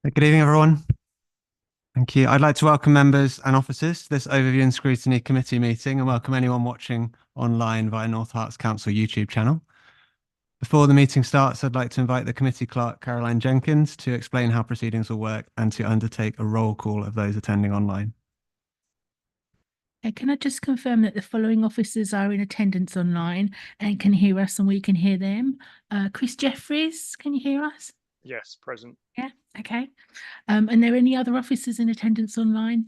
Good evening, everyone. Thank you. I'd like to welcome members and officers to this Overview and Scrutiny Committee meeting and welcome anyone watching online via North Herts Council YouTube channel. Before the meeting starts, I'd like to invite the committee clerk, Caroline Jenkins, to explain how proceedings will work and to undertake a roll call of those attending online. Can I just confirm that the following officers are in attendance online and can hear us and we can hear them? Chris Jeffries, can you hear us? Yes, present. Yeah, okay. And there any other officers in attendance online?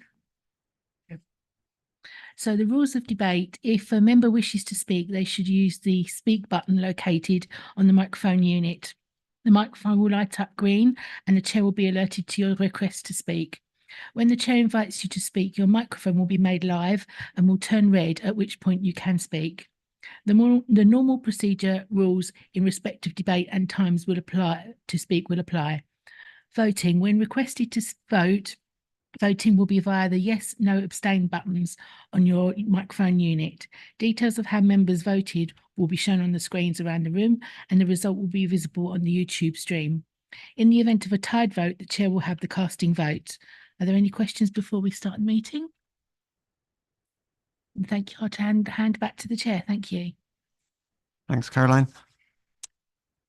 Yep. So the rules of debate, if a member wishes to speak, they should use the speak button located on the microphone unit. The microphone will light up green and the chair will be alerted to your request to speak. When the chair invites you to speak, your microphone will be made live and will turn red, at which point you can speak. The normal procedure rules in respect of debate and times will apply to speak will apply. Voting, when requested to vote, voting will be via the yes, no, abstain buttons on your microphone unit. Details of how members voted will be shown on the screens around the room and the result will be visible on the YouTube stream. In the event of a tied vote, the chair will have the casting vote. Are there any questions before we start the meeting? Thank you. I'll hand back to the chair. Thank you. Thanks, Caroline.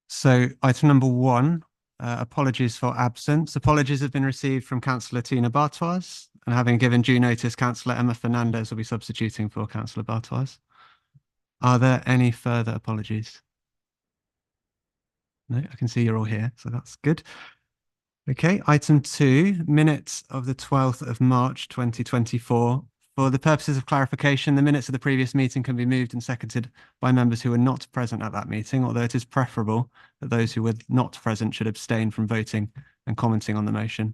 So item number 1, apologies for absence. Apologies have been received from Councillor Tina Bartois, and having given due notice, Councillor Emma Fernandez will be substituting for Councillor Bartois. Are there any further apologies? No, I can see you're all here, so that's good. Okay, item 2, minutes of the 12th of March 2024. For the purposes of clarification, the minutes of the previous meeting can be moved and seconded by members who were not present at that meeting, although it is preferable that those who were not present should abstain from voting and commenting on the motion.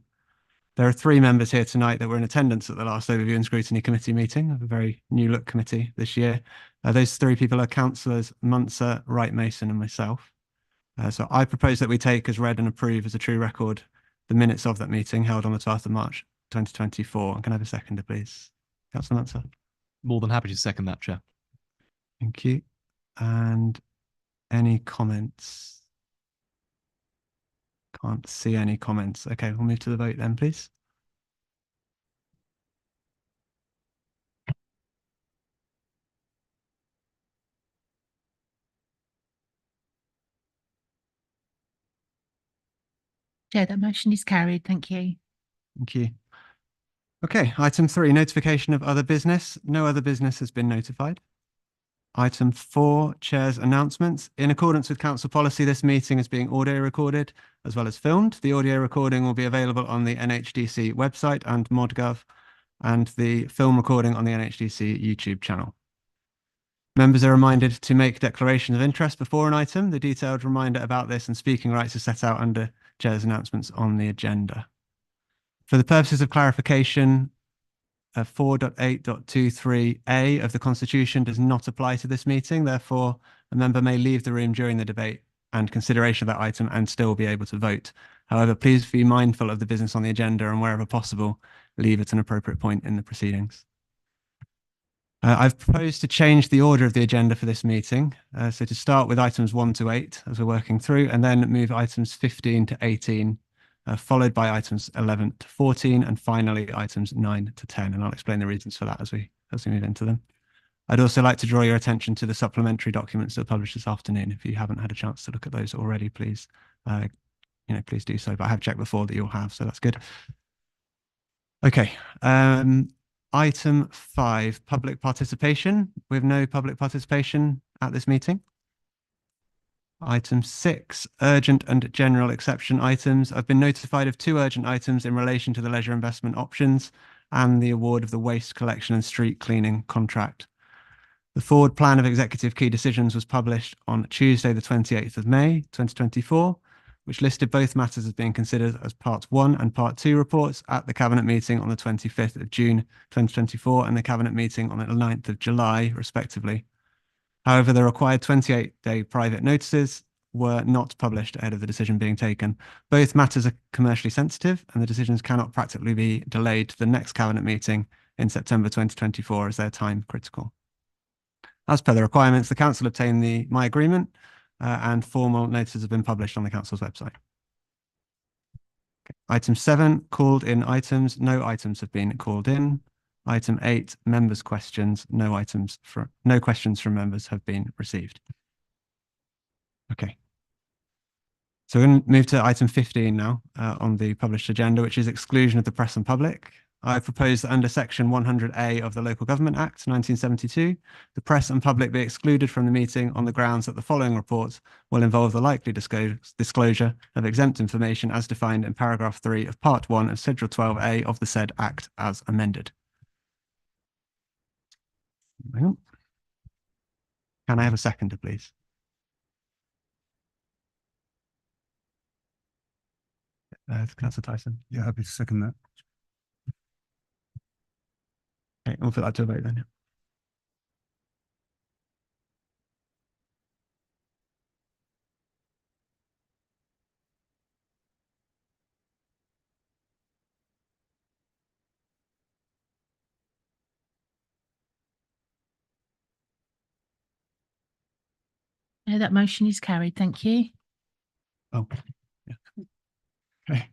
There are 3 members here tonight that were in attendance at the last Overview and Scrutiny Committee meeting, a very new look committee this year. Those 3 people are Councillors Munzer, Wright Mason and myself. So I propose that we take as read and approve as a true record the minutes of that meeting held on the 12th of March 2024. And can I have a seconder, please? Councillor Munzer. More than happy to second that, Chair. Thank you. And any comments? Can't see any comments. Okay, we'll move to the vote then, please. Chair, that motion is carried. Thank you. Thank you. Okay, item 3, notification of other business. No other business has been notified. Item 4, Chair's announcements. In accordance with Council policy, this meeting is being audio recorded as well as filmed. The audio recording will be available on the NHDC website and ModGov, and the film recording on the NHDC YouTube channel. Members are reminded to make declarations of interest before an item. The detailed reminder about this and speaking rights are set out under Chair's announcements on the agenda. For the purposes of clarification, 4.8.23a of the Constitution does not apply to this meeting. Therefore, a member may leave the room during the debate and consideration of that item and still be able to vote. However, please be mindful of the business on the agenda and wherever possible, leave at an appropriate point in the proceedings. I've proposed to change the order of the agenda for this meeting. So to start with items 1 to 8 as we're working through, and then move items 15 to 18, followed by items 11 to 14, and finally items 9 to 10. And I'll explain the reasons for that as we move into them. I'd also like to draw your attention to the supplementary documents that are published this afternoon. If you haven't had a chance to look at those already, please, please do so. But I have checked before that you'll have, so that's good. Okay. Item 5, public participation. We have no public participation at this meeting. Item 6, urgent and general exception items. I've been notified of 2 urgent items in relation to the leisure investment options and the award of the waste collection and street cleaning contract. The forward plan of executive key decisions was published on Tuesday, the 28th of May, 2024, which listed both matters as being considered as Part 1 and Part 2 reports at the Cabinet meeting on the 25th of June 2024 and the Cabinet meeting on the 9th of July, respectively. However, the required 28-day private notices were not published ahead of the decision being taken. Both matters are commercially sensitive and the decisions cannot practically be delayed to the next Cabinet meeting in September 2024 as they're time critical. As per the requirements, the Council obtained my agreement and formal notices have been published on the Council's website. Item 7, called in items. No items have been called in. Item 8, members' questions. No questions from members have been received. Okay. So we're going to move to item 15 now on the published agenda, which is exclusion of the press and public. I propose that under section 100A of the Local Government Act 1972, the press and public be excluded from the meeting on the grounds that the following reports will involve the likely disclosure of exempt information as defined in paragraph 3 of part 1 of schedule 12A of the said act as amended. Hang on. Can I have a seconder, please? Councillor Tyson. Yeah, happy to second that. Okay, we'll put that to a vote then. No, that motion is carried. Thank you. Oh, yeah. Okay.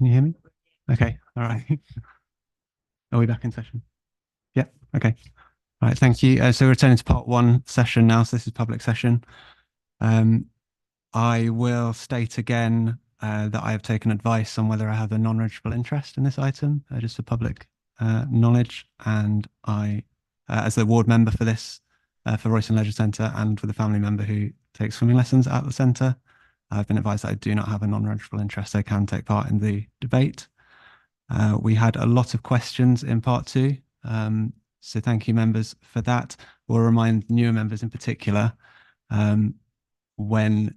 Can you hear me? Okay. All right. Are we back in session? Yeah. Okay. All right. Thank you. So we're returning to part one session now. So this is public session. I will state again that I have taken advice on whether I have a non-registrable interest in this item, just for public knowledge. And I, as the ward member for this, for Royston Leisure Centre, and with a family member who takes swimming lessons at the centre, I've been advised that I do not have a non-registrable interest. I can take part in the debate. We had a lot of questions in part two. So thank you, members, for that. We'll remind newer members in particular, when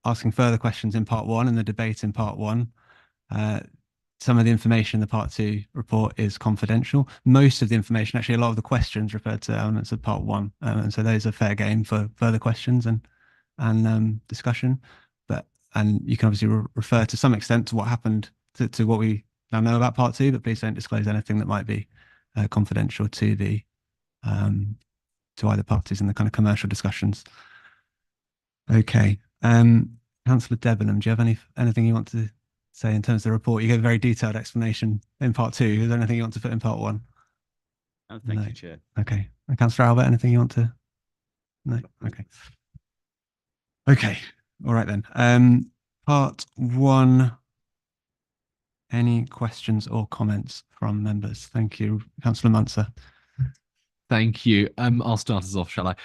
asking further questions in part one and the debate in part one, some of the information in the part two report is confidential. Most of the information, actually a lot of the questions, referred to elements of part one. And so those are fair game for further questions and discussion. And you can obviously refer to some extent to what happened to what we now know about part two, but please don't disclose anything that might be confidential to the to either parties in the kind of commercial discussions. Okay. Councillor Debenham, do you have anything you want to say in terms of the report? You gave a very detailed explanation in part two. Is there anything you want to put in part one? Thank you, Chair. Okay. And Councillor Albert, anything you want to? No. Okay. Okay. All right then. Part one. Any questions or comments from members? Thank you, Councillor Munster. Thank you. I'll start us off, shall I?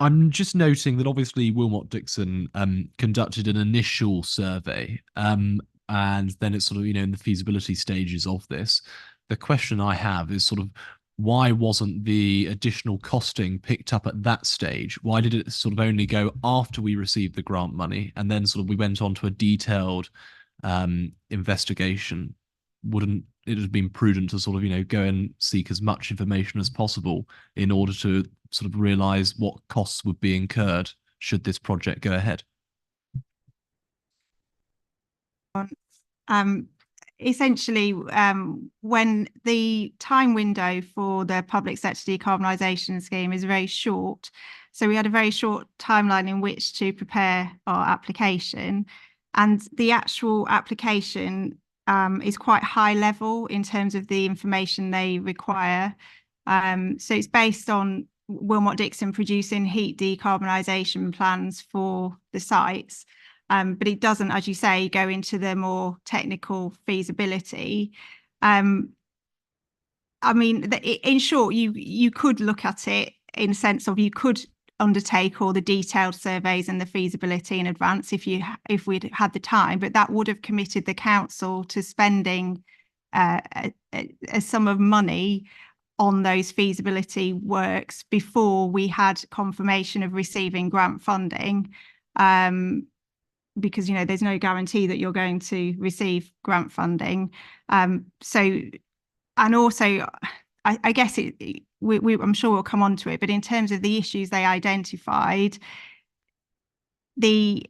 I'm just noting that obviously Wilmot Dixon conducted an initial survey, and then it's sort of, in the feasibility stages of this. The question I have is sort of, why wasn't the additional costing picked up at that stage? Why did it sort of only go after we received the grant money, and then sort of we went on to a detailed investigation? Wouldn't it have been prudent to sort of, go and seek as much information as possible in order to sort of realise what costs would be incurred should this project go ahead? Essentially, when the time window for the public sector decarbonisation scheme is very short, so we had a very short timeline in which to prepare our application, and the actual application is quite high level in terms of the information they require. So it's based on Wilmot Dixon producing heat decarbonisation plans for the sites. But it doesn't, as you say, go into the more technical feasibility. I mean, in short, you could look at it in the sense of you could undertake all the detailed surveys and the feasibility in advance if we'd had the time, but that would have committed the council to spending a sum of money on those feasibility works before we had confirmation of receiving grant funding. Because, there's no guarantee that you're going to receive grant funding. So, and also, I guess I'm sure we'll come on to it, but in terms of the issues they identified, the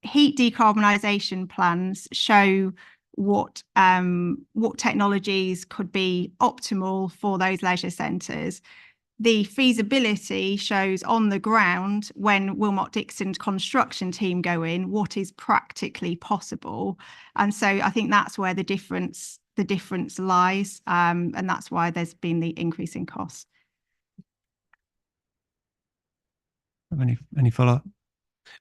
heat decarbonisation plans show what technologies could be optimal for those leisure centres. The feasibility shows on the ground, when Wilmot Dixon's construction team go in, what is practically possible. And so I think that's where the difference lies, and that's why there's been the increase in cost. Any follow-up?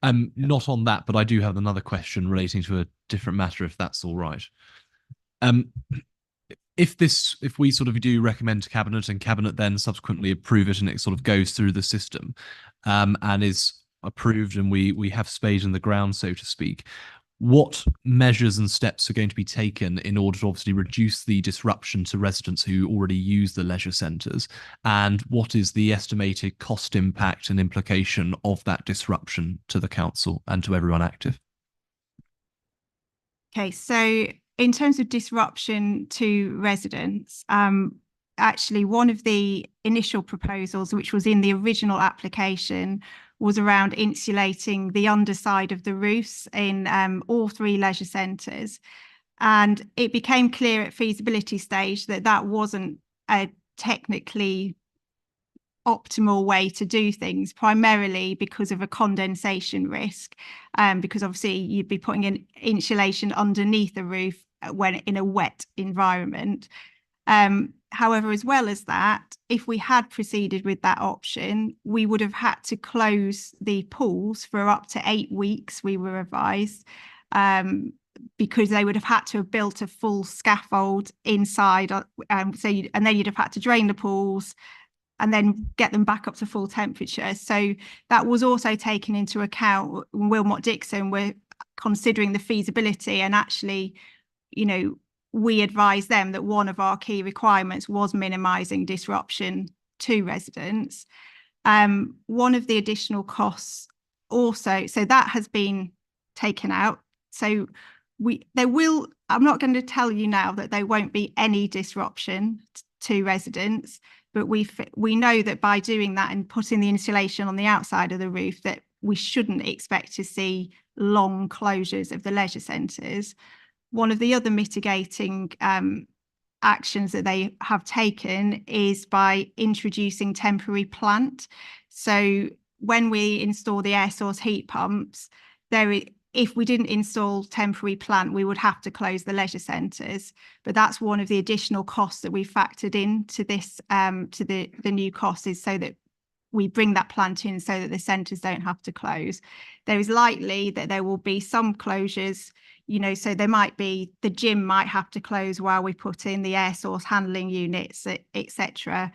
Not on that, but I do have another question relating to a different matter, if that's all right. If we sort of do recommend to Cabinet and Cabinet then subsequently approve it and it sort of goes through the system and is approved and we have spade in the ground, so to speak, what measures and steps are going to be taken in order to obviously reduce the disruption to residents who already use the leisure centres? And what is the estimated cost impact and implication of that disruption to the council and to everyone active? Okay, so in terms of disruption to residents, actually one of the initial proposals, which was in the original application, was around insulating the underside of the roofs in all three leisure centres. And it became clear at feasibility stage that that wasn't a technically optimal way to do things, primarily because of a condensation risk, because obviously you'd be putting in insulation underneath the roof when in a wet environment. However, as well as that, if we had proceeded with that option, we would have had to close the pools for up to 8 weeks, we were advised, because they would have had to have built a full scaffold inside. And then you'd have had to drain the pools and then get them back up to full temperature. So that was also taken into account when Wilmot Dixon were considering the feasibility, and actually, you know, we advised them that one of our key requirements was minimising disruption to residents. One of the additional costs also, so that has been taken out. So I'm not going to tell you now that there won't be any disruption to residents, but we know that by doing that and putting the insulation on the outside of the roof, that we shouldn't expect to see long closures of the leisure centres. One of the other mitigating actions that they have taken is by introducing temporary plant. So when we install the air source heat pumps, if we didn't install temporary plant, we would have to close the leisure centres. But that's one of the additional costs that we factored into this, to the new costs, is so that we bring that plant in so that the centres don't have to close. There is likely that there will be some closures, you know, so there might be, the gym might have to close while we put in the air source handling units, etc.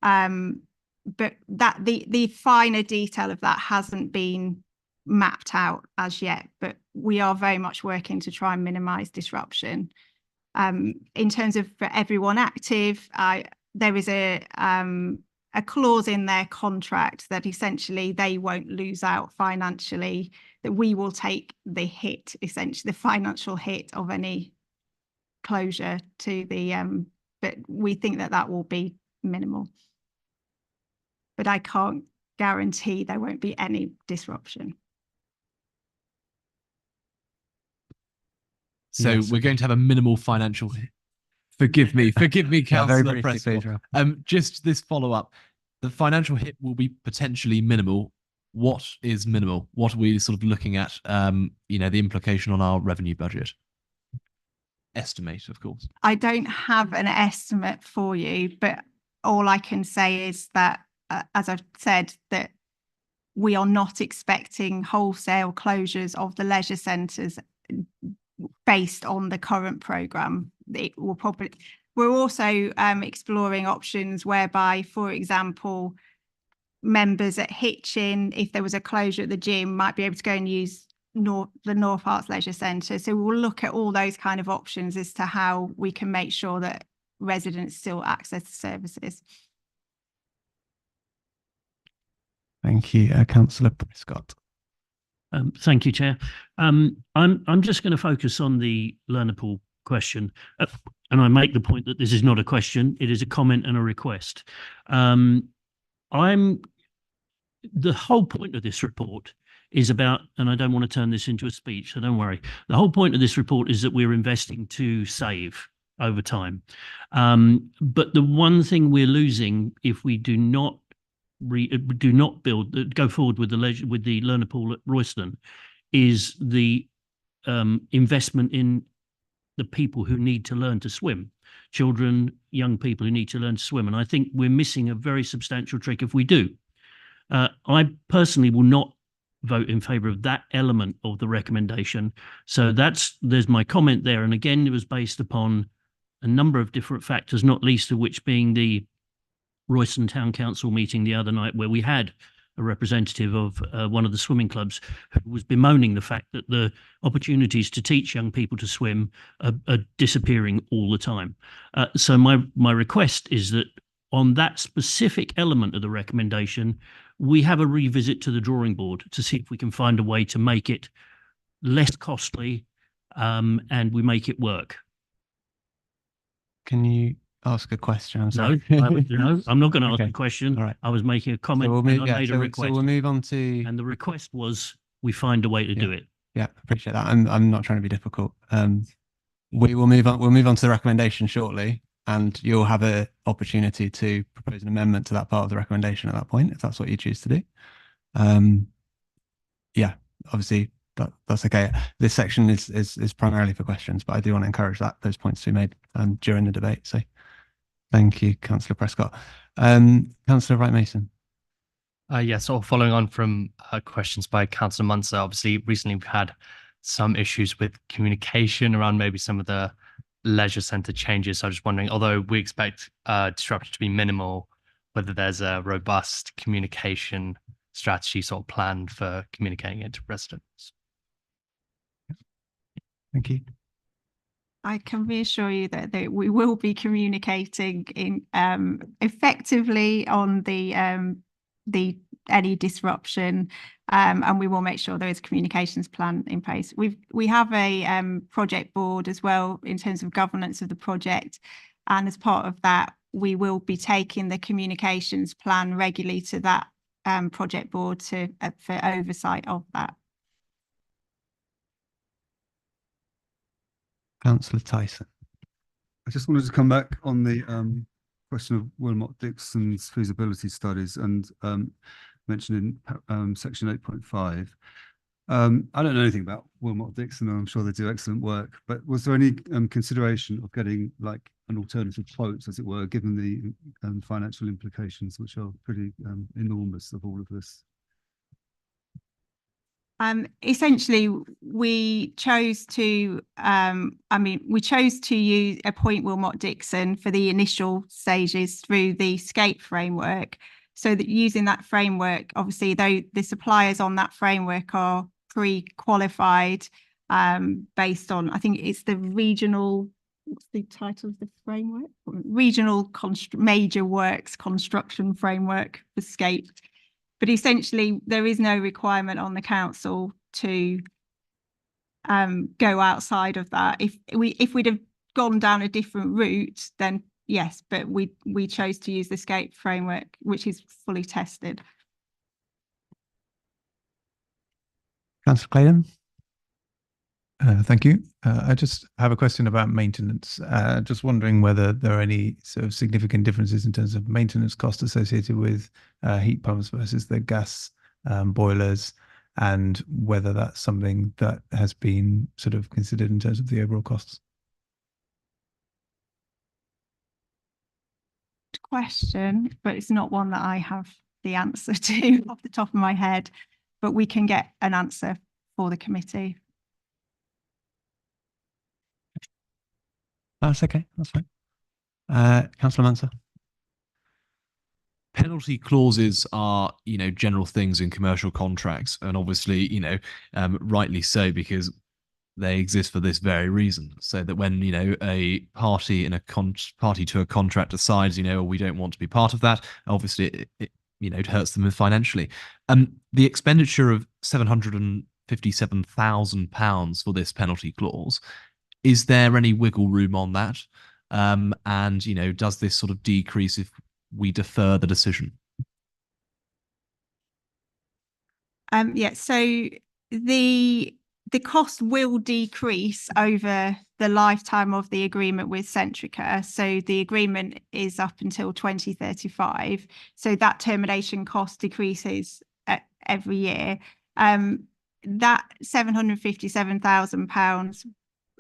But that the finer detail of that hasn't been mapped out as yet, but we are very much working to try and minimise disruption. In terms of for everyone active, there is a clause in their contract that essentially they won't lose out financially, that we will take the hit, essentially the financial hit of any closure to the, but we think that that will be minimal. But I can't guarantee there won't be any disruption. So Yes, we're going to have a minimal financial hit. Forgive me, Councillor Pressmore. Just this follow-up. The financial hit will be potentially minimal. What is minimal? What are we sort of looking at, you know, the implication on our revenue budget? Estimate, of course. I don't have an estimate for you, but all I can say is that, as I've said, that we are not expecting wholesale closures of the leisure centres based on the current programme. It will probably, we're also exploring options whereby, for example, members at Hitchin, if there was a closure at the gym, might be able to go and use the North Herts Leisure Centre. So we'll look at all those kind of options as to how we can make sure that residents still access the services. Thank you, Councillor Prescott. Thank you, Chair. I'm just going to focus on the learner pool question, and I make the point that this is not a question; it is a comment and a request. The whole point of this report is about, and I don't want to turn this into a speech, so don't worry. The whole point of this report is that we're investing to save over time. But the one thing we're losing if we do not go forward with the learner pool at Royston is the investment in the people who need to learn to swim, children, young people who need to learn to swim. And I think we're missing a very substantial trick if we do. I personally will not vote in favour of that element of the recommendation. So there's my comment there. And again, it was based upon a number of different factors, not least of which being the Royston Town Council meeting the other night, where we had a representative of one of the swimming clubs who was bemoaning the fact that the opportunities to teach young people to swim are disappearing all the time. So my request is that on that specific element of the recommendation, we have a revisit to the drawing board to see if we can find a way to make it less costly, and we make it work. Can you ask a question? I'm sorry. No, I'm not going to ask Okay. a question. All right. I was making a comment, So and I made a request. So we'll move on to. And the request was we find a way to do it. Yeah, appreciate that. I'm not trying to be difficult. We will move on. We'll move on to the recommendation shortly, and you'll have an opportunity to propose an amendment to that part of the recommendation at that point, if that's what you choose to do. Yeah, obviously that's okay. This section is primarily for questions, but I do want to encourage those points to be made during the debate. So thank you, Councillor Prescott. Councillor Wright Mason. Yeah, so following on from questions by Councillor Munster, obviously recently we've had some issues with communication around maybe some of the leisure centre changes. So I'm just wondering, although we expect disruption to be minimal, whether there's a robust communication strategy sort of planned for communicating it to residents. Thank you. I can reassure you that we will be communicating in effectively on the any disruption, and we will make sure there is a communications plan in place. We have a project board as well in terms of governance of the project, and as part of that, we will be taking the communications plan regularly to that project board to for oversight of that. Councillor Tyson. I just wanted to come back on the question of Wilmot Dixon's feasibility studies and mentioned in section 8.5. I don't know anything about Wilmot Dixon, and I'm sure they do excellent work, but was there any consideration of getting like an alternative quote, as it were, given the financial implications, which are pretty enormous of all of this? Essentially, we chose to, we chose to appoint Wilmot Dixon for the initial stages through the SCAPE framework. So that using that framework, obviously, though the suppliers on that framework are pre-qualified based on, I think it's the regional, what's the title of the framework? Regional Major Works Construction Framework for SCAPE. But essentially, there is no requirement on the council to go outside of that. If we'd have gone down a different route, then yes, but we chose to use the SCAPE framework, which is fully tested. Councillor Clayton. Thank you. I just have a question about maintenance. Just wondering whether there are any sort of significant differences in terms of maintenance costs associated with heat pumps versus the gas boilers, and whether that's something that has been sort of considered in terms of the overall costs. Question, but it's not one that I have the answer to off the top of my head, but we can get an answer for the committee. That's okay. That's fine. Councillor Munster. Penalty clauses are, general things in commercial contracts, and obviously, rightly so, because they exist for this very reason. So that when a party in a party to a contract decides, we don't want to be part of that, obviously it hurts them financially. The expenditure of £757,000 for this penalty clause. Is there any wiggle room on that? And, does this sort of decrease if we defer the decision? Yeah, so the cost will decrease over the lifetime of the agreement with Centrica. So the agreement is up until 2035. So that termination cost decreases every year. That £757,000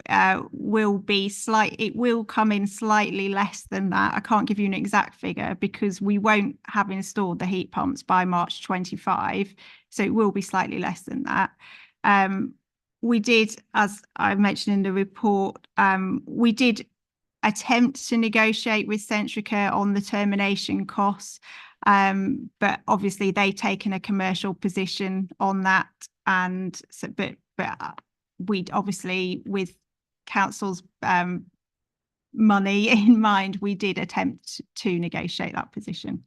it will come in slightly less than that. I can't give you an exact figure because we won't have installed the heat pumps by March 25, so it will be slightly less than that. We did, as I mentioned in the report, we did attempt to negotiate with Centrica on the termination costs, but obviously they've taken a commercial position on that, and so but we obviously, with council's money in mind, we did attempt to negotiate that position.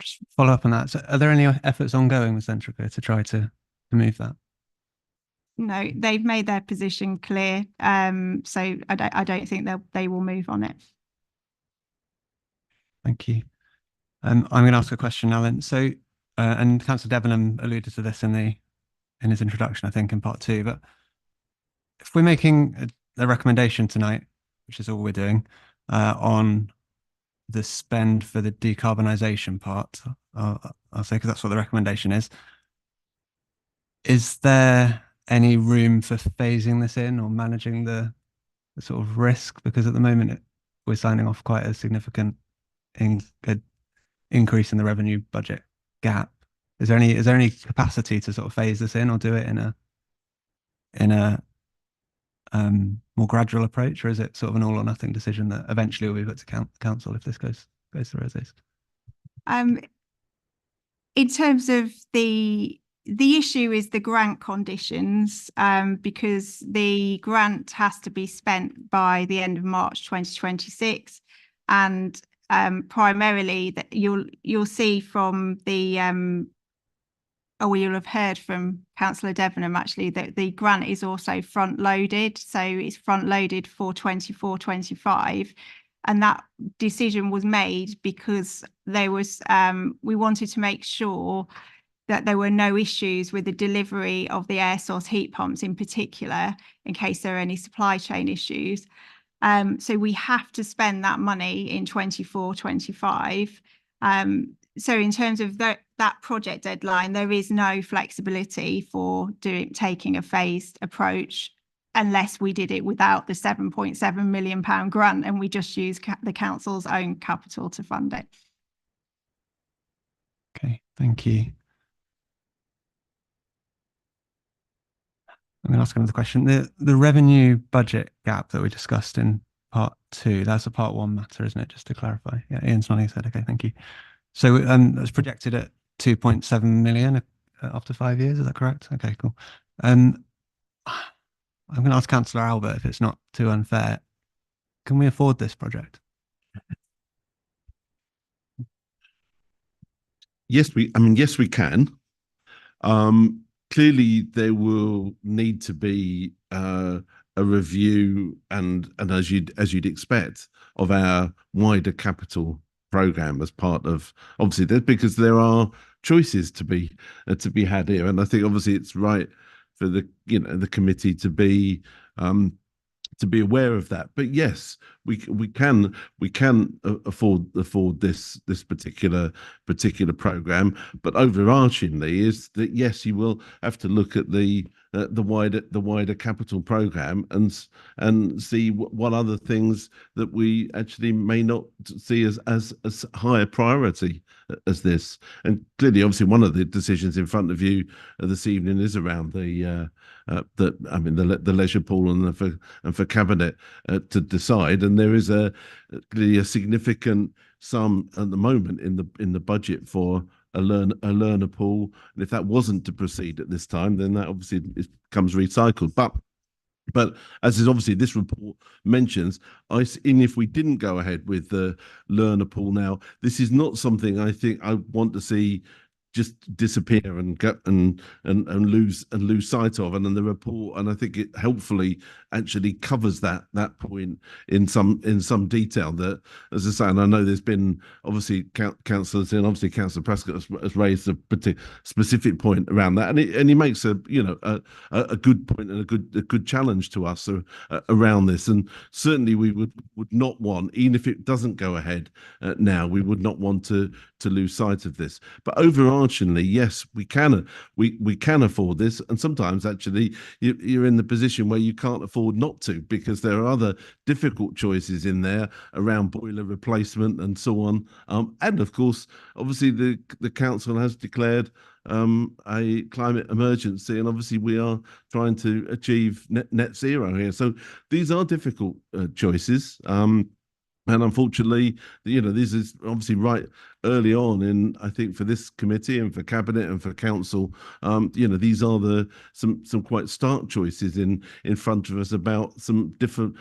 Just follow up on that. So are there any efforts ongoing with Centrica to try to move that? No, they've made their position clear. So I don't think they will move on it. Thank you. I'm going to ask a question now then. So, and Councillor Debenham alluded to this in his introduction, I think, in part 2, but if we're making a recommendation tonight, which is all we're doing, on the spend for the decarbonisation part, I'll say, because that's what the recommendation is. is there any room for phasing this in or managing the sort of risk? Because at the moment we're signing off quite a significant increase in the revenue budget gap. Is there any capacity to sort of phase this in or do it in a more gradual approach, or is it sort of an all or nothing decision that eventually will be put to council if this goes through as is? In terms of the issue is the grant conditions, because the grant has to be spent by the end of March 2026, and primarily that you'll see from the or you'll have heard from Councillor Debenham actually that the grant is also front loaded, so it's front loaded for 24-25. And that decision was made because there was we wanted to make sure that there were no issues with the delivery of the air source heat pumps in particular, in case there are any supply chain issues. So we have to spend that money in 24-25. So in terms of that project deadline, there is no flexibility for taking a phased approach unless we did it without the £7.7 million grant and we just use the council's own capital to fund it. Okay, thank you. I'm going to ask another question. The revenue budget gap that we discussed in part 2, that's a part 1 matter, isn't it? Just to clarify. Yeah, Ian's nodding his head. Okay, thank you. So it was projected at 2.7 million after 5 years. Is that correct? Okay, cool. I'm going to ask Councillor Albert if it's not too unfair. Can we afford this project? Yes, we can. Clearly, there will need to be a review and as you'd expect of our wider capital program as part of obviously that, because there are choices to be had here, and I think obviously it's right for the committee to be aware of that. But yes, we can afford this particular program. But overarchingly is that yes, you will have to look at the wider capital program and see what other things that we actually may not see as higher priority as this. And clearly, obviously, one of the decisions in front of you this evening is around the leisure pool and for cabinet to decide. And there is clearly a significant sum at the moment in the budget for a learner pool, and if that wasn't to proceed at this time, then that obviously becomes recycled. But as is obviously this report mentions, if we didn't go ahead with the learner pool now, this is not something I think I want to see just disappear and lose sight of. And then the report, and I think it helpfully actually covers that point in some detail. That, as I say, and I know there's been obviously councillors, and obviously Councillor Prescott has raised a specific point around that, and he makes a good point and a good challenge to us around this. And certainly we would not want, even if it doesn't go ahead now, we would not want to lose sight of this. But overarchingly, yes, we can afford this, and sometimes actually you're in the position where you can't afford not to, because there are other difficult choices in there around boiler replacement and so on. And of course, obviously the council has declared a climate emergency, and obviously we are trying to achieve net zero here. So these are difficult choices. And unfortunately, this is obviously right early on in, I think, for this committee and for cabinet and for council, these are some quite stark choices in front of us about some different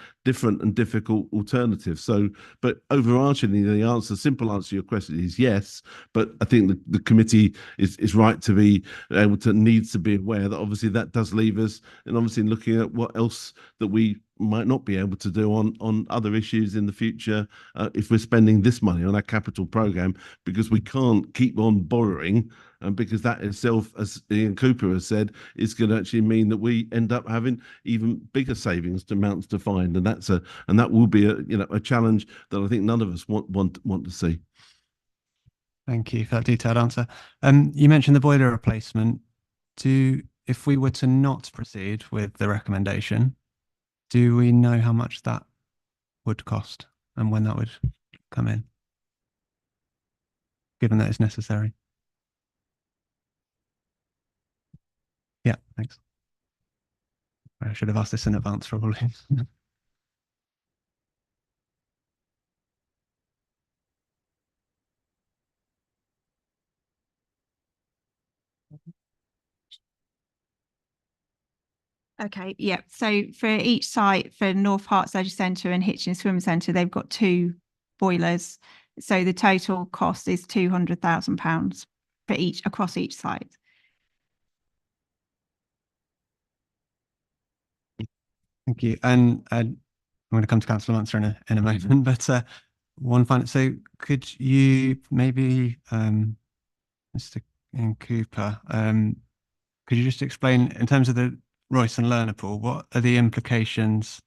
and difficult alternatives. So, but overarchingly, the simple answer to your question is yes. But I think the committee is right to be able to, needs to be aware that obviously that does leave us, and obviously looking at what else that we might not be able to do on other issues in the future if we're spending this money on our capital program, because we can't keep on borrowing, and because that itself, as Ian Cooper has said, is going to actually mean that we end up having even bigger savings amounts to find, and that will be a challenge that I think none of us want to see. Thank you for that detailed answer. You mentioned the boiler replacement. if we were to not proceed with the recommendation, do we know how much that would cost and when that would come in, given that it's necessary? Yeah, thanks. I should have asked this in advance, probably. Okay, yeah. So for each site, for North Herts Leisure Centre and Hitchin Swim Centre, they've got 2 boilers. So the total cost is £200,000 for each, across each site. Thank you. And I'm going to come to Councillor Munster in a moment, but one final. So could you maybe, Mr. Ian Cooper, could you just explain in terms of the Royston learner pool, what are the implications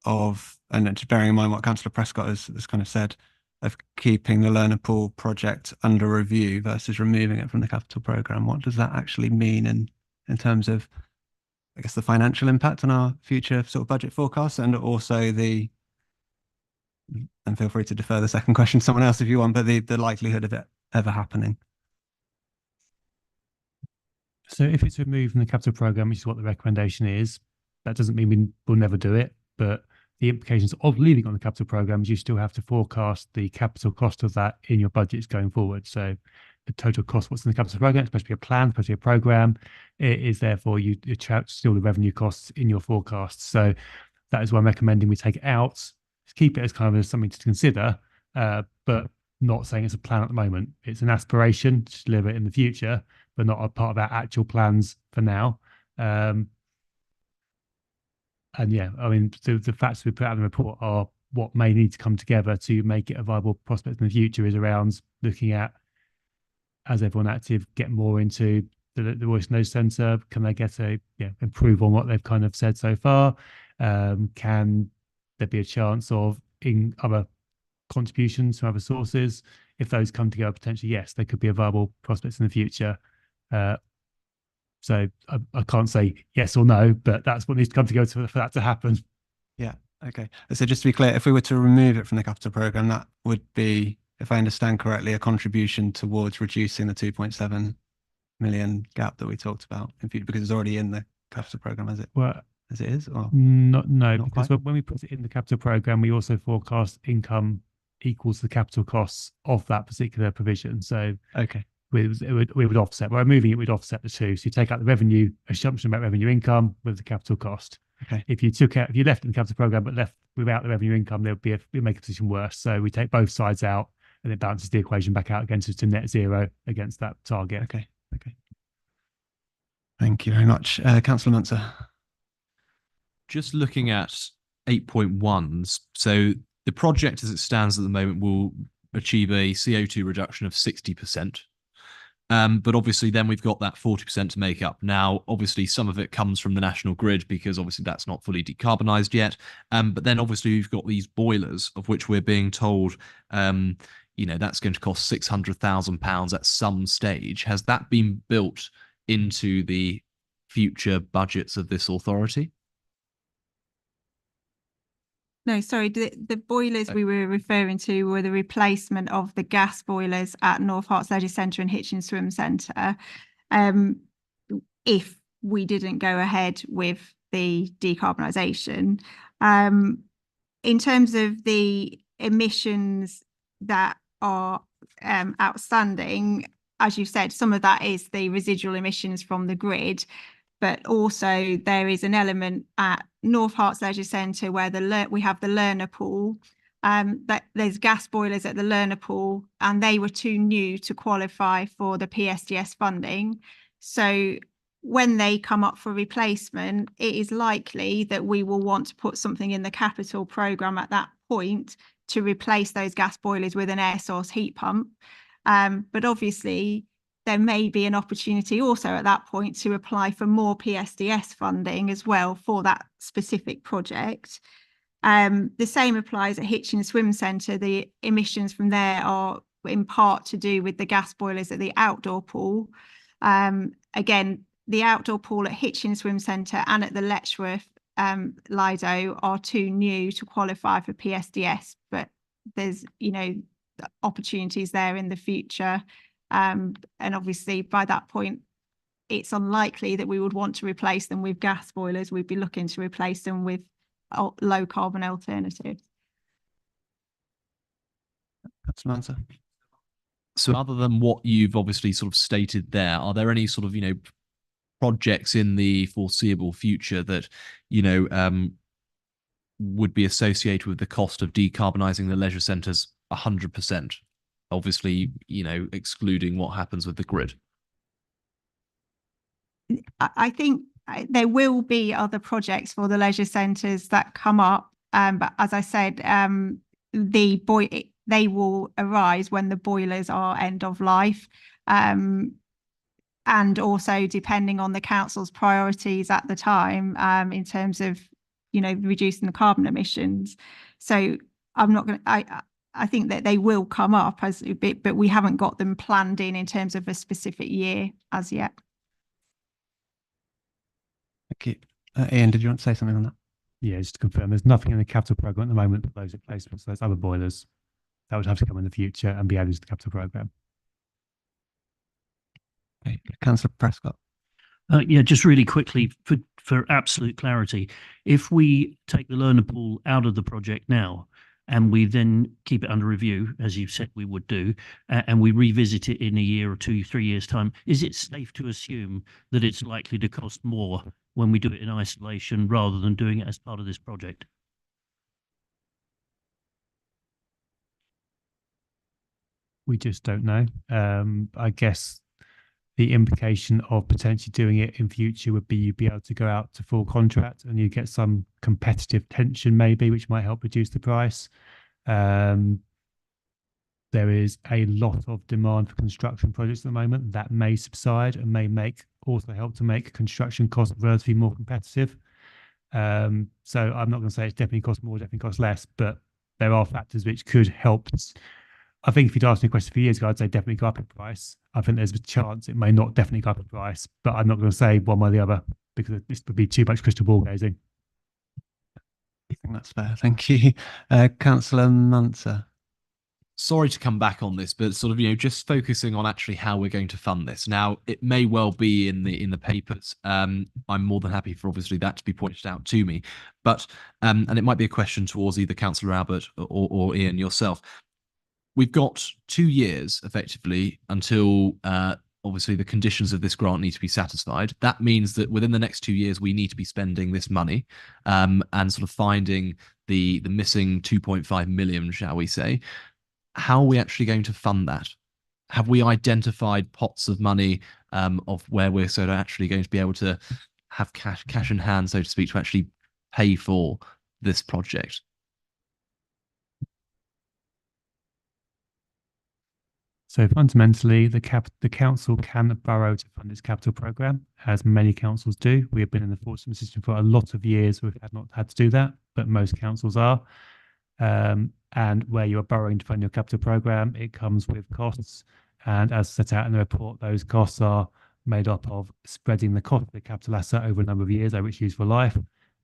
of, and just bearing in mind what Councillor Prescott has kind of said, of keeping the learner pool project under review versus removing it from the capital programme? What does that actually mean in terms of, I guess, the financial impact on our future sort of budget forecasts, and also the, and feel free to defer the second question to someone else if you want, but the likelihood of it ever happening? So if it's removed from the capital programme, which is what the recommendation is, that doesn't mean we'll never do it, but the implications of leaving it on the capital programme is you still have to forecast the capital cost of that in your budgets going forward. So the total cost, what's in the capital programme, it's supposed to be a plan, supposed to be a programme. It is therefore you still the revenue costs in your forecasts. So that is why I'm recommending we take it out, keep it as kind of something to consider, but not saying it's a plan at the moment. It's an aspiration to deliver it in the future, but not a part of our actual plans for now. And yeah, I mean, the facts we put out in the report are what may need to come together to make it a viable prospect in the future is around looking at, as everyone active, get more into the Royston Leisure Centre. Can they get improve on what they've kind of said so far? Can there be a chance of in other contributions from other sources? If those come together, potentially, yes, they could be a viable prospects in the future. So I can't say yes or no, but that's what needs to come together for that to happen. Yeah. Okay. So just to be clear, if we were to remove it from the capital programme, that would be, if I understand correctly, a contribution towards reducing the 2.7 million gap that we talked about in future, because it's already in the capital programme as it is, or no, not because quite? when we put it in the capital programme, we also forecast income equals the capital costs of that particular provision. So okay, we would offset. By removing it, we'd offset the two. So you take out the revenue assumption about revenue income with the capital cost. Okay. If you left it in the capital programme but left without the revenue income, we'd make a position worse. So we take both sides out, and it balances the equation back out against us to net zero against that target. Okay. Thank you very much, Councillor Munster. Just looking at 8.1s, so the project as it stands at the moment will achieve a CO2 reduction of 60%. But obviously then we've got that 40% to make up. Now, obviously some of it comes from the national grid because obviously that's not fully decarbonised yet. But then obviously we've got these boilers of which we're being told, that's going to cost £600,000 at some stage. Has that been built into the future budgets of this authority? No, sorry, the boilers we were referring to were the replacement of the gas boilers at North Herts Leisure Centre and Hitchin Swim Centre. If we didn't go ahead with the decarbonisation. In terms of the emissions that are outstanding, as you said, some of that is the residual emissions from the grid. But also there is an element at North Herts Leisure Centre where we have the learner pool. That there's gas boilers at the learner pool, and they were too new to qualify for the PSDS funding. So when they come up for replacement, it is likely that we will want to put something in the capital programme at that point to replace those gas boilers with an air source heat pump. But obviously, there may be an opportunity also at that point to apply for more PSDS funding as well for that specific project. The same applies at Hitchin Swim Centre. The emissions from there are in part to do with the gas boilers at the outdoor pool. Again, the outdoor pool at Hitchin Swim Centre and at the Letchworth Lido are too new to qualify for PSDS, but there's, you know, opportunities there in the future. And obviously by that point, it's unlikely that we would want to replace them with gas boilers. We'd be looking to replace them with low carbon alternatives. That's an answer. So other than what you've obviously sort of stated there, are there any sort of, you know, projects in the foreseeable future that, you know, would be associated with the cost of decarbonising the leisure centres 100%? Obviously, you know, excluding what happens with the grid. I think there will be other projects for the leisure centres that come up, but as I said, they will arise when the boilers are end of life, and also depending on the council's priorities at the time, in terms of, you know, reducing the carbon emissions. So I'm not going to. I think that they will come up as a bit, but we haven't got them planned in terms of a specific year as yet. Thank you. Ian, did you want to say something on that? Yeah, just to confirm, there's nothing in the capital programme at the moment for those replacements, those other boilers. That would have to come in the future and be added to the capital programme. Okay. Councillor Prescott. Yeah, just really quickly for absolute clarity, if we take the learner pool out of the project now and we then keep it under review, as you said we would do, and we revisit it in a year or 2, 3 years' time, is it safe to assume that it's likely to cost more when we do it in isolation rather than doing it as part of this project? We just don't know. I guess the implication of potentially doing it in future would be you'd be able to go out to full contract and you get some competitive tension maybe, which might help reduce the price. There is a lot of demand for construction projects at the moment that may subside and may also help to make construction costs relatively more competitive. So I'm not going to say it's definitely cost more, definitely cost less, but there are factors which could help. I think if you'd asked me a question a few years ago, I'd say definitely go up in price. I think there's a chance it may not definitely go up in price, but I'm not going to say one way or the other because this would be too much crystal ball gazing. I think that's fair. Thank you. Councillor Munster. Sorry to come back on this, but sort of, you know, just focusing on actually how we're going to fund this. Now, it may well be in the papers. I'm more than happy for obviously that to be pointed out to me, but and it might be a question towards either Councillor Albert or Ian yourself. We've got 2 years effectively until obviously the conditions of this grant need to be satisfied. That means that within the next 2 years, we need to be spending this money and sort of finding the missing 2.5 million, shall we say. How are we actually going to fund that? Have we identified pots of money of where we're sort of actually going to be able to have cash in hand, so to speak, to actually pay for this project? So fundamentally, the council can borrow to fund its capital programme, as many councils do. We have been in the fortunate position for a lot of years we've not had to do that, but most councils are. And where you are borrowing to fund your capital programme, it comes with costs. And as set out in the report, those costs are made up of spreading the cost of the capital asset over a number of years over its useful life,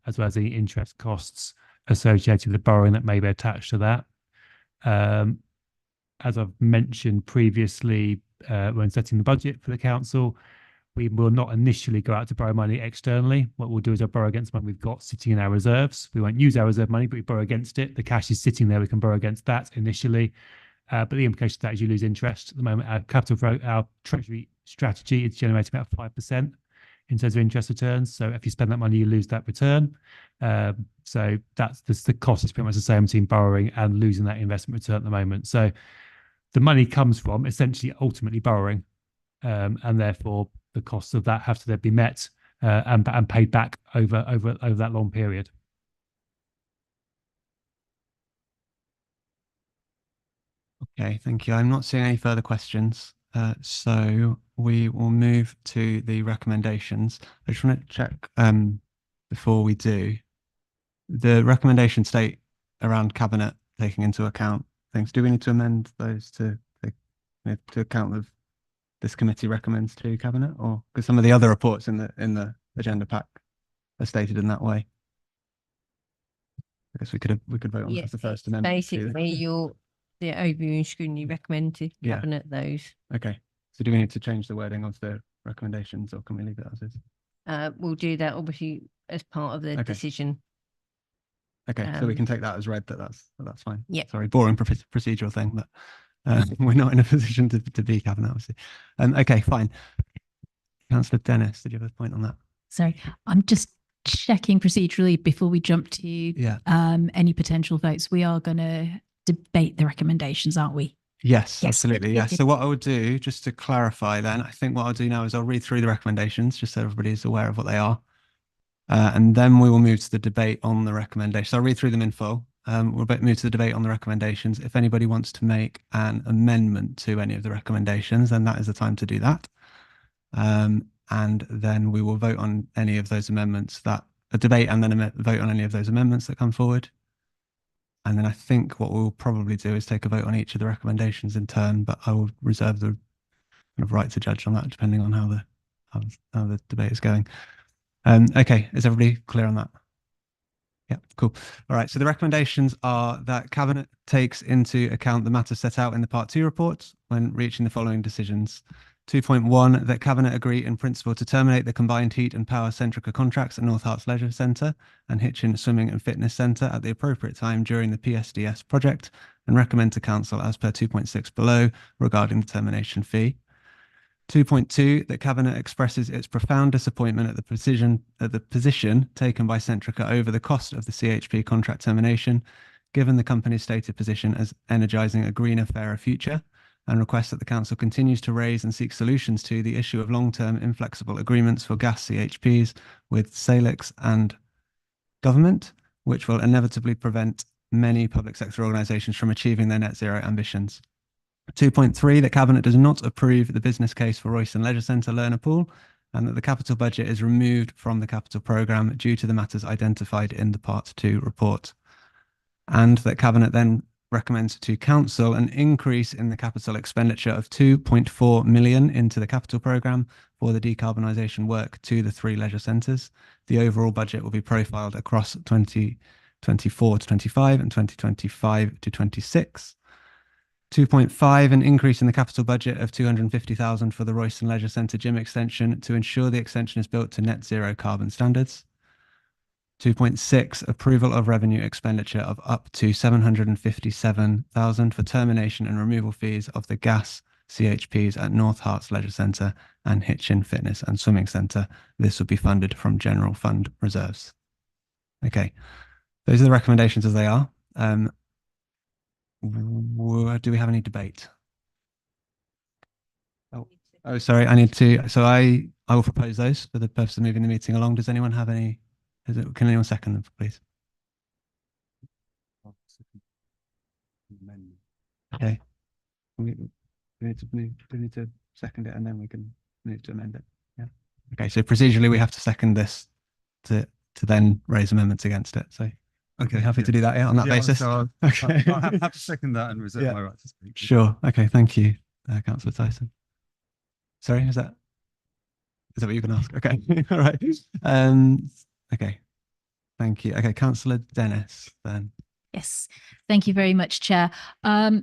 as well as the interest costs associated with the borrowing that may be attached to that. As I've mentioned previously, when setting the budget for the council, we will not initially go out to borrow money externally. What we'll do is borrow against money we've got sitting in our reserves. We won't use our reserve money, but we borrow against it. The cash is sitting there. We can borrow against that initially. But the implication of that is you lose interest. At the moment, our treasury strategy is generating about 5% in terms of interest returns. So if you spend that money, you lose that return. So that's the cost is pretty much the same between borrowing and losing that investment return at the moment. So the money comes from essentially ultimately borrowing, and therefore the costs of that have to then be met and paid back over that long period. Okay, thank you. I'm not seeing any further questions, so we will move to the recommendations. I just want to check before we do. The recommendation state around cabinet taking into account things. Do we need to amend those to account of this committee recommends to Cabinet, or because some of the other reports in the agenda pack are stated in that way. I guess we could vote on Yeah, the first it's amendment. basically the overview and scrutiny recommend to Yeah. Cabinet those. Okay. So do we need to change the wording of the recommendations, or can we leave it as is? We'll do that obviously as part of the Okay. decision. Okay, so we can take that as read that's fine. Yeah. Sorry, boring procedural thing, but we're not in a position to be Cabinet, obviously. Okay, fine. Councillor Dennis, did you have a point on that? Sorry, I'm just checking procedurally before we jump to Yeah. any potential votes. We are going to debate the recommendations, aren't we? Yes, Yes. absolutely. Yes. So what I would do, just to clarify then, I think what I'll do now is I'll read through the recommendations just so everybody's aware of what they are. And then we will move to the debate on the recommendations. So I'll read through them in full. We'll move to the debate on the recommendations. If anybody wants to make an amendment to any of the recommendations, then that is the time to do that. And then we will vote on any of those amendments a debate and then vote on any of those amendments that come forward. And then I think what we'll probably do is take a vote on each of the recommendations in turn, but I will reserve the kind of right to judge on that depending on how the debate is going. Okay, is everybody clear on that? Yeah, cool. All right, so the recommendations are that Cabinet takes into account the matters set out in the Part 2 report when reaching the following decisions. 2.1, that Cabinet agree in principle to terminate the combined heat and power Centrica contracts at North Harts Leisure Centre and Hitchin Swimming and Fitness Centre at the appropriate time during the PSDS project and recommend to Council as per 2.6 below regarding the termination fee. 2.2, that Cabinet expresses its profound disappointment at the position taken by Centrica over the cost of the CHP contract termination, given the company's stated position as energising a greener, fairer future, and requests that the Council continues to raise and seek solutions to the issue of long-term inflexible agreements for gas CHPs with Salix and government, which will inevitably prevent many public sector organisations from achieving their net zero ambitions. 2.3, that Cabinet does not approve the business case for Royston Leisure Centre learner pool, and that the capital budget is removed from the capital programme due to the matters identified in the Part 2 report. And that Cabinet then recommends to Council an increase in the capital expenditure of 2.4 million into the capital programme for the decarbonisation work to the 3 leisure centres. The overall budget will be profiled across 2024 to 25 and 2025 to 26. 2.5, an increase in the capital budget of 250,000 for the Royston Leisure Centre gym extension to ensure the extension is built to net zero carbon standards. 2.6, approval of revenue expenditure of up to 757,000 for termination and removal fees of the gas CHPs at North Harts Leisure Centre and Hitchin Fitness and Swimming Centre. This will be funded from general fund reserves. Okay, those are the recommendations as they are. Do we have any debate? Oh, sorry, I need to. So I will propose those for the purpose of moving the meeting along. Does anyone have any? Can anyone second them, please? Okay. We need to second it, and then we can move to amend it. Yeah. Okay. So procedurally, we have to second this to then raise amendments against it. So. Okay, happy to do that on that basis. So okay. I'll have to second that and reserve my right to speak. Sure. Okay, thank you, Councillor Tyson. Sorry, is that what you're going to ask? Okay, all right. Okay, thank you. Okay, Councillor Dennis then. Yes, thank you very much, Chair. I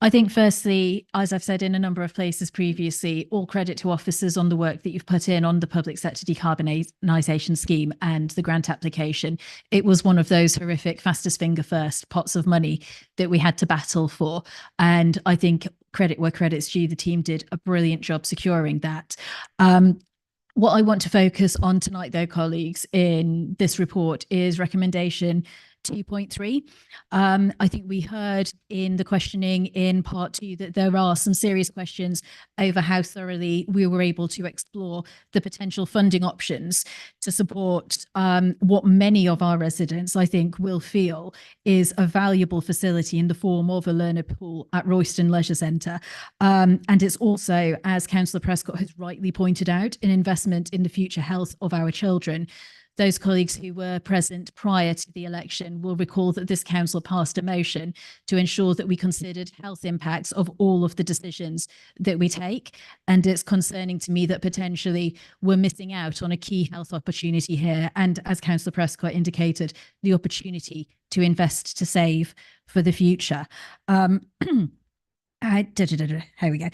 think firstly, as I've said in a number of places previously, all credit to officers on the work that you've put in on the public sector decarbonisation scheme and the grant application. It was one of those horrific fastest finger first pots of money that we had to battle for. And I think credit where credit's due, the team did a brilliant job securing that. What I want to focus on tonight, though, colleagues, in this report is recommendation 2.3. I think we heard in the questioning in Part 2 that there are some serious questions over how thoroughly we were able to explore the potential funding options to support what many of our residents, I think, will feel is a valuable facility in the form of a learner pool at Royston Leisure Centre. And it's also, as Councillor Prescott has rightly pointed out, an investment in the future health of our children. those colleagues who were present prior to the election will recall that this council passed a motion to ensure that we considered health impacts of all of the decisions that we take. And it's concerning to me that potentially we're missing out on a key health opportunity here. And as Councillor Prescott indicated, the opportunity to invest to save for the future. Here we go.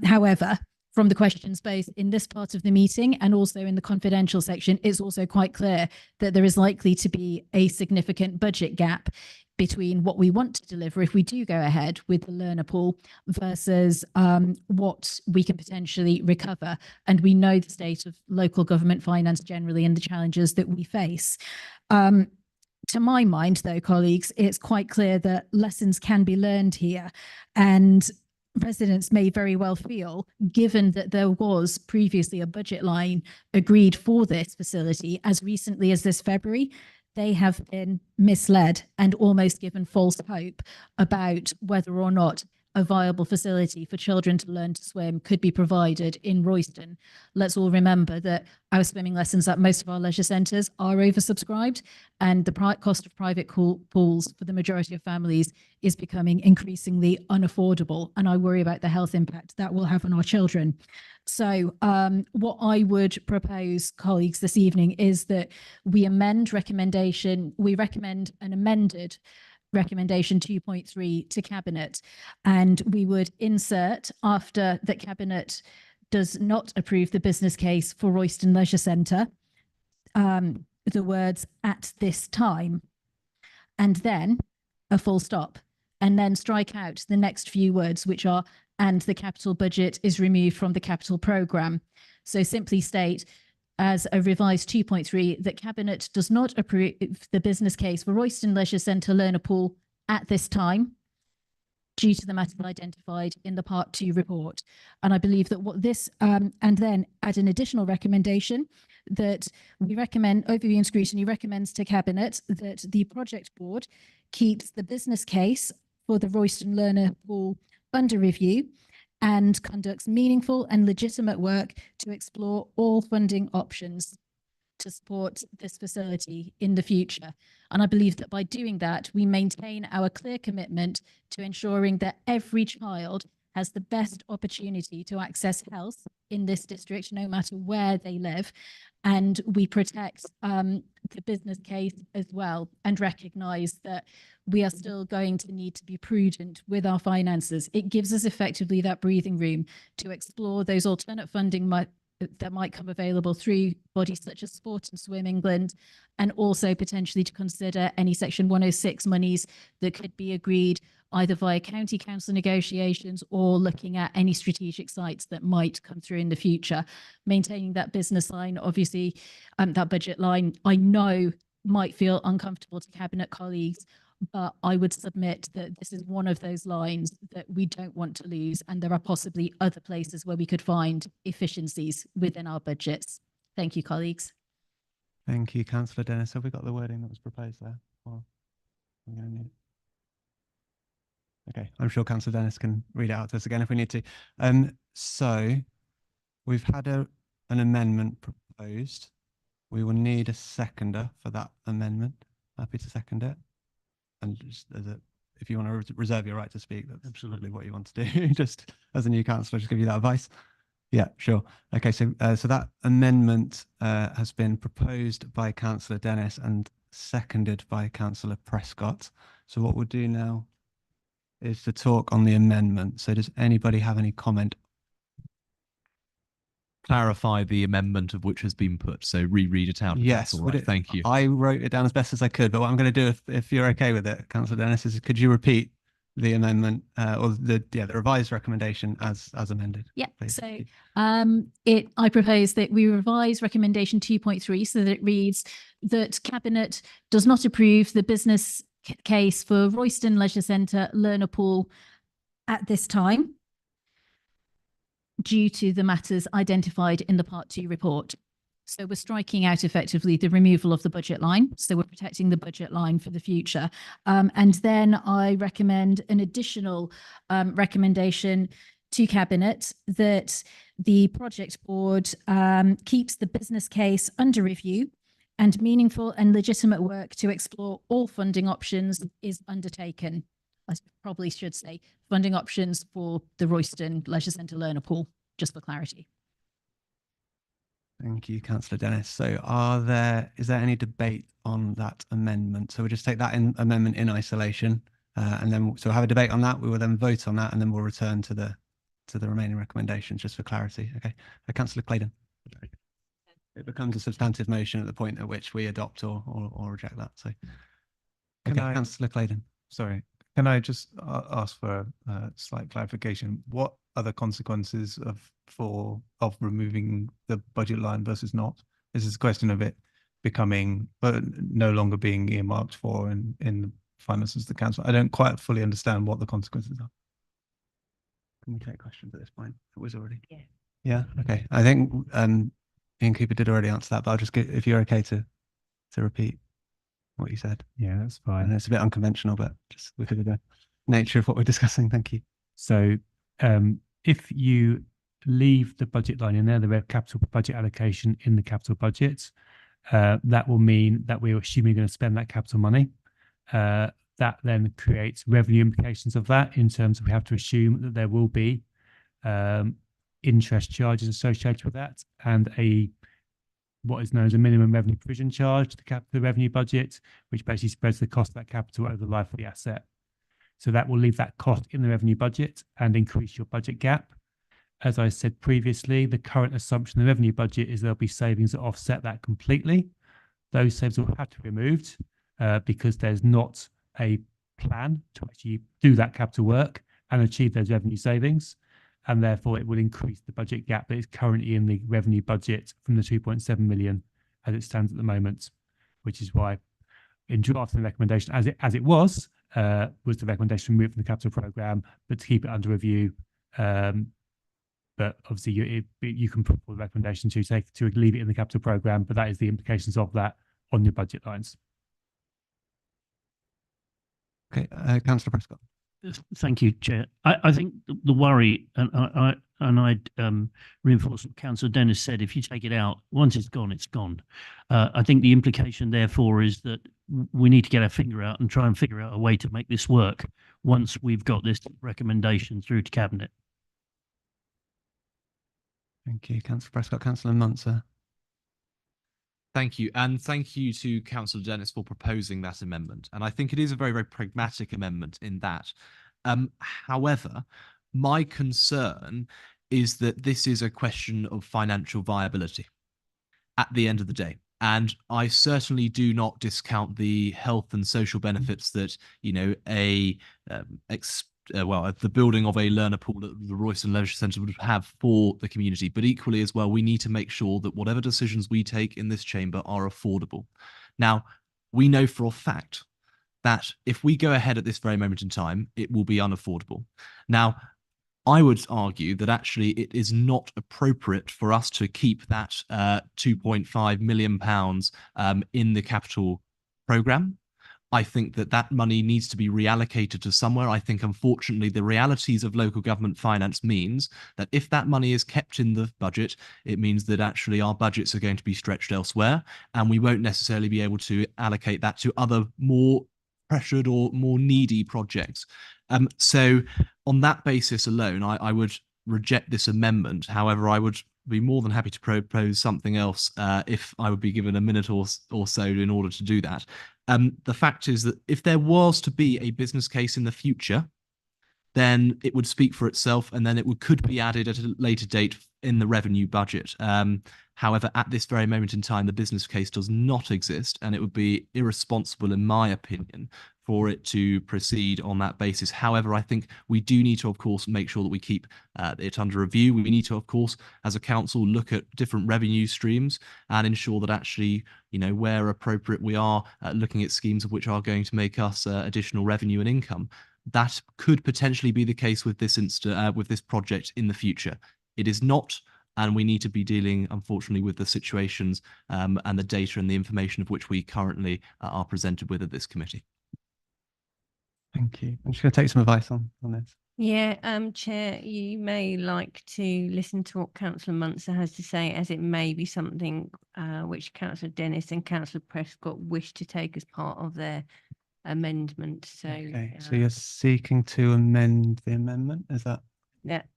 However, from the questions both in this part of the meeting and also in the confidential section, it's also quite clear that there is likely to be a significant budget gap between what we want to deliver if we do go ahead with the learner pool versus what we can potentially recover. And we know the state of local government finance generally and the challenges that we face. To my mind, though, colleagues, it's quite clear that lessons can be learned here. And residents may very well feel, given that there was previously a budget line agreed for this facility as recently as this February, they have been misled and almost given false hope about whether or not a viable facility for children to learn to swim could be provided in Royston. Let's all remember that our swimming lessons at most of our leisure centres are oversubscribed, and the cost of private pools for the majority of families is becoming increasingly unaffordable. And I worry about the health impact that will have on our children. So what I would propose, colleagues, this evening is that we recommend an amended recommendation 2.3 to Cabinet, and we would insert after that Cabinet does not approve the business case for Royston Leisure Centre the words "at this time," and then a full stop, and then strike out the next few words, which are "and the capital budget is removed from the capital programme." So simply state as a revised 2.3 that Cabinet does not approve the business case for Royston Leisure Centre learner pool at this time due to the matters identified in the Part 2 report. And I believe that what this, and then add an additional recommendation that we recommend, Overview and Scrutiny recommends to Cabinet that the project board keeps the business case for the Royston learner pool under review and conducts meaningful and legitimate work to explore all funding options to support this facility in the future. And I believe that by doing that, we maintain our clear commitment to ensuring that every child has the best opportunity to access health in this district, no matter where they live. And we protect the business case as well and recognise that we are still going to need to be prudent with our finances. It gives us effectively that breathing room to explore those alternate funding that might come available through bodies such as Sport and Swim England, and also potentially to consider any Section 106 monies that could be agreed either via county council negotiations or looking at any strategic sites that might come through in the future. Maintaining that business line, obviously, that budget line, I know might feel uncomfortable to Cabinet colleagues, but I would submit that this is one of those lines that we don't want to lose, and there are possibly other places where we could find efficiencies within our budgets. Thank you, colleagues. Thank you, Councillor Dennis. Have we got the wording that was proposed there? Or I'm going to need it. Okay, I'm sure Councillor Dennis can read it out to us again if we need to. So we've had an amendment proposed. We will need a seconder for that amendment. Happy to second it. And just if you want to reserve your right to speak, that's absolutely what you want to do. Just as a new councillor, just give you that advice. Yeah, sure. Okay, so that amendment has been proposed by Councillor Dennis and seconded by Councillor Prescott. So what we'll do now is to talk on the amendment. So does anybody have any comment? Clarify the amendment of which has been put. So reread it out. Yes, all right. Thank you. I wrote it down as best as I could, but what I'm going to do, if you're okay with it, Councillor Dennis, is could you repeat the amendment or the revised recommendation as amended? Yeah. Please. So I propose that we revise recommendation 2.3 so that it reads that Cabinet does not approve the business case for Royston Leisure Centre learner pool at this time due to the matters identified in the Part 2 report. So we're striking out effectively the removal of the budget line. So we're protecting the budget line for the future. And then I recommend an additional recommendation to Cabinet that the project board keeps the business case under review and meaningful and legitimate work to explore all funding options is undertaken. I probably should say funding options for the Royston Leisure Centre learner pool, just for clarity. Thank you, Councillor Dennis. So is there any debate on that amendment? So we'll just take that amendment in isolation, and then so we'll have a debate on that. We will then vote on that, and then we'll return to the remaining recommendations just for clarity. Okay, Councillor Claydon. It becomes a substantive motion at the point at which we adopt or reject that. So, okay, Councillor Claydon. Sorry, can I just ask for a slight clarification? What are the consequences of removing the budget line versus not? This is a question of it becoming no longer being earmarked for in the finances of the council. I don't quite fully understand what the consequences are. Can we take questions at this point? It was already. Yeah. Okay. I think Ian Cooper did already answer that, but I'll just get, if you're okay to repeat what you said. Yeah, that's fine. And it's a bit unconventional, but just because of the nature of what we're discussing. Thank you. So if you leave the budget line in there, the capital budget allocation in the capital budget, that will mean that we're assuming going to spend that capital money. That then creates revenue implications of that, in terms of we have to assume that there will be interest charges associated with that, and what is known as a minimum revenue provision charge to the revenue budget, which basically spreads the cost of that capital over the life of the asset. So that will leave that cost in the revenue budget and increase your budget gap. As I said previously, the current assumption in the revenue budget is there'll be savings that offset that completely. Those savings will have to be removed because there's not a plan to actually do that capital work and achieve those revenue savings. And therefore, it will increase the budget gap that is currently in the revenue budget from the 2.7 million as it stands at the moment, which is why in drafting the recommendation as it was the recommendation removed from the capital programme, but to keep it under review. But obviously, you can put forward the recommendation to leave it in the capital programme, but that is the implications of that on your budget lines. Okay, Councillor Prescott. Thank you, Chair. I think the worry, and I'd reinforce what Councillor Dennis said, if you take it out, once it's gone, it's gone. I think the implication, therefore, is that we need to get our finger out and try and figure out a way to make this work once we've got this recommendation through to Cabinet. Thank you, Councillor Prescott. Councillor Munzer. Thank you. And thank you to Councillor Dennis for proposing that amendment. And I think it is a very, very pragmatic amendment in that. However, my concern is that this is a question of financial viability at the end of the day. And I certainly do not discount the health and social benefits that, you know, the building of a learner pool at the Royston Leisure Centre would have for the community. But equally as well, we need to make sure that whatever decisions we take in this chamber are affordable. Now, we know for a fact that if we go ahead at this very moment in time, it will be unaffordable. Now, I would argue that actually it is not appropriate for us to keep that £2.5 million in the capital programme. I think that money needs to be reallocated to somewhere. I think, unfortunately, the realities of local government finance means that if that money is kept in the budget, it means that actually our budgets are going to be stretched elsewhere, and we won't necessarily be able to allocate that to other more pressured or more needy projects. So on that basis alone, I would reject this amendment. However, I would be more than happy to propose something else if I would be given a minute or so in order to do that. The fact is that if there was to be a business case in the future, then it would speak for itself, and then it could be added at a later date in the revenue budget. However, at this very moment in time, the business case does not exist, and it would be irresponsible, in my opinion, for it to proceed on that basis. However, I think we do need to, of course, make sure that we keep it under review. We need to, of course, as a council, look at different revenue streams and ensure that actually, you know, where appropriate, we are looking at schemes of which are going to make us additional revenue and income. That could potentially be the case with this with this project in the future. It is not, and we need to be dealing, unfortunately, with the situations and the data and the information of which we currently are presented with at this committee. Thank you. I'm just going to take some advice on this. Yeah, Chair, you may like to listen to what Councillor Munster has to say, as it may be something which Councillor Dennis and Councillor Prescott wish to take as part of their amendment. So, Okay, so you're seeking to amend the amendment? Is that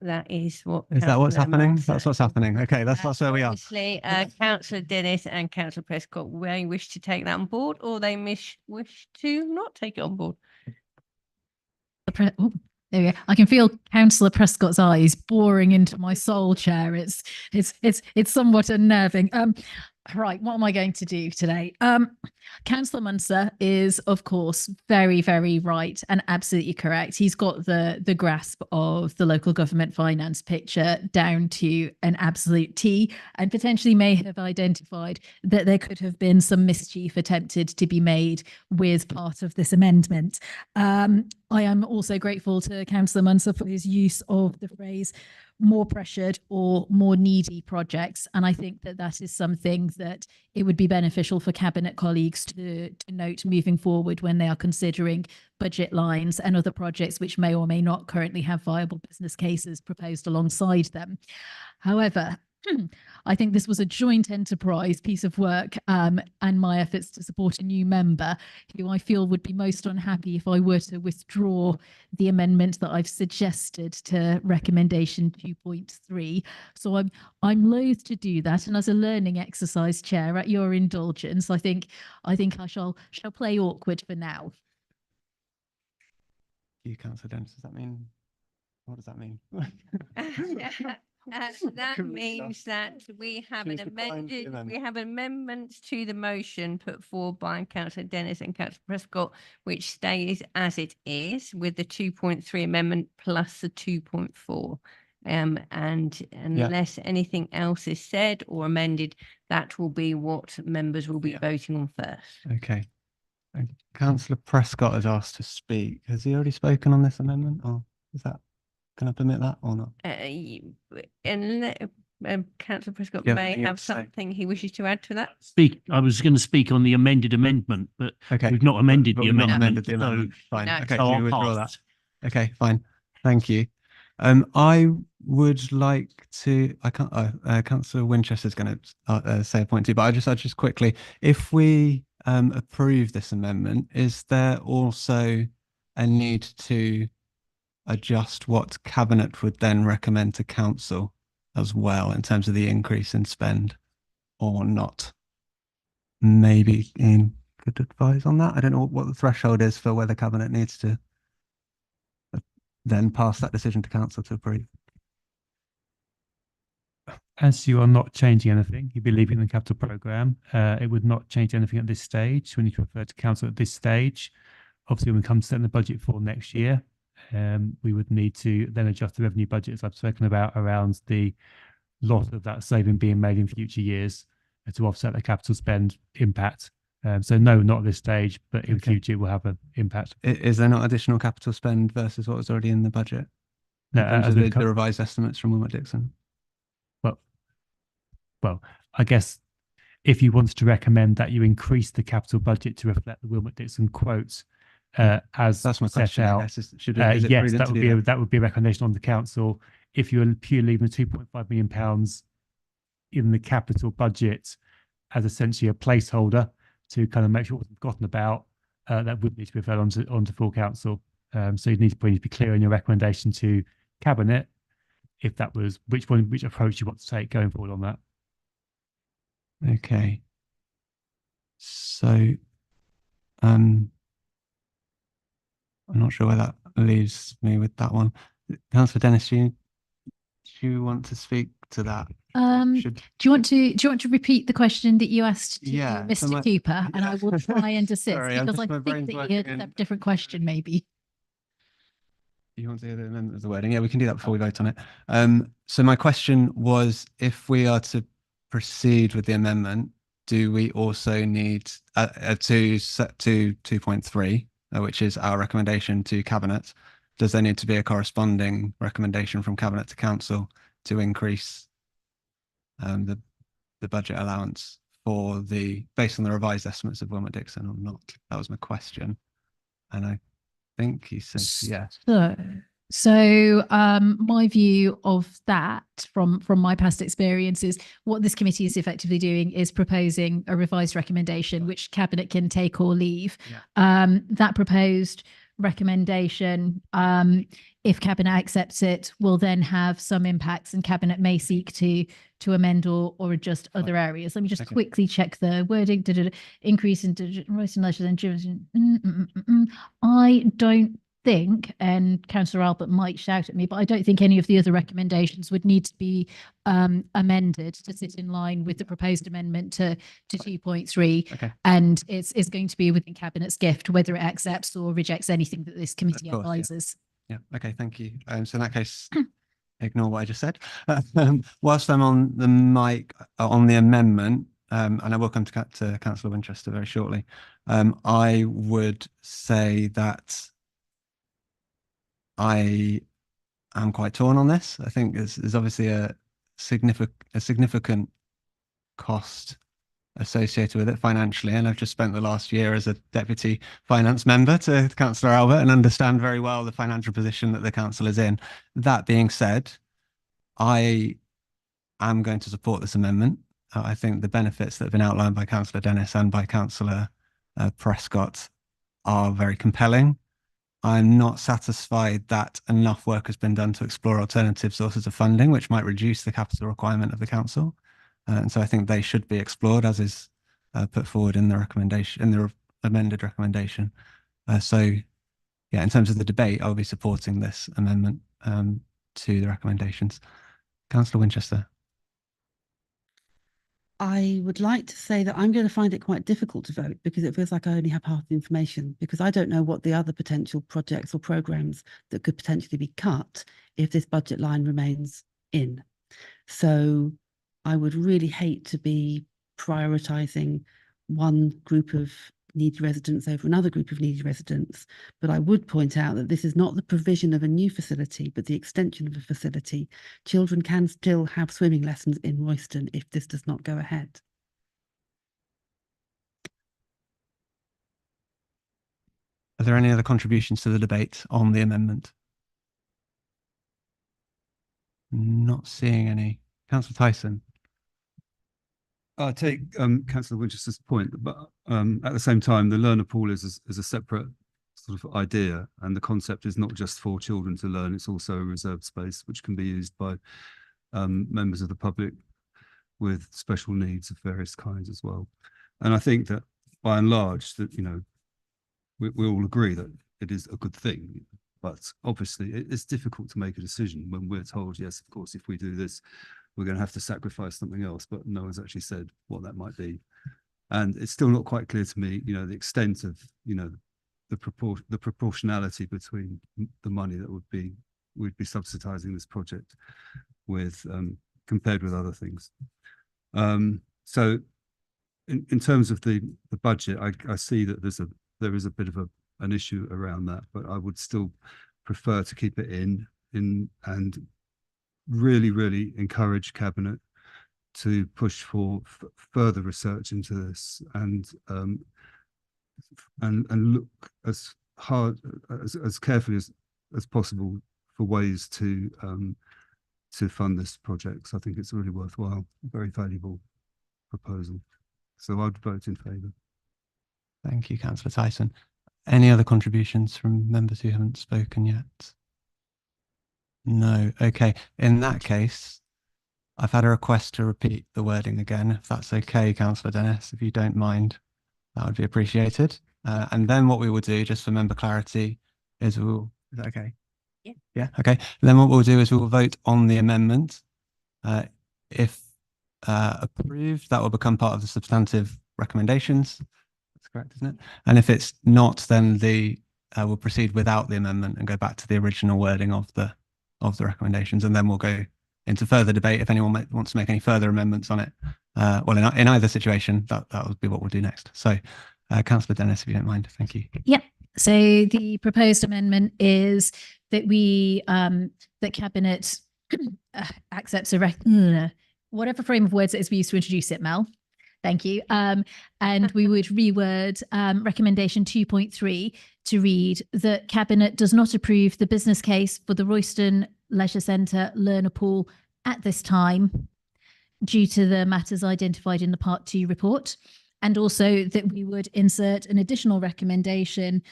that is what. what's Councillor happening? Munster- That's what's happening. Okay, that's where we are. Obviously, Councillor Dennis and Councillor Prescott may wish to take that on board, or they wish to not take it on board. Oh, there we go. I can feel Councillor Prescott's eyes boring into my soul, Chair. It's somewhat unnerving. Right, what am I going to do today? Councillor Munster is, of course, very, very right and absolutely correct. He's got the grasp of the local government finance picture down to an absolute T, and potentially may have identified that there could have been some mischief attempted to be made with part of this amendment. I am also grateful to Councillor Munster for his use of the phrase more pressured or more needy projects. And I think that that is something that it would be beneficial for Cabinet colleagues to note moving forward when they are considering budget lines and other projects which may or may not currently have viable business cases proposed alongside them. However, I think this was a joint enterprise piece of work, and my efforts to support a new member who I feel would be most unhappy if I were to withdraw the amendment that I've suggested to recommendation 2.3. So I'm loath to do that, and as a learning exercise, Chair, at your indulgence, I think I shall play awkward for now. You, Councillor Dennis, does that mean? What does that mean? That means that we have an amendment to the motion put forward by Councillor Dennis and Councillor Prescott, which stays as it is with the 2.3 amendment plus the 2.4. And unless anything else is said or amended, that will be what members will be voting on first. Okay. Councillor Prescott has asked to speak. Has he already spoken on this amendment, or is that? Can I permit that or not? And Councillor Prescott Yeah, may you have say. something he wishes to add to that. I was going to speak on the amended amendment, but Okay. we've not amended But the we've not amendment. amended the amendment. Fine. No. Okay, So so I'll you withdraw that. pass. Okay, fine. Thank you. I would like to. I can't. Councillor Winchester's going to say a point too, but I just quickly, if we approve this amendment, is there also a need to adjust what Cabinet would then recommend to Council as well in terms of the increase in spend, or not? Maybe Ian could advise on that. I don't know what the threshold is for whether Cabinet needs to then pass that decision to Council to approve. As you are not changing anything, you'd be leaving the capital programme. It would not change anything at this stage. We need to refer to Council at this stage. Obviously, when we come to setting the budget for next year, we would need to then adjust the revenue budget, as I've spoken about, around the loss of that saving being made in future years to offset the capital spend impact. So no, not at this stage, but in future it will have an impact. Is there not additional capital spend versus what was already in the budget? No, In terms as of we've the revised estimates from Wilmot Dixon? Well, I guess if you wanted to recommend that you increase the capital budget to reflect the Wilmot Dixon quotes as That's my set question. I out, guess. Is it yes, prudent that to would do be that would be a recommendation on the council. If you're purely leaving the £2.5 million in the capital budget as essentially a placeholder to kind of make sure it wasn't forgotten about, that would need to be referred onto full council. So you need to be clear in your recommendation to Cabinet if that was which approach you want to take going forward on that. Okay. So, I'm not sure where that leaves me with that one. Councillor Dennis, do you want to speak to that? Do you want to repeat the question that you asked to Yeah, so Mr. Cooper, and I will try and assist Sorry, because I my think brain's that you working had in- a different question, maybe. You want to hear the amendment of the wording? Yeah, we can do that before we vote on it. So my question was, if we are to proceed with the amendment, do we also need to set to 2.3, which is our recommendation to Cabinet? Does there need to be a corresponding recommendation from Cabinet to Council to increase the budget allowance for based on the revised estimates of Wilmot Dixon or not? That was my question, and I think he said yes. So So my view of that from my past experiences, what this committee is effectively doing is proposing a revised recommendation which Cabinet can take or leave. Yeah. That proposed recommendation, if Cabinet accepts it, will then have some impacts, and Cabinet may seek to amend or adjust other areas. Let me just quickly check the wording. Increase in writing leisure and I don't think, and Councillor Albert might shout at me, but I don't think any of the other recommendations would need to be amended to sit in line with the proposed amendment to 2.3. Okay. And it's going to be within Cabinet's gift whether it accepts or rejects anything that this committee Of course, yeah. advises. Yeah. Okay. Thank you. So in that case, ignore what I just said. Whilst I'm on the mic on the amendment, and I will come to Councillor Winchester very shortly, I would say that I am quite torn on this. I think there's obviously a significant cost associated with it financially, and I've just spent the last year as a deputy finance member to Councillor Albert and understand very well the financial position that the council is in. That being said, I am going to support this amendment. I think the benefits that have been outlined by Councillor Dennis and by Councillor Prescott are very compelling. I'm not satisfied that enough work has been done to explore alternative sources of funding, which might reduce the capital requirement of the council. And so I think they should be explored, as is put forward in the recommendation, in the amended recommendation. So, yeah, in terms of the debate, I'll be supporting this amendment to the recommendations. Councillor Winchester. I would like to say that I'm going to find it quite difficult to vote because it feels like I only have half the information, because I don't know what the other potential projects or programs that could potentially be cut if this budget line remains in. So I would really hate to be prioritising one group of needy residents over another group of needy residents. But I would point out that this is not the provision of a new facility, but the extension of a facility. Children can still have swimming lessons in Royston if this does not go ahead. Are there any other contributions to the debate on the amendment? Not seeing any. Councillor Tyson. I take Councillor Winchester's point, but at the same time, the learner pool is a separate sort of idea, and the concept is not just for children to learn; it's also a reserved space which can be used by members of the public with special needs of various kinds as well. And I think that by and large, that we all agree that it is a good thing. But obviously, it's difficult to make a decision when we're told, yes, of course, if we do this, we're going to have to sacrifice something else, but no one's actually said what that might be. And it's still not quite clear to me, the extent of, the proportionality between the money that we'd be subsidizing this project with, compared with other things. So in terms of the budget, I see that there is a bit of an issue around that, but I would still prefer to keep it in and really encourage Cabinet to push for further research into this and look as hard as carefully as possible for ways to fund this project. So I think it's a really worthwhile, very valuable proposal. So I'd vote in favour. Thank you, Councillor Tyson. Any other contributions from members who haven't spoken yet? No. Okay. In that case, I've had a request to repeat the wording again, if that's okay, Councillor Dennis, if you don't mind, that would be appreciated. And then what we will do, just for member clarity, is is that okay? Yeah. Yeah. Okay. And then what we'll do is we will vote on the amendment. If approved, that will become part of the substantive recommendations. That's correct, isn't it? And if it's not, then we'll proceed without the amendment and go back to the original wording of the recommendations, and then we'll go into further debate if anyone wants to make any further amendments on it. Well, in either situation, that would be what we'll do next. So, Councillor Dennis, if you don't mind, thank you. Yep. So the proposed amendment is that that Cabinet accepts whatever frame of words that is used to introduce it, Mel. Thank you. And we would reword recommendation 2.3 to read that Cabinet does not approve the business case for the Royston Leisure Centre learner pool at this time due to the matters identified in the Part 2 report. And also that we would insert an additional recommendation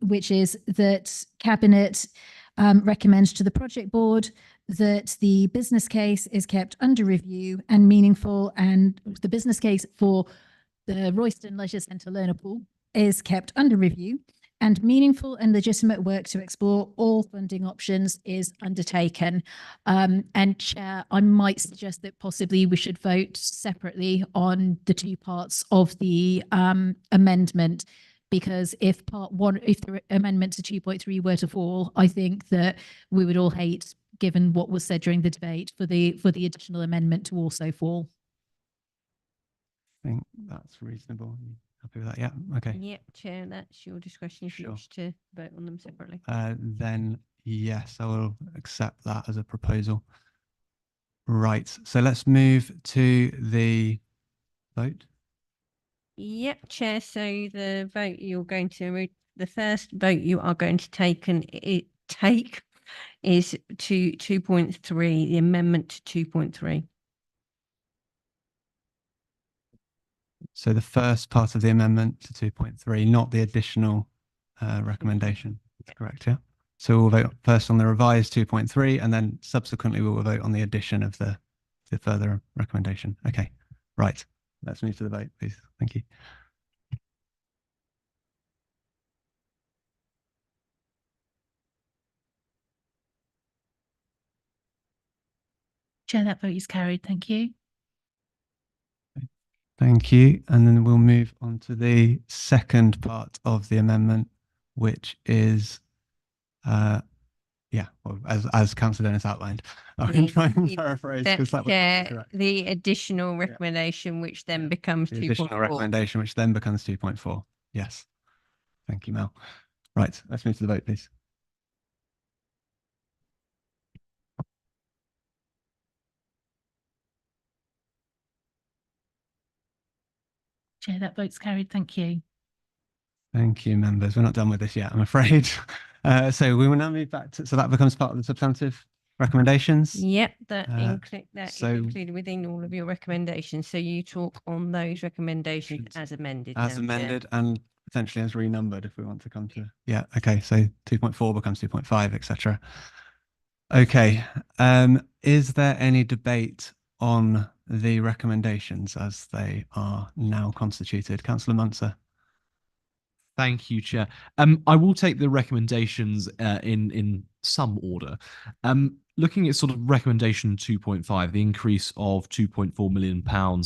which is that Cabinet recommends to the project board that the business case is kept under review and meaningful, and the business case for the Royston Leisure Centre learner pool is kept under review, and meaningful and legitimate work to explore all funding options is undertaken. And Chair, I might suggest that possibly we should vote separately on the two parts of the amendment, because if part one, if the amendment to 2.3 were to fall, I think that we would all hate, given what was said during the debate, for the additional amendment to also fall. I think that's reasonable. Happy with that? Yeah. Okay. Yep, Chair, that's your discretion if you Sure. wish to vote on them separately. Then yes, I will accept that as a proposal. Right. So let's move to the vote. Yep, Chair. So the vote you're going to the first vote you are going to take is to 2.3, the amendment to 2.3. So the first part of the amendment to 2.3, not the additional recommendation. That's correct, yeah? So we'll vote first on the revised 2.3, and then subsequently we will vote on the addition of the further recommendation. Okay, right. Let's move to the vote, please. Thank you. Chair, that vote is carried. Thank you. Thank you. And then we'll move on to the second part of the amendment, which is, well, as Councillor Dennis outlined. I can try and paraphrase because that was correct. The additional recommendation, which then becomes The additional 2.4. recommendation, which then becomes 2.4. Yes. Thank you, Mel. Right. Let's move to the vote, please. Chair, that vote's carried. Thank you. Thank you, members. We're not done with this yet, I'm afraid. So we will now move back to, so that becomes part of the substantive recommendations. Yep, that is so- included within all of your recommendations. So you talk on those recommendations as amended. As now, Chair. amended and potentially as renumbered if we want to come to, yeah, okay, so 2.4 becomes 2.5, etc. Okay, is there any debate on the recommendations as they are now constituted? Councillor Munster. Thank you, Chair. I will take the recommendations in some order. Looking at sort of recommendation 2.5, the increase of £2.4 million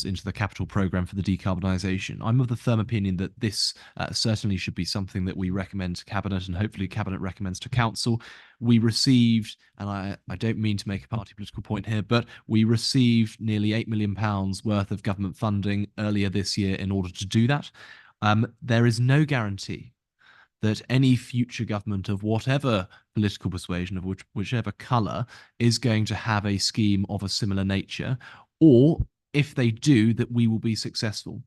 into the capital programme for the decarbonisation, I'm of the firm opinion that this certainly should be something that we recommend to Cabinet, and hopefully Cabinet recommends to Council. We received, and I don't mean to make a party political point here, but we received nearly £8 million worth of government funding earlier this year in order to do that. There is no guarantee that any future government of whatever political persuasion, of whichever colour, is going to have a scheme of a similar nature, or if they do, that we will be successful.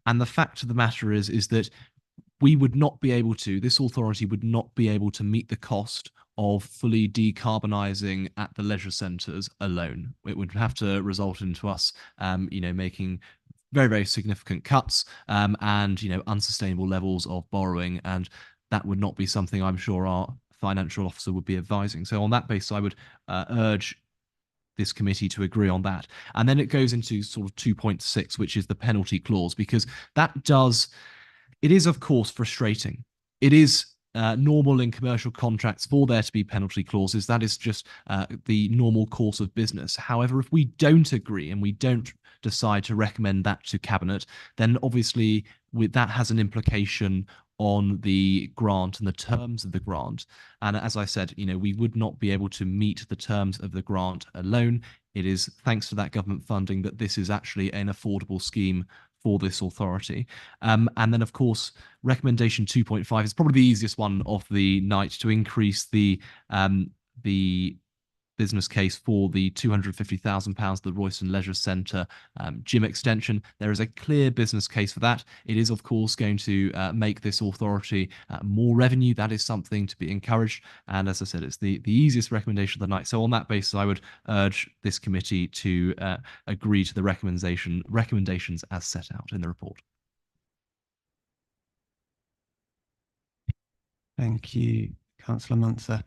And the fact of the matter is that we would not be able to, this authority would not be able to meet the cost of fully decarbonising at the leisure centres alone. It would have to result into us, making very, very significant cuts and, unsustainable levels of borrowing. And that would not be something I'm sure our financial officer would be advising. So on that basis, I would urge this committee to agree on that. And then it goes into sort of 2.6, which is the penalty clause, because it is, of course, frustrating. It is normal in commercial contracts for there to be penalty clauses. That is just the normal course of business. However, if we don't agree and we don't decide to recommend that to Cabinet, then obviously that has an implication on the grant and the terms of the grant. And as I said, we would not be able to meet the terms of the grant alone. It is thanks to that government funding that this is actually an affordable scheme for this authority. And then, of course, recommendation 2.5 is probably the easiest one of the night, to increase the business case for the £250,000, the Royston Leisure Centre gym extension. There is a clear business case for that. It is, of course, going to make this authority more revenue. That is something to be encouraged. And as I said, it's the easiest recommendation of the night. So on that basis, I would urge this committee to agree to the recommendations as set out in the report. Thank you, Councillor Munster.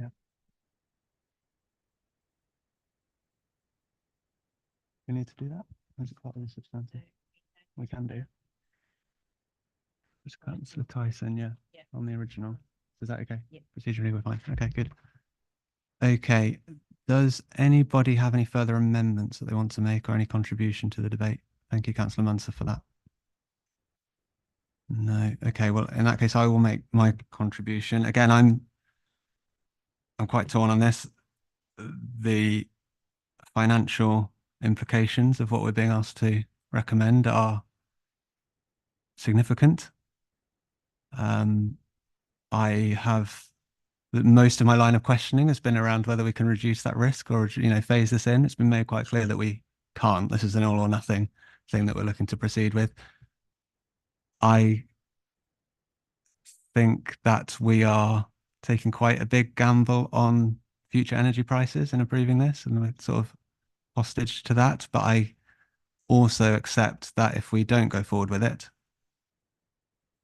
Yeah. We need to do that? Or is it part of the substantive? We can do. It's Councillor Tyson, yeah, on the original. Is that okay? Yeah. Procedurally, we're fine. Okay, good. Okay. Does anybody have any further amendments that they want to make or any contribution to the debate? Thank you, Councillor Munster, for that. No. Okay. Well, in that case, I will make my contribution. Again, I'm quite torn on this. The financial implications of what we're being asked to recommend are significant. I have most of my line of questioning has been around whether we can reduce that risk or, phase this in. It's been made quite clear that we can't. This is an all or nothing thing that we're looking to proceed with. I think that we are taking quite a big gamble on future energy prices in approving this, and we're sort of hostage to that. But I also accept that if we don't go forward with it,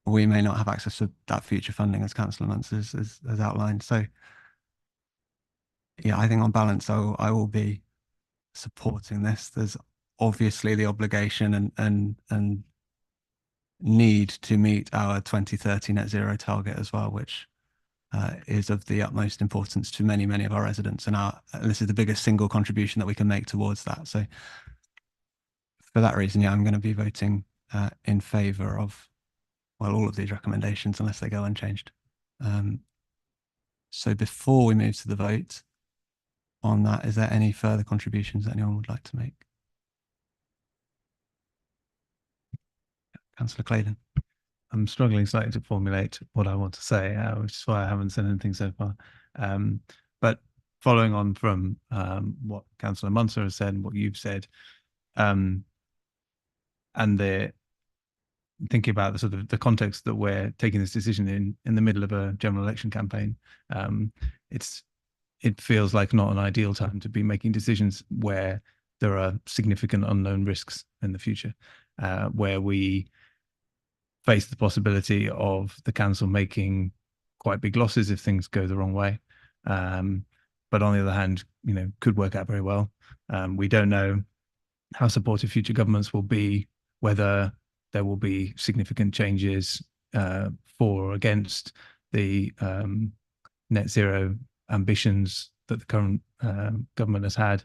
we may not have access to that future funding, as Councillor Muntz has outlined. So, yeah, I think on balance, I will be supporting this. There's obviously the obligation and need to meet our 2030 net zero target as well, which is of the utmost importance to many, many of our residents. And this is the biggest single contribution that we can make towards that. So for that reason, yeah, I'm going to be voting in favour of, well, all of these recommendations, unless they go unchanged. So before we move to the vote on that, is there any further contributions that anyone would like to make? Councillor Claydon. I'm struggling slightly to formulate what I want to say, which is why I haven't said anything so far. But following on from what Councillor Munster has said and what you've said, and thinking about the sort of the context that we're taking this decision in the middle of a general election campaign, it feels like not an ideal time to be making decisions where there are significant unknown risks in the future, where we face the possibility of the council making quite big losses if things go the wrong way. But on the other hand, could work out very well. We don't know how supportive future governments will be, whether there will be significant changes for or against the net zero ambitions that the current government has had.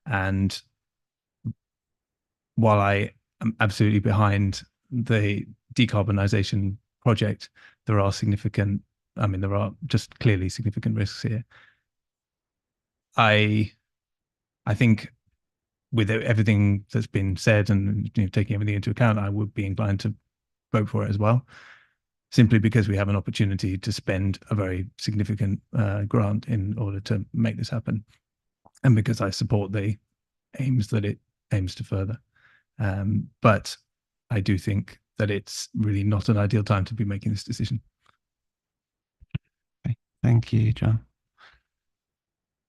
And while I am absolutely behind the decarbonisation project, there are just clearly significant risks here. I think with everything that's been said and taking everything into account, I would be inclined to vote for it as well, simply because we have an opportunity to spend a very significant grant in order to make this happen, and because I support the aims that it aims to further. But I do think that it's really not an ideal time to be making this decision. Okay, thank you, John.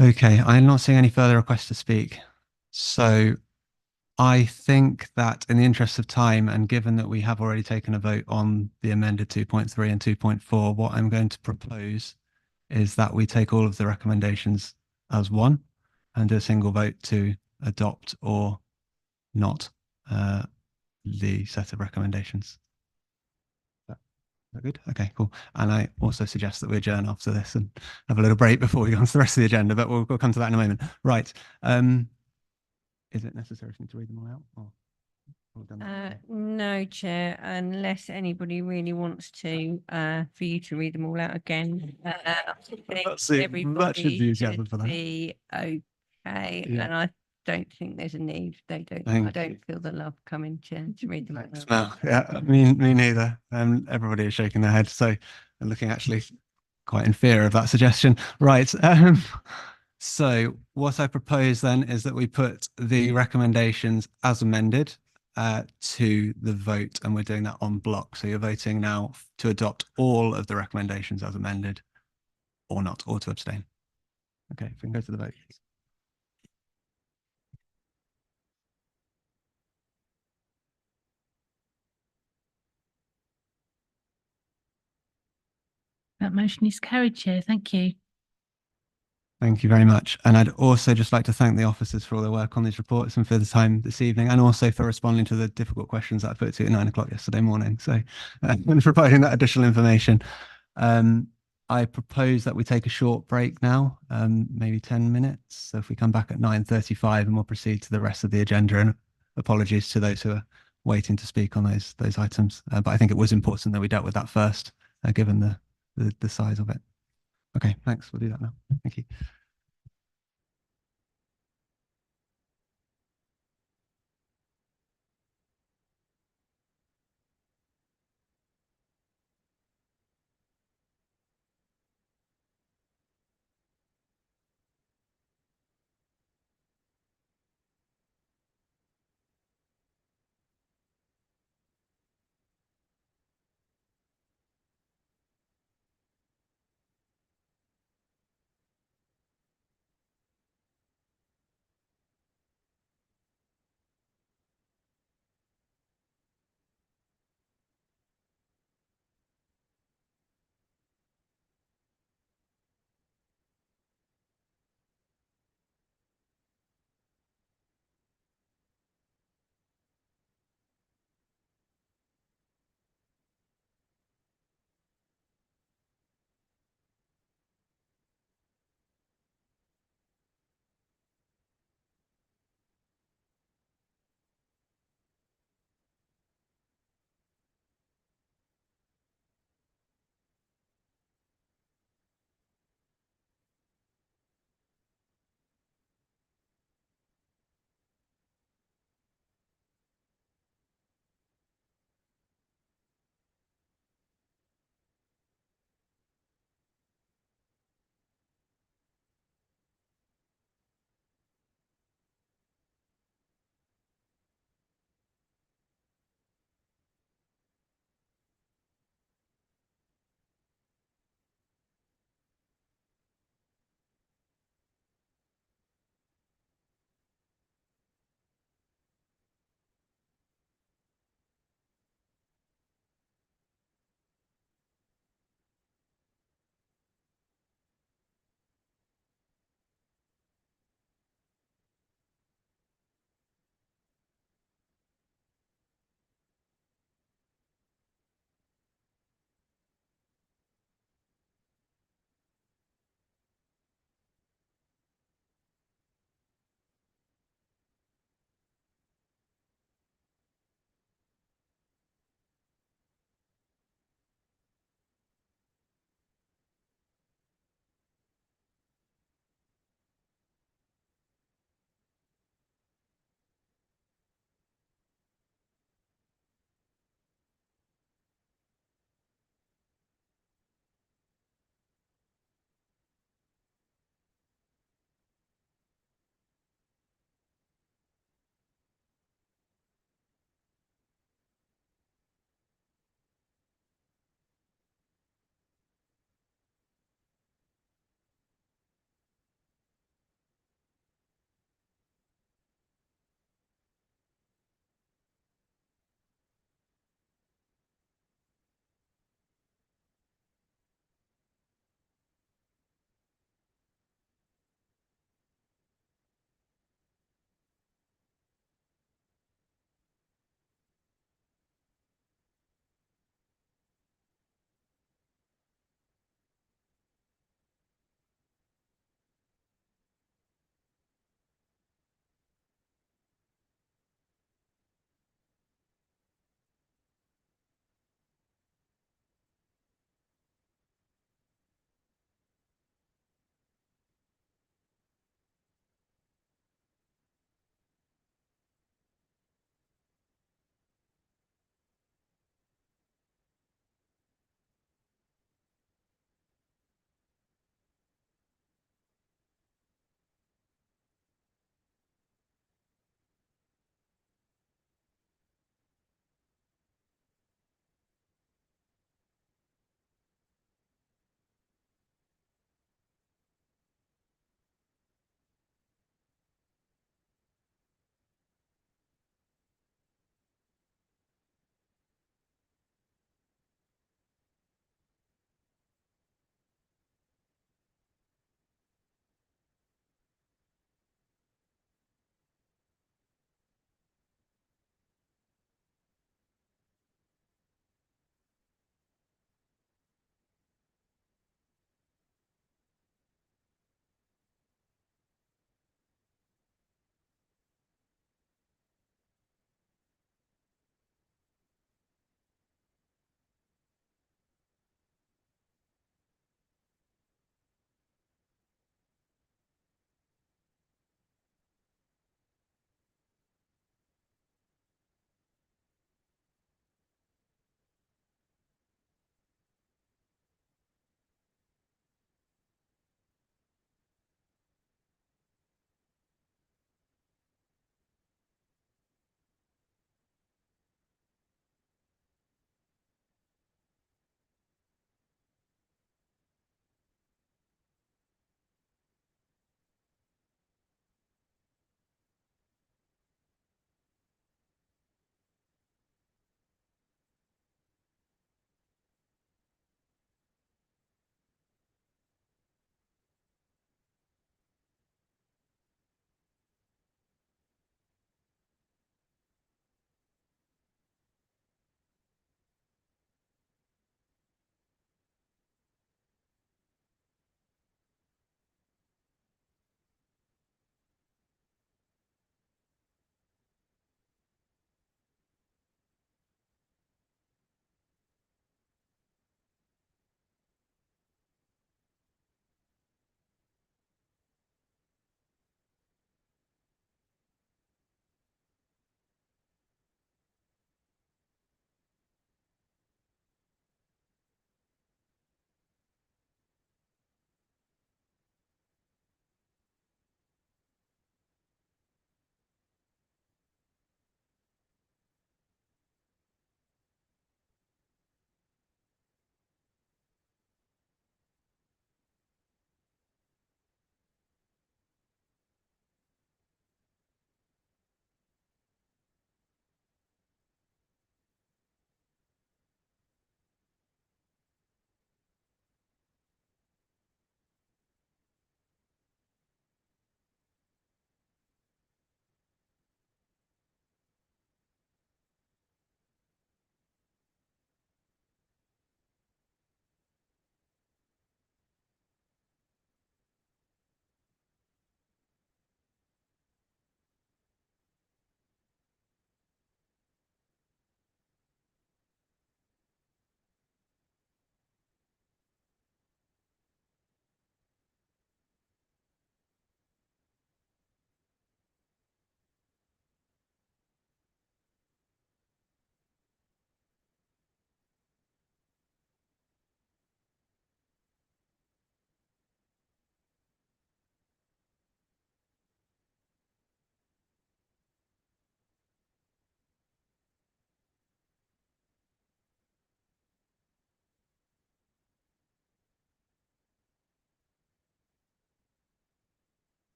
Okay, I'm not seeing any further requests to speak. So I think that in the interest of time, and given that we have already taken a vote on the amended 2.3 and 2.4, what I'm going to propose is that we take all of the recommendations as one and do a single vote to adopt or not the set of recommendations. Is that good? Okay, cool. And I also suggest that we adjourn after this and have a little break before we go on to the rest of the agenda, but we'll come to that in a moment. Right. Is it necessary for me to read them all out? Or no, Chair, unless anybody really wants to, for you to read them all out again. I think that should be everybody for that. be okay, Yeah. and I don't think there's a need. I don't feel the love coming, Chair, to read them all out. No, yeah, me neither. Everybody is shaking their head, so I'm looking actually quite in fear of that suggestion. Right. So what I propose then is that we put the recommendations as amended to the vote, and we're doing that on block. So you're voting now to adopt all of the recommendations as amended, or not, or to abstain. Okay, if we can go to the vote. That motion is carried, Chair. Thank you. Thank you very much. And I'd also just like to thank the officers for all their work on these reports and for the time this evening, and also for responding to the difficult questions that I put to you at 9 o'clock yesterday morning. So, and providing that additional information. I propose that we take a short break now, maybe 10 minutes. So if we come back at 9:35 and we'll proceed to the rest of the agenda, and apologies to those who are waiting to speak on those items. But I think it was important that we dealt with that first, given the size of it. Okay, thanks. We'll do that now. Thank you.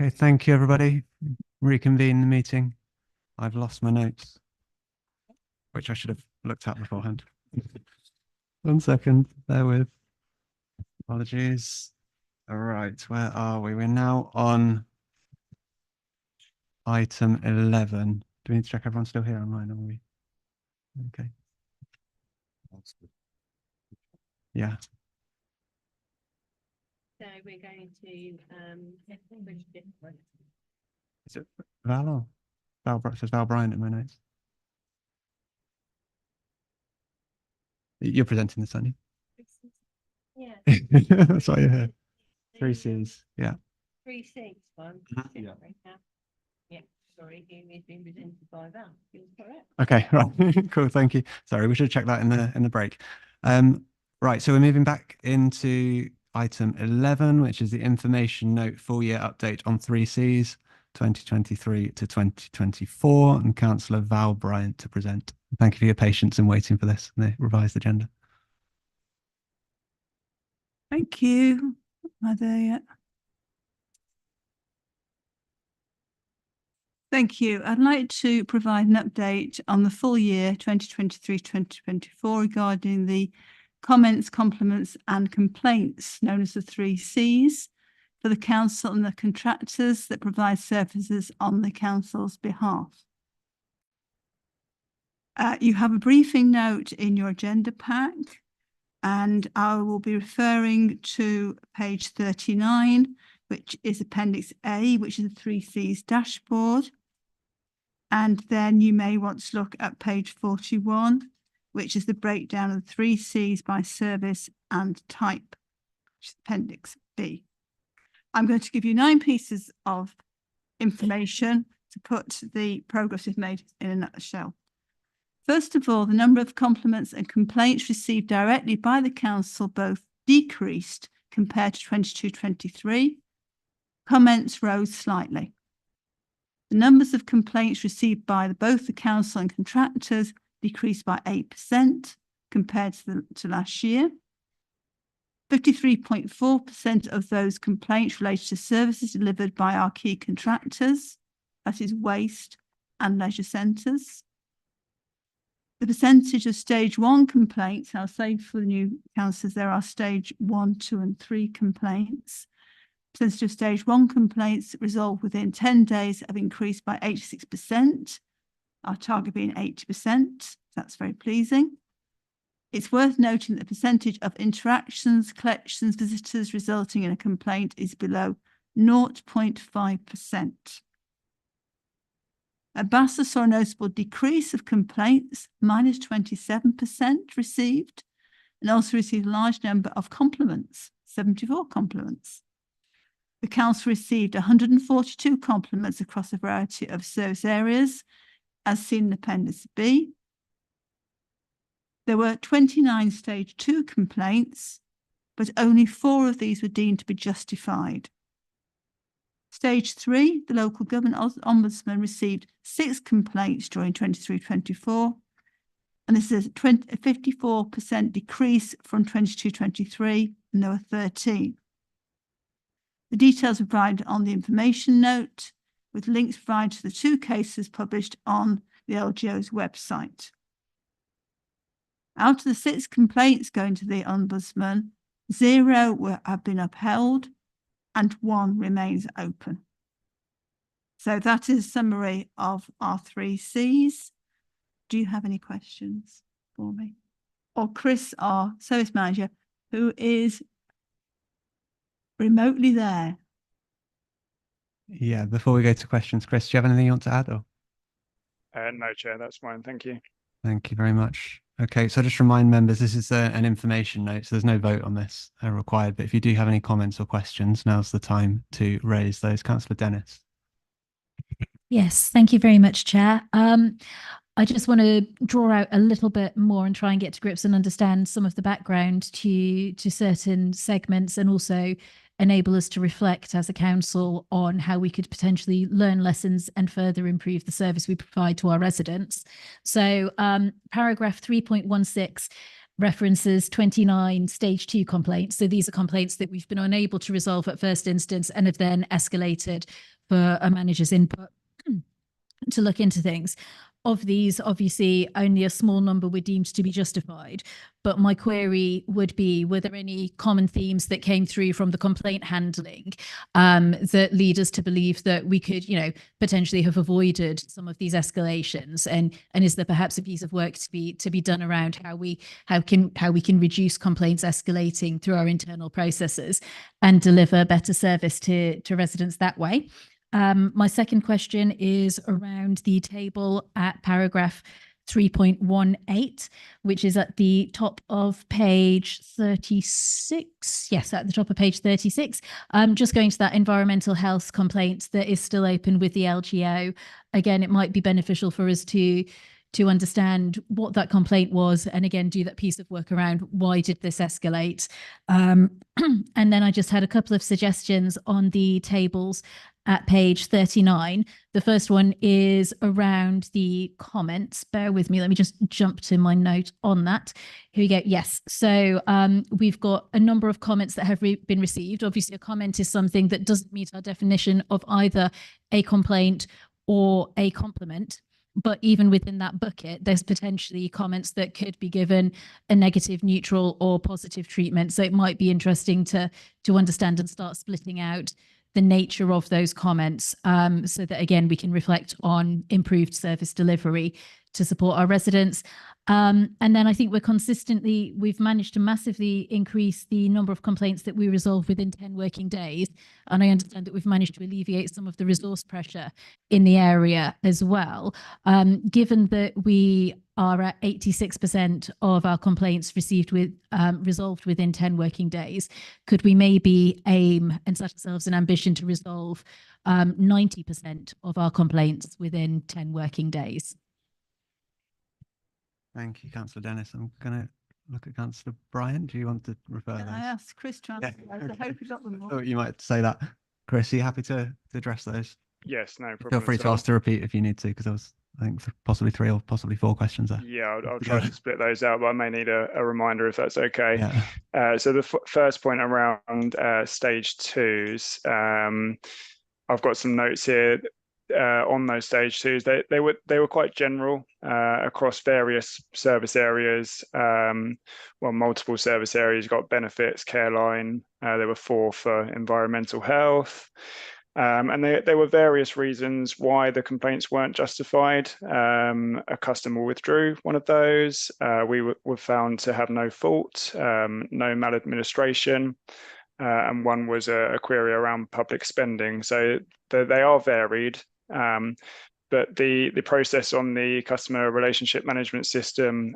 Okay, thank you, everybody. Reconvene the meeting. I've lost my notes, which I should have looked at beforehand. 1 second, bear with. Apologies. All right, where are we? We're now on item 11. Do we need to check everyone's still here online, are we? Okay. Yeah. So we're going to Is it Val or Val? It says Val Bryant in my notes. You're presenting this, aren't you? yeah. That's why you're here. 3 Cs. Yeah. 3-6 one. Yeah. Yeah. Sorry, he's been presented by Val. He was correct. Okay, right. Cool, thank you. Sorry, we should check that in the break. Right, so we're moving back into item 11, which is the information note full year update on 3Cs 2023 to 2024, and Councillor Val Bryant to present. Thank you for your patience in waiting for this, the revised agenda. Thank you. Am I there yet? Thank you. I'd like to provide an update on the full year 2023-2024 regarding the comments, compliments and complaints known as the 3Cs for the council and the contractors that provide services on the council's behalf. You have a briefing note in your agenda pack, and I will be referring to page 39, which is Appendix A, which is the 3Cs dashboard. And then you may want to look at page 41, which is the breakdown of the 3Cs by service and type, which is Appendix B. I'm going to give you 9 pieces of information to put the progress we've made in a nutshell. First of all, the number of compliments and complaints received directly by the council both decreased compared to 22-23. Comments rose slightly. The numbers of complaints received by both the council and contractors decreased by 8% compared to last year. 53.4% of those complaints related to services delivered by our key contractors, that is waste and leisure centres. The percentage of stage 1 complaints, I'll say for the new councillors, there are stage 1, 2 and 3 complaints. Percentage of stage 1 complaints resolved within 10 days have increased by 86%, our target being 80%. That's very pleasing. It's worth noting that the percentage of interactions, collections, visitors resulting in a complaint is below 0.5%. Bassa saw a noticeable decrease of complaints, minus 27% received, and also received a large number of compliments, 74 compliments. The council received 142 compliments across a variety of service areas, as seen in Appendix B. There were 29 stage 2 complaints, but only 4 of these were deemed to be justified. Stage 3, the local government ombudsman received 6 complaints during 23-24, and this is a 54% decrease from 22-23, and there were 13. The details are provided on the information note, with links provided to the 2 cases published on the LGO's website. Out of the 6 complaints going to the ombudsman, 0 have been upheld and 1 remains open. So that is a summary of our 3Cs. Do you have any questions for me? Or Chris, our service manager, who is remotely there. Yeah, before we go to questions, Chris, do you have anything you want to add? Or? No, Chair, that's fine. Thank you. Thank you very much. Okay, so just remind members, this is an information note, so there's no vote on this required. But if you do have any comments or questions, now's the time to raise those. Councillor Dennis. Yes, thank you very much, Chair. I just want to draw out a little bit more and try and get to grips and understand some of the background to certain segments, and also enable us to reflect as a council on how we could potentially learn lessons and further improve the service we provide to our residents. So paragraph 3.16 references 29 stage 2 complaints. So these are complaints that we've been unable to resolve at first instance and have then escalated for a manager's input to look into things. Of these, obviously, only a small number were deemed to be justified. But my query would be, were there any common themes that came through from the complaint handling that lead us to believe that we could, potentially have avoided some of these escalations? And is there perhaps a piece of work to be done around how we can reduce complaints escalating through our internal processes and deliver better service to residents that way? My second question is around the table at paragraph 3.18, which is at the top of page 36. Yes, at the top of page 36. Just going to that environmental health complaint that is still open with the LGO. Again, it might be beneficial for us to understand what that complaint was, and again, do that piece of work around why did this escalate. And then I just had a couple of suggestions on the tables at page 39. The first one is around the comments. Bear with me. Let me just jump to my note on that. Here we go. Yes. So we've got a number of comments that have been received. Obviously, a comment is something that doesn't meet our definition of either a complaint or a compliment. But even within that bucket, there's potentially comments that could be given a negative, neutral, or positive treatment. So it might be interesting to understand and start splitting out the nature of those comments, so that, again, we can reflect on improved service delivery to support our residents. And then I think we've managed to massively increase the number of complaints that we resolve within 10 working days. And I understand that we've managed to alleviate some of the resource pressure in the area as well. Given that we are at 86% of our complaints resolved within 10 working days, could we maybe aim and set ourselves an ambition to resolve 90% of our complaints within 10 working days? Thank you, Councillor Dennis. I'm going to look at Councillor Bryan. Do you want to refer Can those? I ask Chris to answer those? I hope you got them all. Oh, you might say that. Chris, are you happy to address those? Yes, no problem. Feel free to ask to repeat if you need to, because there was, I think, possibly 3 or possibly 4 questions there. Yeah, I'll try to split those out, but I may need a reminder if that's okay. Yeah. So the first point around stage 2s, I've got some notes here on those stage 2s. They were quite general across various service areas. Multiple service areas. You've got benefits, care line. There were 4 for environmental health. And there were various reasons why the complaints weren't justified. A customer withdrew one of those. We were found to have no fault, no maladministration, and one was a query around public spending. So they are varied. But the process on the customer relationship management system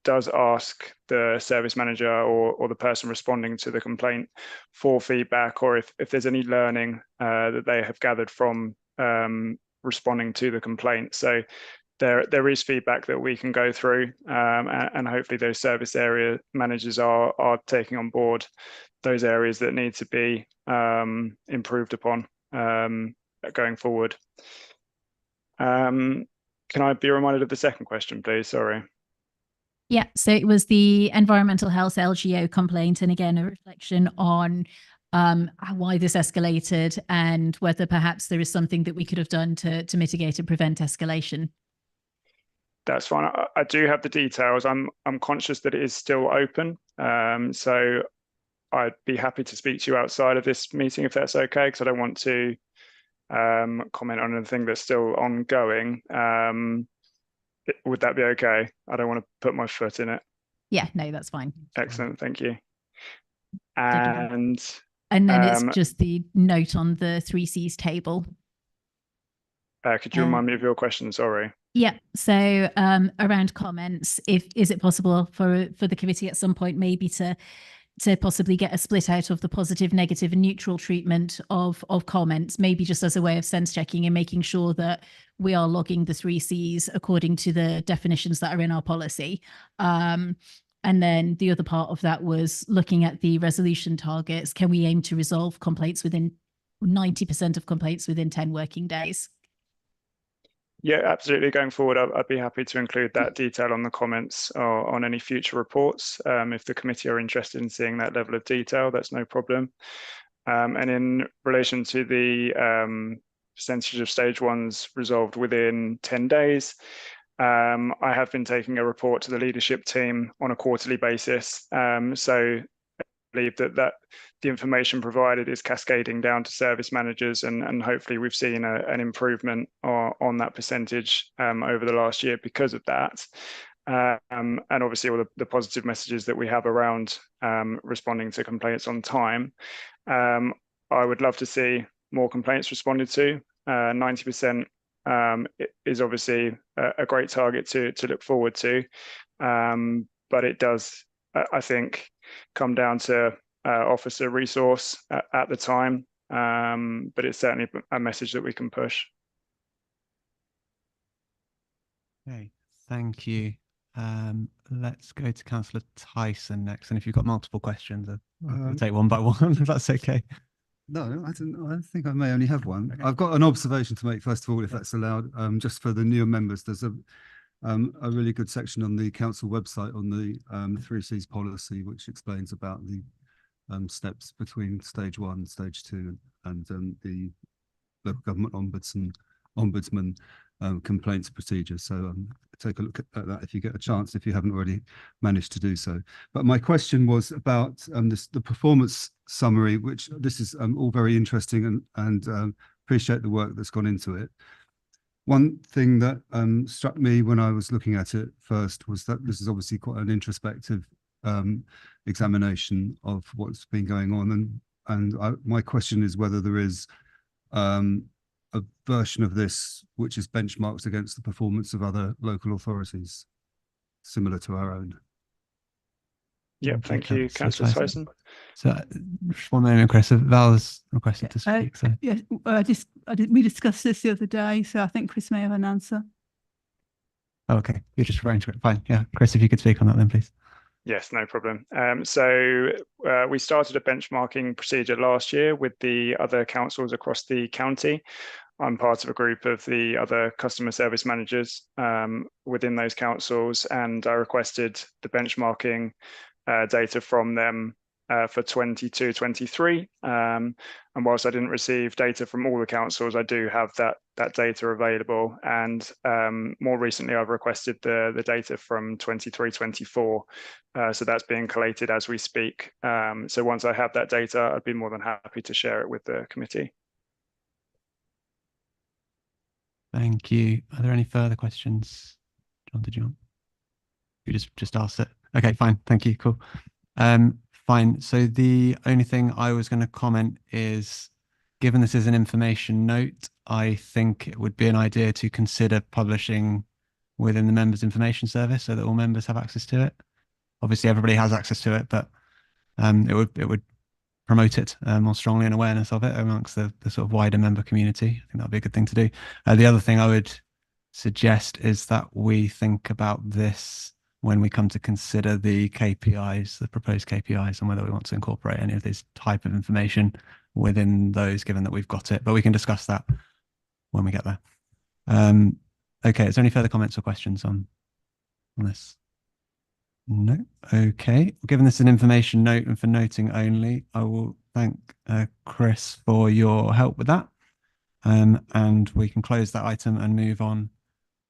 does ask the service manager or the person responding to the complaint for feedback, or if there's any learning that they have gathered from responding to the complaint. So there is feedback that we can go through, and hopefully those service area managers are taking on board those areas that need to be improved upon going forward. Can I be reminded of the second question, please? Sorry. Yeah, so it was the environmental health LGO complaint, and again, a reflection on why this escalated and whether perhaps there is something that we could have done to mitigate and prevent escalation. That's fine. I do have the details. I'm conscious that it is still open, so I'd be happy to speak to you outside of this meeting if that's okay, because I don't want to comment on anything that's still ongoing. Would that be okay? I don't want to put my foot in it. Yeah, no, that's fine. Excellent, thank you. And then it's just the note on the 3Cs table. Could you remind me of your question? Sorry. Yeah, so around comments, is it possible for the committee at some point maybe to possibly get a split out of the positive, negative and neutral treatment of comments, maybe just as a way of sense checking and making sure that we are logging the 3Cs according to the definitions that are in our policy. And then the other part of that was looking at the resolution targets. Can we aim to resolve complaints within 90% of complaints within 10 working days? Yeah, absolutely. Going forward, I'd be happy to include that detail on the comments or on any future reports. If the committee are interested in seeing that level of detail, that's no problem. And in relation to the percentage of stage ones resolved within 10 days, I have been taking a report to the leadership team on a quarterly basis. So believe that the information provided is cascading down to service managers, and hopefully we've seen an improvement on that percentage over the last year because of that. And obviously all the positive messages that we have around responding to complaints on time. I would love to see more complaints responded to. 90% is obviously a great target to look forward to, but it does, I think, come down to officer resource at the time, but it's certainly a message that we can push. Okay, thank you. Let's go to Councillor Tyson next, and if you've got multiple questions, I'll take one by one, if that's okay. No, I think I may only have one. Okay. I've got an observation to make, first of all, if that's allowed, just for the newer members. There's a really good section on the council website on the 3Cs policy, which explains about the steps between stage 1, stage 2, and the local government ombudsman complaints procedure. So take a look at that if you get a chance, if you haven't already managed to do so. But my question was about the performance summary, which this is all very interesting, and appreciate the work that's gone into it. One thing that struck me when I was looking at it first was that this is obviously quite an introspective examination of what's been going on, and my question is whether there is a version of this which is benchmarked against the performance of other local authorities similar to our own. Yeah, thank you, Councillor Tyson. So just one moment, Chris. Val's requested to speak. So yes, we discussed this the other day, so I think Chris may have an answer. Oh, okay, you're just referring to it. Fine. Yeah, Chris, if you could speak on that then, please. Yes, no problem. So we started a benchmarking procedure last year with the other councils across the county. I'm part of a group of the other customer service managers within those councils, and I requested the benchmarking data from them for 22-23. And whilst I didn't receive data from all the councils, I do have that data available. And more recently, I've requested the data from 23-24. So that's being collated as we speak. So once I have that data, I'd be more than happy to share it with the committee. Thank you. Are there any further questions? John, did you want? You just asked it. Okay, fine. Thank you. Cool. Fine. So the only thing I was going to comment is, given this is an information note, I think it would be an idea to consider publishing within the members' information service so that all members have access to it. Obviously, everybody has access to it, but it would promote it more strongly and awareness of it amongst the sort of wider member community. I think that'd be a good thing to do. The other thing I would suggest is that we think about this when we come to consider the KPIs, the proposed KPIs, and whether we want to incorporate any of this type of information within those, given that we've got it. But we can discuss that when we get there. Okay, is there any further comments or questions on this? No. Okay. Given this an information note and for noting only, I will thank Chris for your help with that. And we can close that item and move on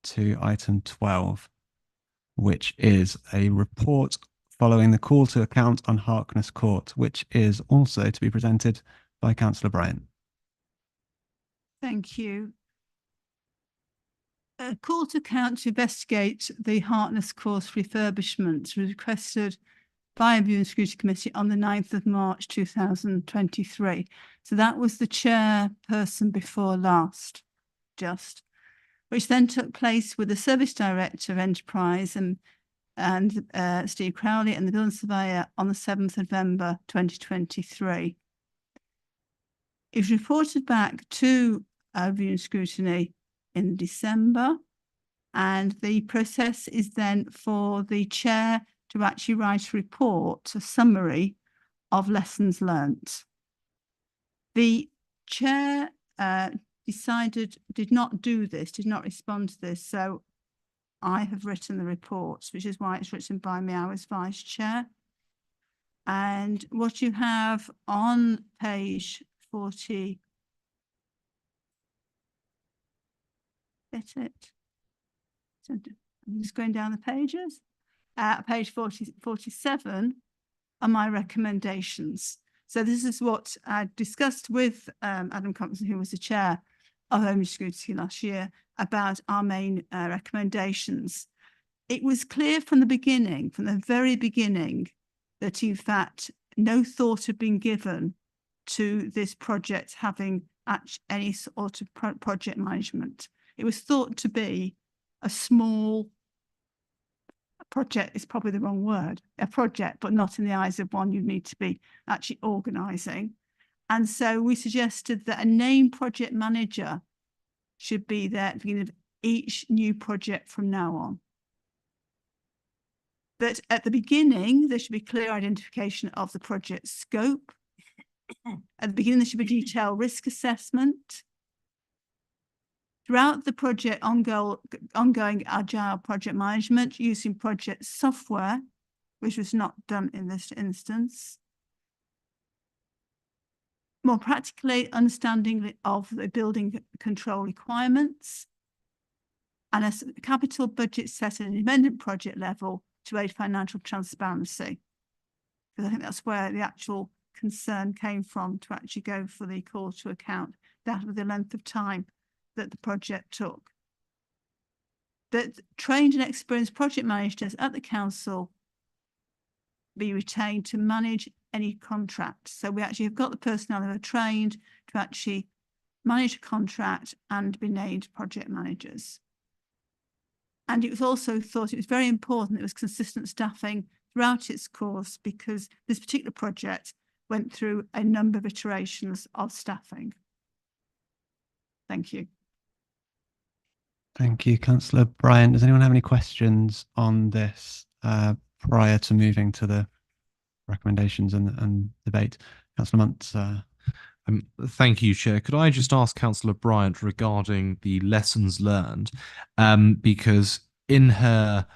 to item 12, which is a report following the call to account on Harkness Court, which is also to be presented by Councillor Bryant. Thank you. A call to account to investigate the Harkness Court refurbishment was requested by a Review and Scrutiny Committee on the 9th of March 2023. So that was the chairperson before last, which then took place with the Service Director of Enterprise and Steve Crowley and the Building Surveyor on the 7th of November 2023. It was reported back to Review and Scrutiny in December, and the process is then for the chair to actually write a report, a summary of lessons learnt. The chair did not do this, did not respond to this. So I have written the reports, which is why it's written by me. I was vice chair. And what you have on page 40, get it? I'm just going down the pages. Page 47 are my recommendations. So this is what I discussed with Adam Compton, who was the chair of Home Scrutiny last year, about our main recommendations. It was clear from the beginning, from the very beginning, that in fact no thought had been given to this project having any sort of project management. It was thought to be a small project, is probably the wrong word, a project, but not in the eyes of one you need to be actually organising. And so we suggested that a named project manager should be there at the beginning of each new project from now on. That at the beginning, there should be clear identification of the project scope. At the beginning, there should be detailed risk assessment. Throughout the project, ongoing agile project management using project software, which was not done in this instance. More practically, understanding of the building control requirements, and a capital budget set at an independent project level to aid financial transparency. Because I think that's where the actual concern came from, to actually go for the call to account, that with the length of time that the project took. That trained and experienced project managers at the council be retained to manage any contract. So we actually have got the personnel who are trained to actually manage a contract and be named project managers. And it was also thought it was very important that it was consistent staffing throughout its course, because this particular project went through a number of iterations of staffing. Thank you. Thank you, Councillor Bryant. Does anyone have any questions on this prior to moving to the recommendations and debate? Councillor Muntz. Thank you, Chair. Could I just ask Councillor Bryant regarding the lessons learned? Because in her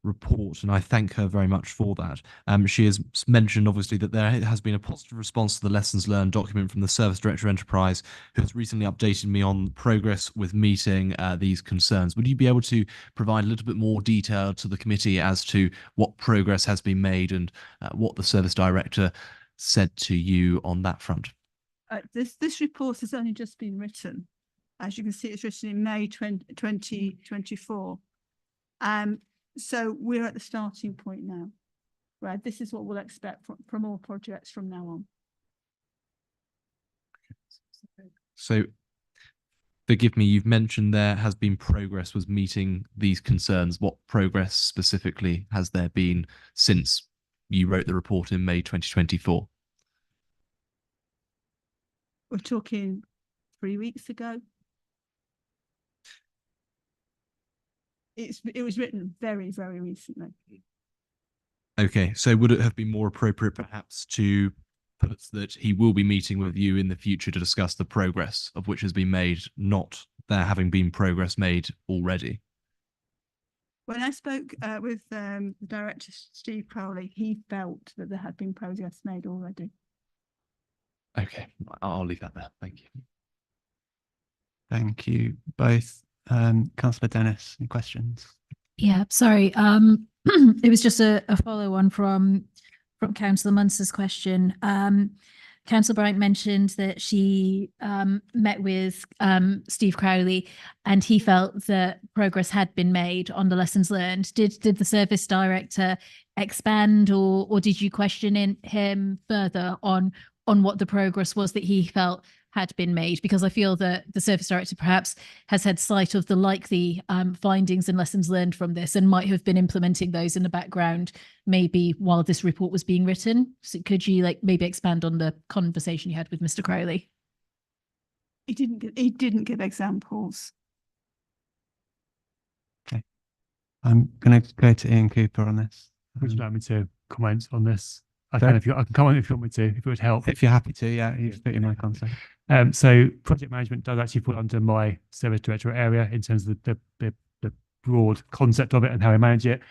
report, and I thank her very much for that, she has mentioned obviously that there has been a positive response to the lessons learned document from the Service Director Enterprise, who has recently updated me on progress with meeting these concerns. Would you be able to provide a little bit more detail to the committee as to what progress has been made and what the Service Director said to you on that front? This report has only just been written. As you can see, it's written in May 2024. So we're at the starting point now, right? This is what we'll expect from all projects from now on. So forgive me, you've mentioned there has been progress with meeting these concerns. What progress specifically has there been since you wrote the report in May 2024? We're talking 3 weeks ago. It was written very, very recently. Okay, so would it have been more appropriate perhaps to put that he will be meeting with you in the future to discuss the progress of which has been made, not there having been progress made already? When I spoke with the Director, Steve Crowley, he felt that there had been progress made already. Okay, I'll leave that there. Thank you. Thank you both. Councillor Dennis, any questions? Yeah, sorry. It was just a follow-on from Councillor Munster's question. Councillor Bryant mentioned that she met with Steve Crowley and he felt that progress had been made on the lessons learned. Did the Service Director expand or did you question him further on what the progress was that he felt had been made? Because I feel that the Service Director perhaps has had sight of the likely findings and lessons learned from this and might have been implementing those in the background maybe while this report was being written. So could you maybe expand on the conversation you had with Mr. Crowley? He didn't give examples. Okay. I'm going to go to Ian Cooper on this. Would you like me to comment on this? I can comment if you want me to, if it would help. If you're happy to, yeah, you've put your mic on. So. So project management does actually fall under my service director area in terms of the broad concept of it and how we manage it.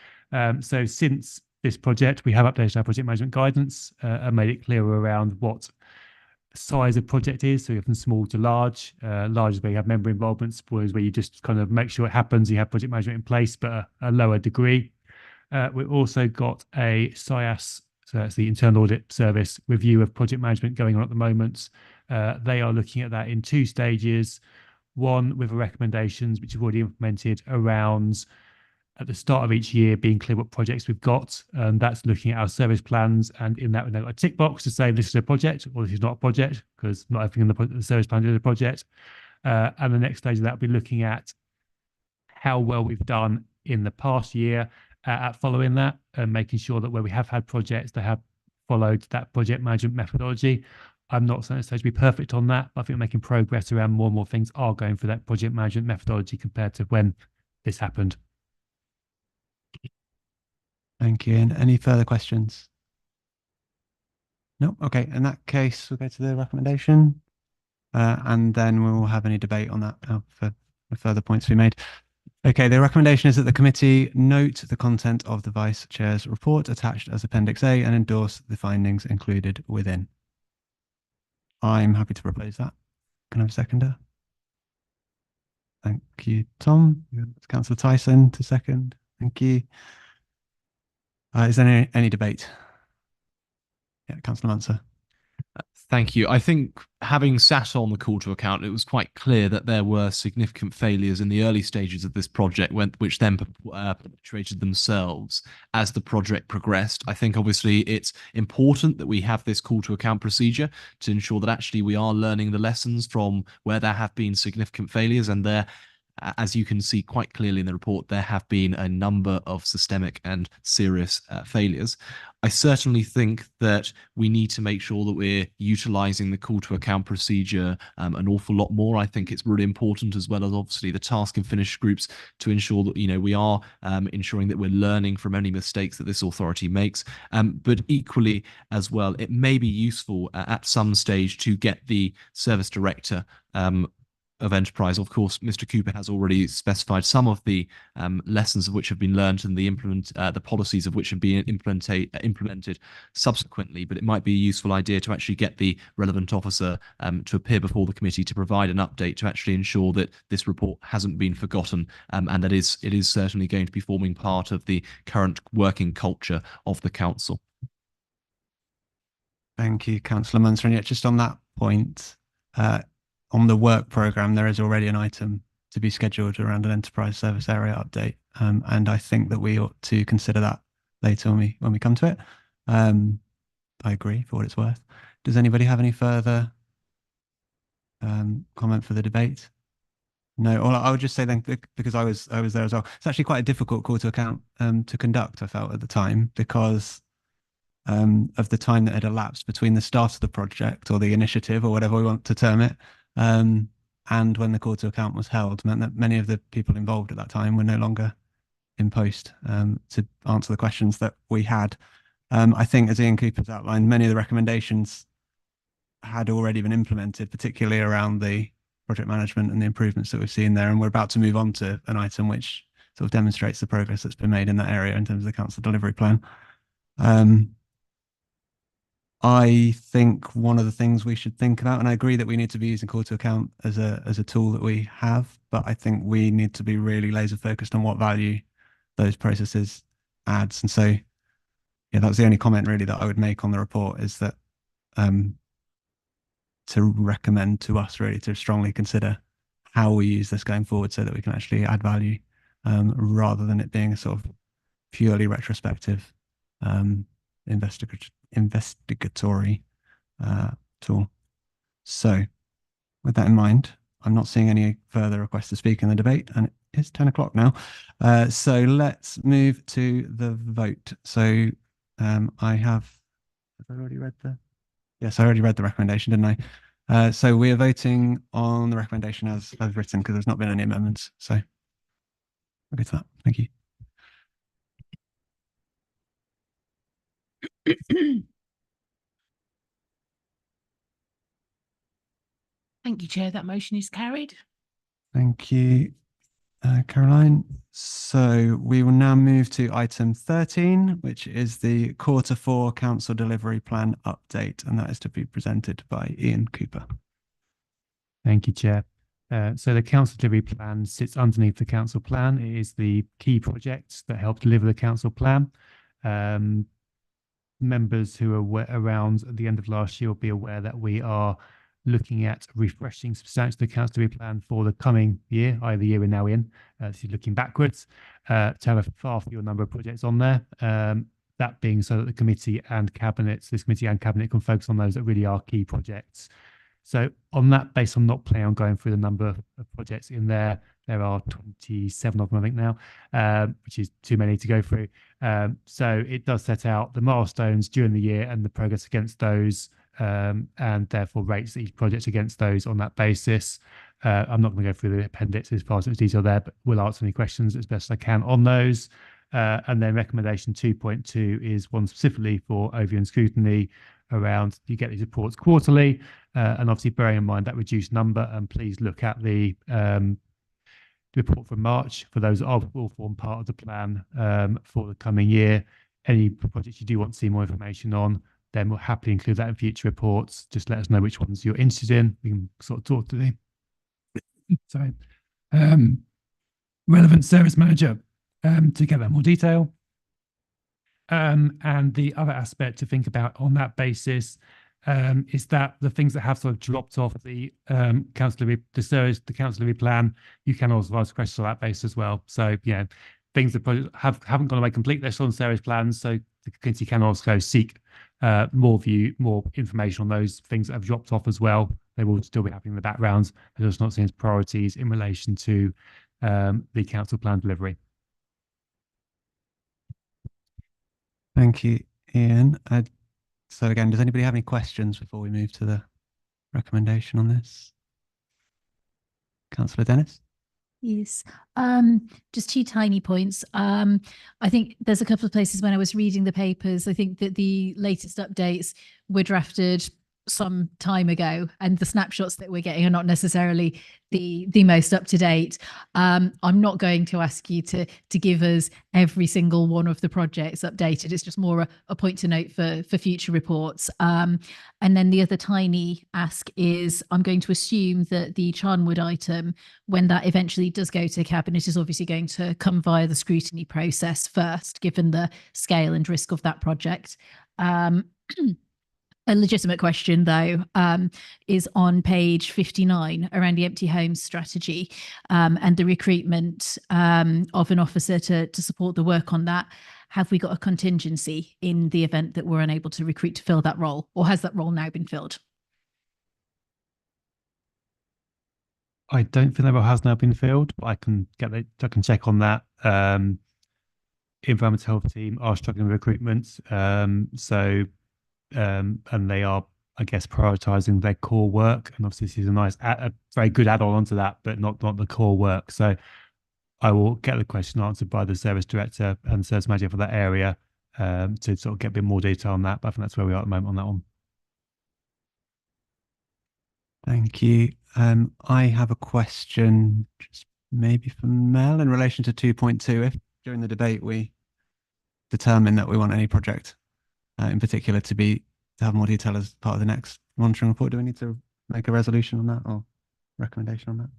So since this project, we have updated our project management guidance and made it clearer around what size of project is. So we have from small to large. Large is where you have member involvement, small is where you just kind of make sure it happens, you have project management in place, but a lower degree. We've also got a SIAS, so that's the Internal Audit Service review of project management going on at the moment. They are looking at that in 2 stages. One with recommendations which have already implemented around at the start of each year being clear what projects we've got. That's looking at our service plans, and in that we've got a tick box to say this is a project or this is not a project, because not everything in the service plan is a project. And the next stage of that will be looking at how well we've done in the past year at following that, and making sure that where we have had projects that have followed that project management methodology. I'm not saying it's to be perfect on that, but I think we're making progress around more and more things are going for that project management methodology compared to when this happened. Thank you. And any further questions? No? Okay. In that case, we'll go to the recommendation, and then we'll have any debate on that for further points to be made. Okay, the recommendation is that the committee note the content of the Vice Chair's report attached as Appendix A and endorse the findings included within. I'm happy to propose that. Can I have a seconder? Thank you, Tom. Councillor Tyson to second. Thank you. Is there any debate? Yeah, Councillor Manser. Thank you. I think having sat on the call to account, it was quite clear that there were significant failures in the early stages of this project, which then perpetuated themselves as the project progressed. I think obviously it's important that we have this call to account procedure to ensure that actually we are learning the lessons from where there have been significant failures, and there, as you can see quite clearly in the report, there have been a number of systemic and serious failures. I certainly think that we need to make sure that we're utilising the call to account procedure an awful lot more. I think it's really important, as well as obviously the task and finish groups, to ensure that we are ensuring that we're learning from any mistakes that this authority makes. But equally as well, it may be useful at some stage to get the service director of enterprise. Of course, Mr. Cooper has already specified some of the lessons of which have been learned and the policies of which have been implemented subsequently. But it might be a useful idea to actually get the relevant officer to appear before the committee to provide an update to actually ensure that this report hasn't been forgotten, and that it is certainly going to be forming part of the current working culture of the council. Thank you, Councillor Munster. And yet, just on that point, on the work programme, there is already an item to be scheduled around an enterprise service area update. And I think that we ought to consider that later when we come to it. I agree, for what it's worth. Does anybody have any further comment for the debate? No, well, I would just say then, because I was there as well, it's actually quite a difficult call to account to conduct, I felt at the time, because of the time that had elapsed between the start of the project or the initiative or whatever we want to term it, and when the call to account was held, meant that many of the people involved at that time were no longer in post to answer the questions that we had. I think, as Ian Cooper's outlined, many of the recommendations had already been implemented, particularly around the project management and the improvements that we've seen there. And we're about to move on to an item which sort of demonstrates the progress that's been made in that area in terms of the council delivery plan. I think one of the things we should think about, and I agree that we need to be using call to account as a tool that we have, but I think we need to be really laser focused on what value those processes adds. And so, yeah, that's the only comment really that I would make on the report, is that to recommend to us really to strongly consider how we use this going forward so that we can actually add value, rather than it being a sort of purely retrospective investigatory tool. So with that in mind, I'm not seeing any further requests to speak in the debate, and it is 10 o'clock now. So let's move to the vote. So have I already read yes, I already read the recommendation, didn't I? So we are voting on the recommendation as written, because there's not been any amendments. So I'll get to that. Thank you. Thank you, Chair. That motion is carried. Thank you, Caroline. So we will now move to item 13, which is the Q4 Council Delivery Plan update, and that is to be presented by Ian Cooper. Thank you, Chair. So the council delivery plan sits underneath the council plan. It is the key projects that help deliver the council plan. Members who are around at the end of last year will be aware that we are looking at refreshing substantially the council delivery plan for the coming year, either the year we're now in, this is looking backwards, to have a far fewer number of projects on there. That being so that the committee and cabinets, this committee and cabinet can focus on those that really are key projects. So on that base, I'm not planning on going through the number of projects in there. There are 27 of them, I think now, which is too many to go through. So it does set out the milestones during the year and the progress against those, and therefore rates each project against those on that basis. I'm not going to go through the appendix as far as it's detail there, but we'll answer any questions as best I can on those. And then recommendation 2.2 is one specifically for overview and scrutiny around you get these reports quarterly, and obviously bearing in mind that reduced number, and please look at the report from March for those that will form part of the plan for the coming year. Any projects you do want to see more information on, then we'll happily include that in future reports. Just let us know which ones you're interested in. We can sort of talk to the sorry, relevant service manager to get that more detail. And the other aspect to think about on that basis is that the things that have sort of dropped off the council delivery plan, you can also ask questions on that basis as well. So things that haven't gone away completely, they're still on service plans. So the committee can also seek more information on those things that have dropped off as well. They will still be happening in the background. They're just not seen as priorities in relation to the council plan delivery. Thank you, Ian. So again, does anybody have any questions before we move to the recommendation on this? Councillor Dennis? Yes, just two tiny points. I think there's a couple of places when I was reading the papers, I think that the latest updates were drafted some time ago, and the snapshots that we're getting are not necessarily the most up to date. I'm not going to ask you to give us every single one of the projects updated. It's just more a point to note for future reports. And then the other tiny ask is I'm going to assume that the Charnwood item, when that eventually does go to cabinet, is obviously going to come via the scrutiny process first, given the scale and risk of that project. A legitimate question, though, is on page 59 around the empty homes strategy and the recruitment of an officer to support the work on that. Have we got a contingency in the event that we're unable to recruit to fill that role, or has that role now been filled? I don't think that role has now been filled, but I can check on that. Environmental health team are struggling with recruitment, and they are, I guess, prioritizing their core work. And obviously this is a very good add-on onto that, but not the core work. So I will get the question answered by the service director and service manager for that area to sort of get a bit more detail on that. But I think that's where we are at the moment on that one. Thank you. I have a question, just maybe for Mel, in relation to 2.2. If during the debate we determine that we want any project in particular to have more detail as part of the next monitoring report, do we need to make a resolution on that or recommendation on that?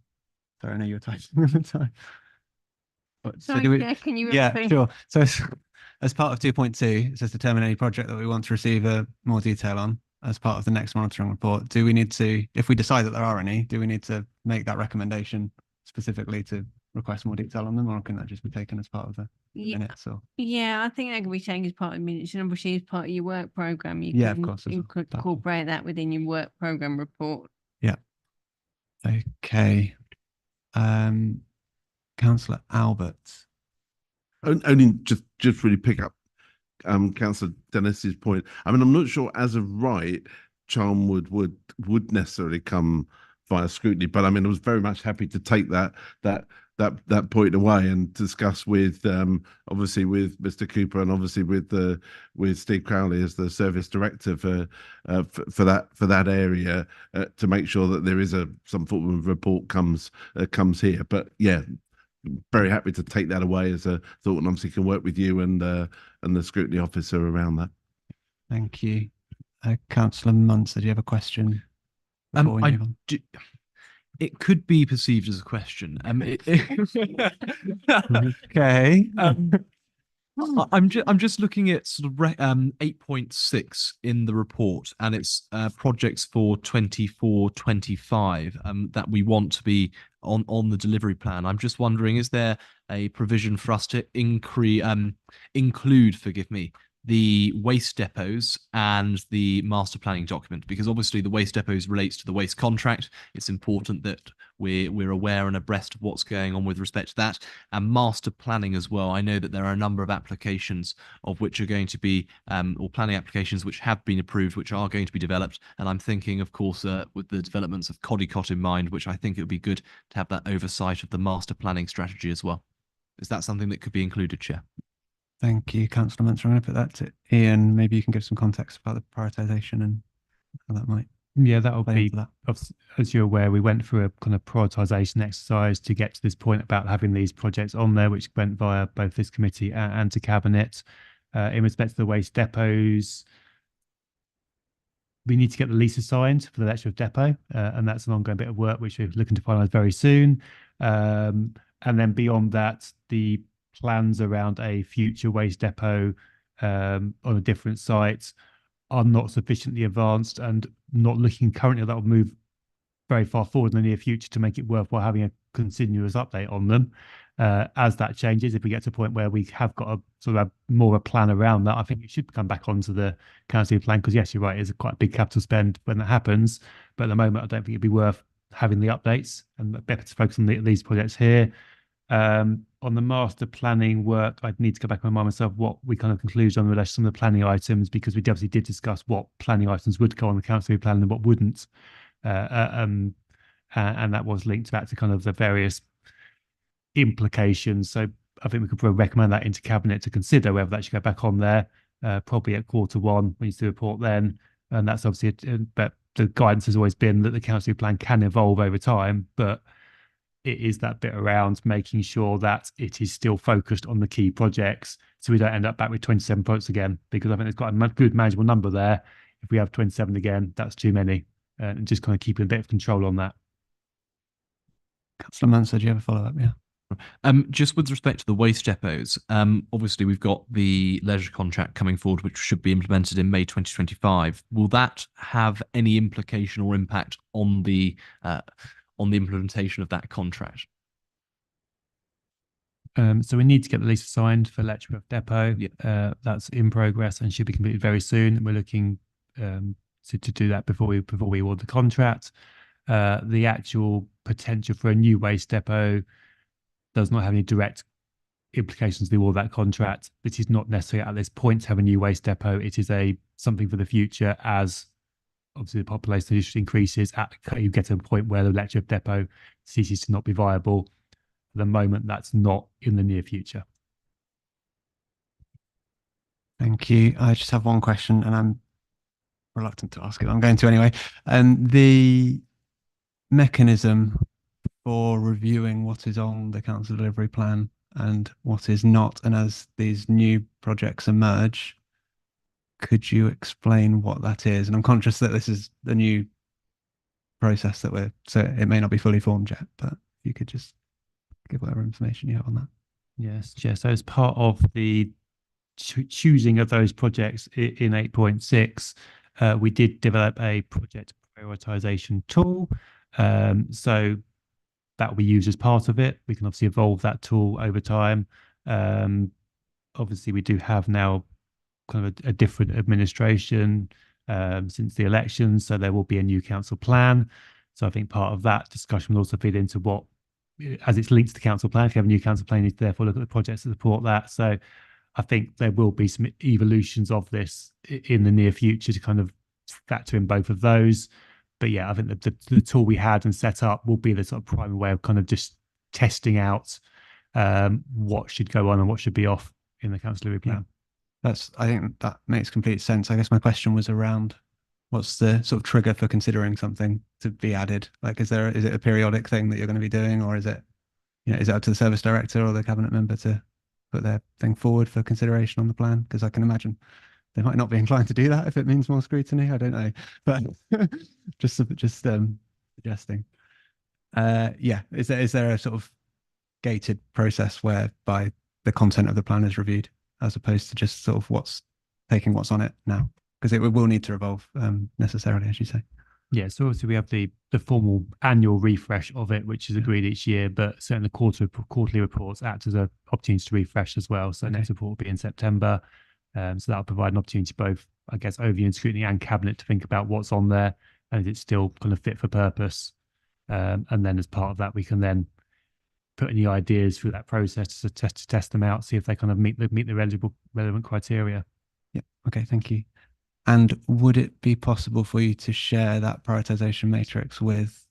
Sorry, I know you were typing at the time. But, sorry, can you repeat? Yeah, sure. So as part of 2.2, it says determine any project that we want to receive more detail on as part of the next monitoring report. Do we need to, if we decide that there are any, do we need to make that recommendation specifically to request more detail on them, or can that just be taken as part of the minutes? Or yeah, I think that can be taken as part of minutes, and obviously as part of your work program, you of can course, incorporate that within your work program report. Yeah. Okay. Councillor Albert. Only just really pick up Councillor Dennis's point. I mean, I'm not sure as of right Charnwood would necessarily come via scrutiny, but I mean, I was very much happy to take that that point away and discuss with obviously with Mr. Cooper and obviously with Steve Crowley as the service director for that area to make sure that there is some form of report comes here. But yeah, very happy to take that away as a thought, and obviously can work with you and the scrutiny officer around that. Thank you. Councillor Munster, do you have a question? before we move on? It could be perceived as a question. Okay. I'm just looking at sort of 8.6 in the report, and it's projects for 24-25 that we want to be on the delivery plan. I'm just wondering, is there a provision for us to include, forgive me, the waste depots and the master planning document? Because obviously the waste depots relates to the waste contract. It's important that we're aware and abreast of what's going on with respect to that, and master planning as well. I know that there are a number of applications of which are going to be or planning applications which have been approved, which are going to be developed, and I'm thinking, of course, with the developments of Codicot in mind, which I think it would be good to have that oversight of the master planning strategy as well. Is that something that could be included, Chair? Thank you, Councillor Munster. I'm going to put that to Ian. Maybe you can give some context about the prioritisation and how that might. Yeah, that'll be, that. as you're aware, we went through a kind of prioritisation exercise to get to this point about having these projects on there, which went via both this committee and to Cabinet. In respect to the waste depots, we need to get the lease assigned for the Letchworth depot, and that's an ongoing bit of work which we're looking to finalise very soon. And then beyond that, the plans around a future waste depot on a different site are not sufficiently advanced and not looking currently that will move very far forward in the near future to make it worthwhile having a continuous update on them. As that changes, if we get to a point where we have got a sort of more of a plan around that, I think it should come back onto the council plan, because yes, you're right, it's quite a big capital spend when that happens. But at the moment, I don't think it'd be worth having the updates, and better to focus on these projects here. On the master planning work, I'd need to go back and remind myself what we kind of concluded on in relation to some of the planning items, because we obviously did discuss what planning items would go on the council plan and what wouldn't. And that was linked back to kind of the various implications. So I think we could probably recommend that into Cabinet to consider whether that should go back on there, probably at Q1 when you do the report then. And that's obviously, but the guidance has always been that the council plan can evolve over time, but it is that bit around making sure that it is still focused on the key projects, so we don't end up back with 27 projects again, because I think there's quite a good manageable number there. If we have 27 again, that's too many, and just kind of keeping a bit of control on that. Councillor Munster, do you have a follow-up? Yeah. Just with respect to the waste depots, obviously we've got the leisure contract coming forward, which should be implemented in May 2025. Will that have any implication or impact on the implementation of that contract? So we need to get the lease signed for Letchworth Depot. Yeah. That's in progress and should be completed very soon. We're looking to do that before we award the contract. The actual potential for a new waste depot does not have any direct implications to the award of that contract. It is not necessary at this point to have a new waste depot. It is something for the future, as obviously the population increases. You get to a point where the Letchworth depot ceases to not be viable. At the moment, that's not in the near future. Thank you. I just have one question, and I'm reluctant to ask it. I'm going to anyway. The mechanism for reviewing what is on the council delivery plan and what is not, and as these new projects emerge, could you explain what that is? And I'm conscious that this is the new process so it may not be fully formed yet, but if you could just give whatever information you have on that. Yes, Chair. So as part of the choosing of those projects in 8.6, we did develop a project prioritisation tool. So that will be used as part of it. We can obviously evolve that tool over time. Obviously, we do have now kind of a different administration since the election, so there will be a new council plan. So I think part of that discussion will also feed into what, as it's linked to the council plan, if you have a new council plan, you need to therefore look at the projects to support that. So I think there will be some evolutions of this in the near future to kind of factor in both of those. But yeah, I think the tool we had and set up will be the sort of primary way of kind of just testing out what should go on and what should be off in the council delivery plan. I think that makes complete sense. I guess my question was around what's the sort of trigger for considering something to be added? Like, is it a periodic thing that you're going to be doing, or is it, is it up to the service director or the cabinet member to put their thing forward for consideration on the plan? Because I can imagine they might not be inclined to do that if it means more scrutiny. I don't know, but just suggesting. Yeah, is there a sort of gated process whereby the content of the plan is reviewed as opposed to just sort of what's on it now? Because it will need to evolve necessarily, as you say. Yeah, so obviously we have the formal annual refresh of it, which is agreed each year, but certainly quarterly reports act as an opportunity to refresh as well. So next report will be in September. So that'll provide an opportunity both, I guess, overview and scrutiny and cabinet to think about what's on there and if it's still kind of fit for purpose. And then as part of that, we can then put any ideas through that process to test them out, see if they kind of meet the relevant criteria. Yeah. Okay. Thank you. And would it be possible for you to share that prioritization matrix with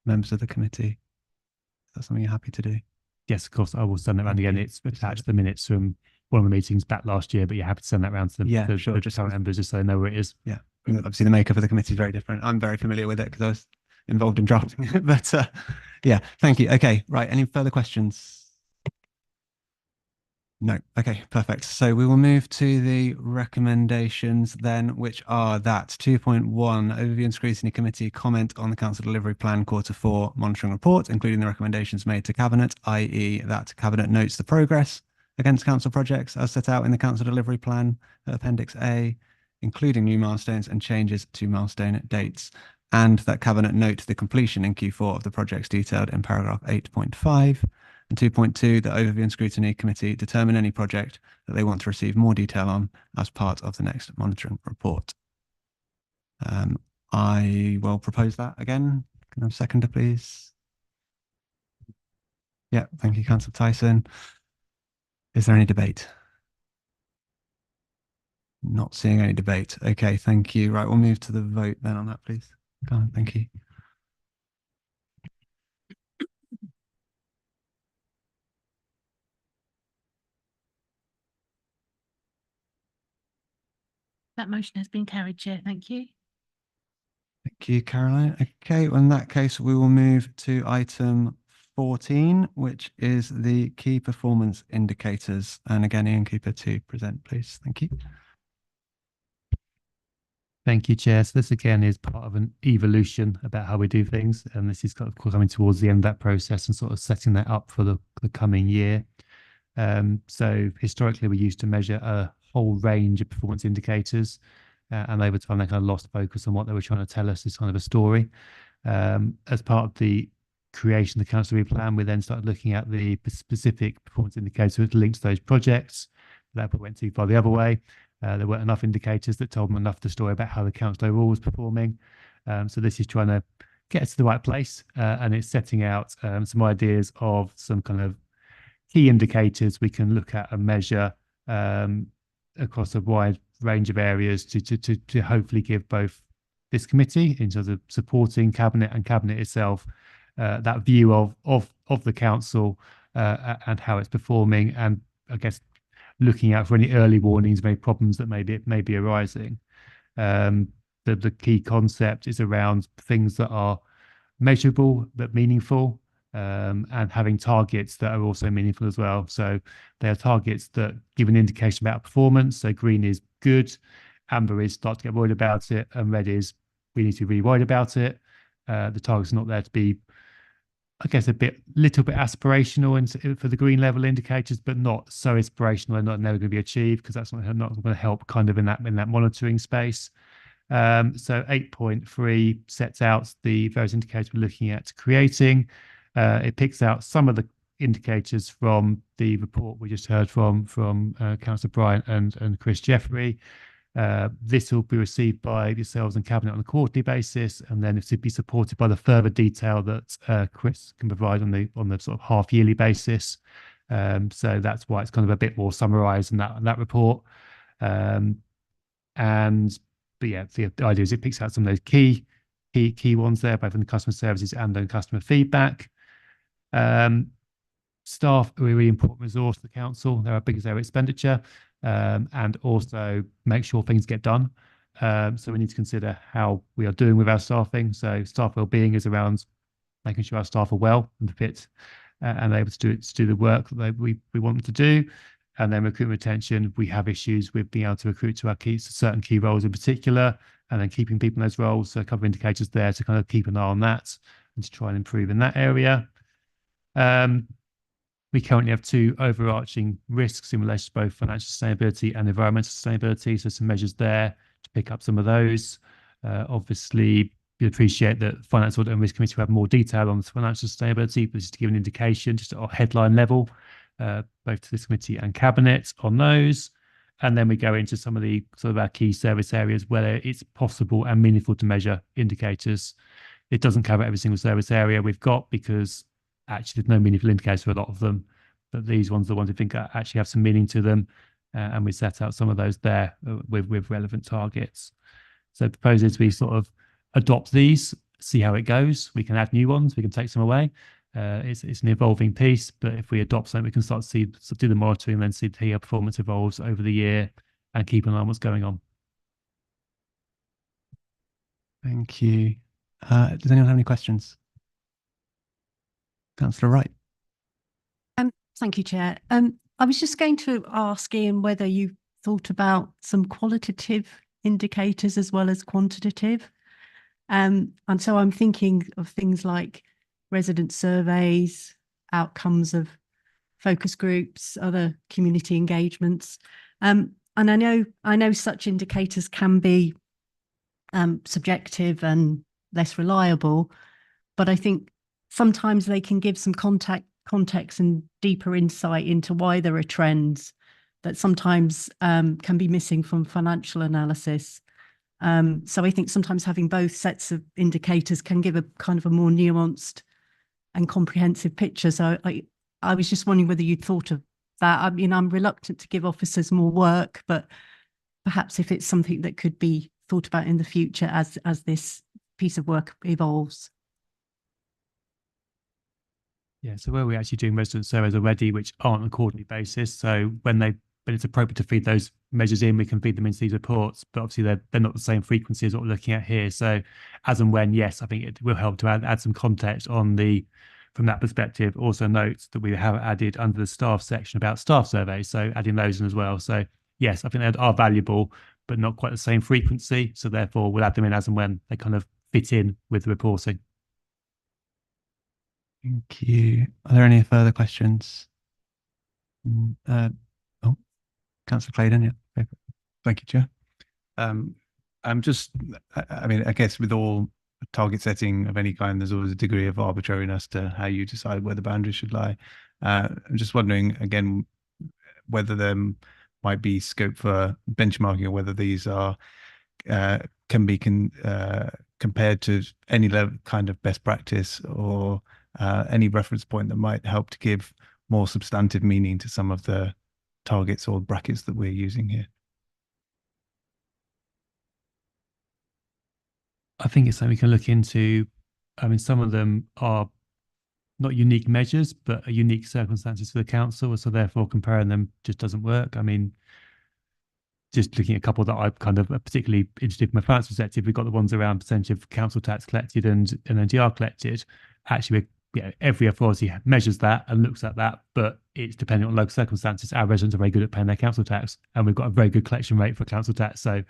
members of the committee? Is that something you're happy to do? Yes, of course. I will send that around again. It's attached to the minutes from one of the meetings back last year, but you're happy to send that around to the current members just so they know where it is. Yeah. Obviously, the makeup of the committee is very different. I'm very familiar with it because I was involved in drafting it. But yeah, thank you. Okay, right. Any further questions? No. Okay, perfect. So we will move to the recommendations then, which are that 2.1 Overview and Scrutiny Committee comment on the Council Delivery Plan Q4 monitoring report, including the recommendations made to Cabinet, i.e. that Cabinet notes the progress against Council projects as set out in the Council Delivery Plan, Appendix A, including new milestones and changes to milestone dates, and that Cabinet note the completion in Q4 of the projects detailed in paragraph 8.5. And 2.2, the Overview and Scrutiny Committee determine any project that they want to receive more detail on as part of the next monitoring report. I will propose that again. Can I have a seconder, please? Yeah, thank you, Councillor Tyson. Is there any debate? Not seeing any debate. Okay, thank you. Right, we'll move to the vote then on that, please. Thank you. That motion has been carried, Chair. Thank you. Thank you, Caroline. Okay, well, in that case, we will move to item 14, which is the key performance indicators. And again, Ian Cooper to present, please. Thank you. Thank you, Chair. So this again is part of an evolution about how we do things. And this is, of course, coming towards the end of that process and sort of setting that up for the coming year. So historically, we used to measure a whole range of performance indicators, and over time they kind of lost focus on what they were trying to tell us as kind of a story. As part of the creation of the council plan, we then started looking at the specific performance indicators that linked to those projects. That went too far the other way. There weren't enough indicators that told them enough the story about how the council overall was performing. So this is trying to get us to the right place, and it's setting out some ideas of some kind of key indicators we can look at and measure across a wide range of areas to hopefully give both this committee in terms of supporting cabinet and cabinet itself that view of the council and how it's performing, and I guess looking out for any early warnings, maybe problems that may be arising. The key concept is around things that are measurable but meaningful, and having targets that are also meaningful as well. So they are targets that give an indication about performance. So green is good, amber is start to get worried about it, and red is we need to be really worried about it. The target's not there to be, I guess, little bit aspirational for the green level indicators, but not so aspirational and not never going to be achieved, because that's not going to help kind of in that monitoring space. So 8.3 sets out the various indicators we're looking at creating. It picks out some of the indicators from the report we just heard from Councillor Bryant and Chris Jeffrey. This will be received by yourselves and Cabinet on a quarterly basis, and then it should be supported by the further detail that Chris can provide on the sort of half-yearly basis. So that's why it's kind of a bit more summarised in that report. But yeah, the idea is it picks out some of those key ones there, both in the customer services and in customer feedback. staff are a really important resource to the council. They're our biggest area of expenditure, and also make sure things get done. So we need to consider how we are doing with our staffing. So staff wellbeing is around making sure our staff are well and fit and able to do the work that we want them to do. And then recruitment retention, we have issues with being able to recruit to our certain key roles in particular, and then keeping people in those roles. So a couple of indicators there to kind of keep an eye on that and to try and improve in that area. We currently have two overarching risks in relation to both financial sustainability and environmental sustainability. So some measures there to pick up some of those. Obviously, we appreciate that Finance Audit and Risk Committee will have more detail on financial sustainability, but just to give an indication, just at our headline level, both to this committee and cabinet on those. And then we go into some of the sort of our key service areas where it's possible and meaningful to measure indicators. It doesn't cover every single service area we've got because actually there's no meaningful indicators for a lot of them, but these ones are the ones we think actually have some meaning to them, and we set out some of those there with relevant targets. So the proposal is we sort of adopt these, see how it goes. We can add new ones, we can take some away. It's an evolving piece, but if we adopt something, we can start to do the monitoring and then see how performance evolves over the year and keep an eye on what's going on. Thank you. Does anyone have any questions? Councillor Wright. Thank you, Chair. I was just going to ask Ian whether you thought about some qualitative indicators as well as quantitative. And so I'm thinking of things like resident surveys, outcomes of focus groups, other community engagements. And I know such indicators can be subjective and less reliable, but I think sometimes they can give some context and deeper insight into why there are trends that sometimes can be missing from financial analysis. So I think sometimes having both sets of indicators can give a kind of a more nuanced and comprehensive picture. So I was just wondering whether you'd thought of that. I mean, I'm reluctant to give officers more work, but perhaps if it's something that could be thought about in the future as this piece of work evolves. Yeah, so where we're actually doing resident surveys already, which aren't on a quarterly basis. So when it's appropriate to feed those measures in, we can feed them into these reports, but obviously they're not the same frequency as what we're looking at here. So as and when, yes, I think it will help to add some context from that perspective. Also note that we have added under the staff section about staff surveys, so adding those in as well. So yes, I think they are valuable, but not quite the same frequency. So therefore we'll add them in as and when they kind of fit in with the reporting. Thank you. Are there any further questions? Councillor Claydon, yeah. Thank you, Chair. I'm just, I mean, I guess with all target setting of any kind, there's always a degree of arbitrariness to how you decide where the boundaries should lie. I'm just wondering, again, whether there might be scope for benchmarking or whether these are can be compared to any level kind of best practice or any reference point that might help to give more substantive meaning to some of the targets or brackets that we're using here. I think it's something we can look into. I mean, some of them are not unique measures, but are unique circumstances for the council. So therefore comparing them just doesn't work. I mean, just looking at a couple that I'm kind of particularly interested from a finance perspective, we've got the ones around percentage of council tax collected and NGR collected. Actually, every authority measures that and looks at that, but it's depending on local circumstances. Our residents are very good at paying their council tax, and we've got a very good collection rate for council tax. So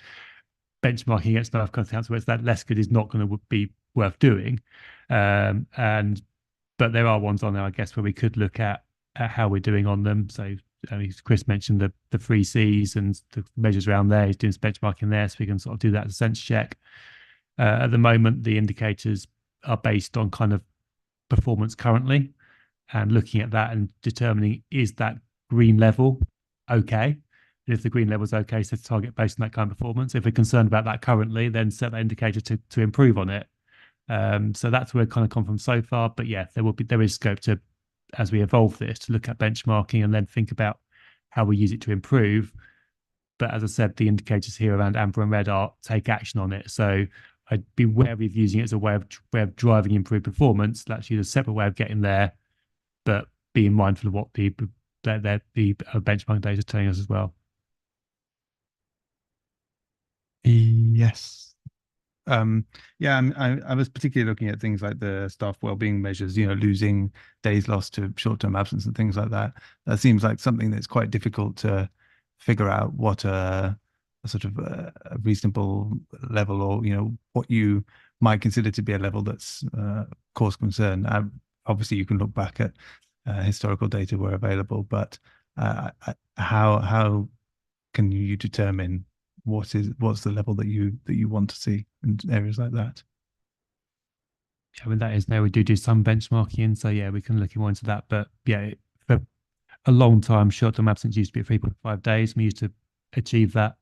benchmarking against other council rates that less good is not going to be worth doing. But there are ones on there, I guess, where we could look at how we're doing on them. So I mean, Chris mentioned the 3 Cs and the measures around there. He's doing some benchmarking there, so we can sort of do that as a sense check. At the moment, the indicators are based on kind of performance currently, and looking at that and determining, is that green level okay? And if the green level is okay, set a target based on that kind of performance. If we're concerned about that currently, then set that indicator to improve on it. So that's where we've kind of come from so far. But yeah, there is scope to, as we evolve this, to look at benchmarking and then think about how we use it to improve. But as I said, the indicators here around amber and red are take action on it. So I'd be wary of using it as a way of driving improved performance. That's actually a separate way of getting there. But being mindful of what the benchmark data is telling us as well. Yes. Yeah, I was particularly looking at things like the staff wellbeing measures, losing days lost to short-term absence and things like that. That seems like something that's quite difficult to figure out what a sort of a reasonable level, or, what you might consider to be a level that's cause concern. Obviously, you can look back at historical data where available, but how can you determine what's the level that you want to see in areas like that? Yeah, I mean, that is now we do some benchmarking, so yeah, we can look more into that. But yeah, for a long time, short-term absence used to be at 3.5 days. We used to achieve that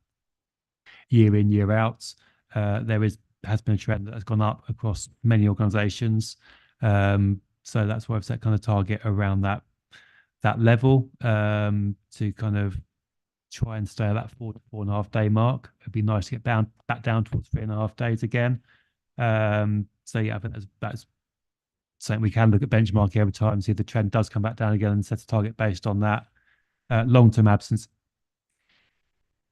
year in, year out. There has been a trend that has gone up across many organisations. So that's why I've set kind of target around that level, to kind of try and stay at that 4 to 4.5 day mark. It'd be nice to get back down towards 3.5 days again. So yeah, I think that's something we can look at benchmarking over time, see if the trend does come back down again, and set a target based on that. Long-term absence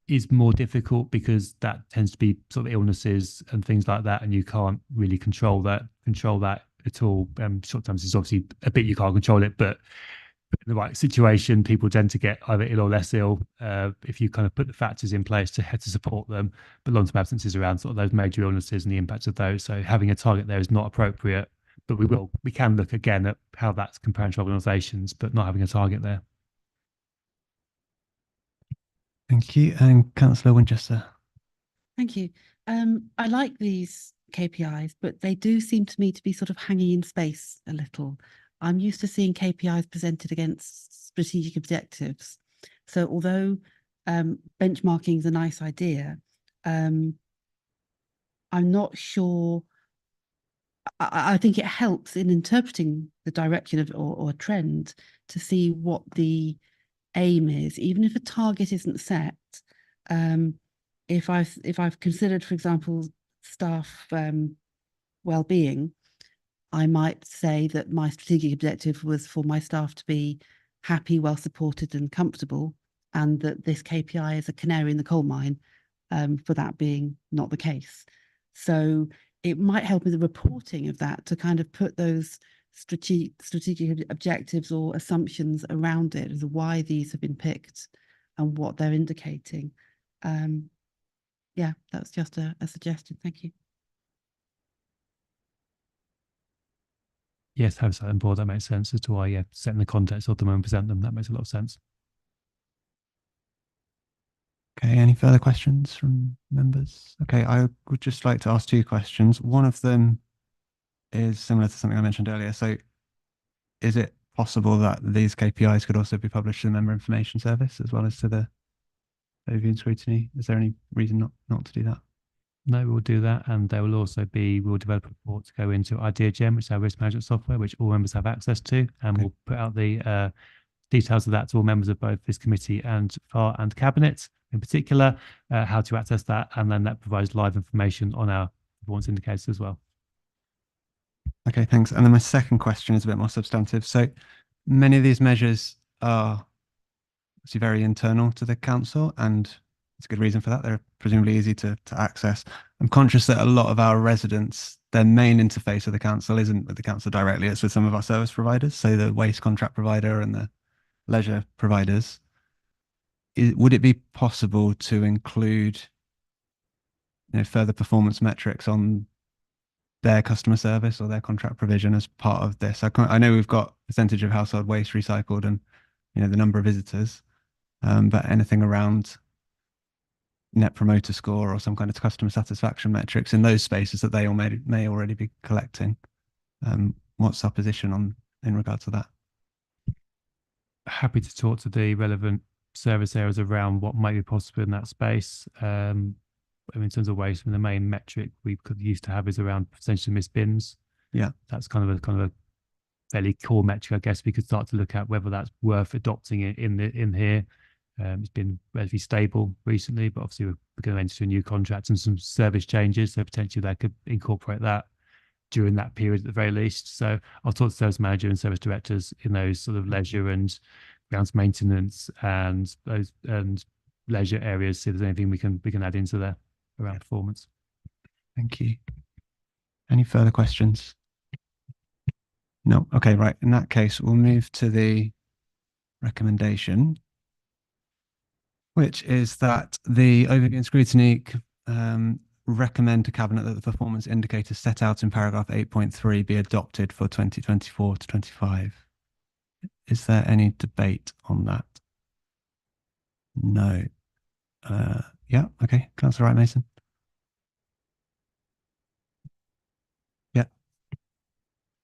is more difficult because that tends to be sort of illnesses and things like that, and you can't really control that at all. Short-term is obviously a bit you can't control it, but in the right situation, people tend to get either ill or less ill if you kind of put the factors in place to support them. But long-term absences around sort of those major illnesses and the impacts of those. So having a target there is not appropriate, but we can look again at how that's comparing to organisations, but not having a target there. Thank you. And Councillor Winchester. Thank you. I like these KPIs, but they do seem to me to be sort of hanging in space a little. I'm used to seeing KPIs presented against strategic objectives. So although benchmarking is a nice idea, I'm not sure. I think it helps in interpreting the direction of or a trend to see what the aim is, even if a target isn't set. If I've considered, for example, staff well-being, I might say that my strategic objective was for my staff to be happy, well supported and comfortable, and that this KPI is a canary in the coal mine for that being not the case. So it might help with the reporting of that to kind of put those strategic objectives or assumptions around it as to why these have been picked and what they're indicating. Yeah, that's just a suggestion. Thank you. Yes, have that on board. That makes sense as to why, yeah, set in the context of them and present them. That makes a lot of sense. Okay, any further questions from members? Okay, I would just like to ask two questions. One of them is similar to something I mentioned earlier. So is it possible that these KPIs could also be published to the Member Information Service as well as to the overview and scrutiny? Is there any reason not to do that? No, we'll do that. And there will also be, we'll develop a report to go into IdeaGem, which is our risk management software, which all members have access to. And we'll put out the details of that to all members of both this committee and FAR and Cabinet in particular, how to access that. And then that provides live information on our performance indicators as well. Okay, thanks. And then my second question is a bit more substantive. So many of these measures are obviously very internal to the council, and it's a good reason for that. They're presumably easy to access. I'm conscious that a lot of our residents, their main interface with the council isn't with the council directly, it's with some of our service providers, so the waste contract provider and the leisure providers. Would it be possible to include further performance metrics on their customer service or their contract provision as part of this? I know we've got percentage of household waste recycled and the number of visitors, but anything around net promoter score or some kind of customer satisfaction metrics in those spaces that they all may already be collecting. What's our position in regard to that? Happy to talk to the relevant service areas around what might be possible in that space. In terms of waste, the main metric we could used to have is around percentage of missed bins. Yeah, that's kind of a fairly core metric, I guess. We could start to look at whether that's worth adopting it in here. It's been relatively stable recently, but obviously we're going to enter a new contract and some service changes, so potentially they could incorporate that. during that period at the very least. So I'll talk to service manager and service directors in those sort of leisure and grounds maintenance and those and leisure areas, see if there's anything we can add into there around performance. Thank you. Any further questions? No. Okay, right. In that case, we'll move to the recommendation, which is that the overview and scrutiny recommend to Cabinet that the performance indicators set out in paragraph 8.3 be adopted for 2024 to 25. Is there any debate on that? No. Yeah, okay. Councillor Wright Mason. Yeah.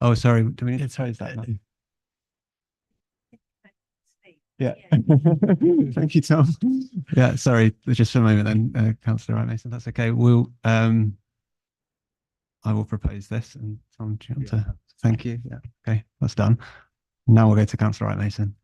Oh, sorry. Do we need to close that now? Yeah. Thank you, Tom. Yeah, sorry, just for a moment then, Councillor Wright Mason. That's okay. I will propose this, and Tom, do you want to? Thank you. Yeah. Okay, that's done. Now we'll go to Councillor Wright Mason.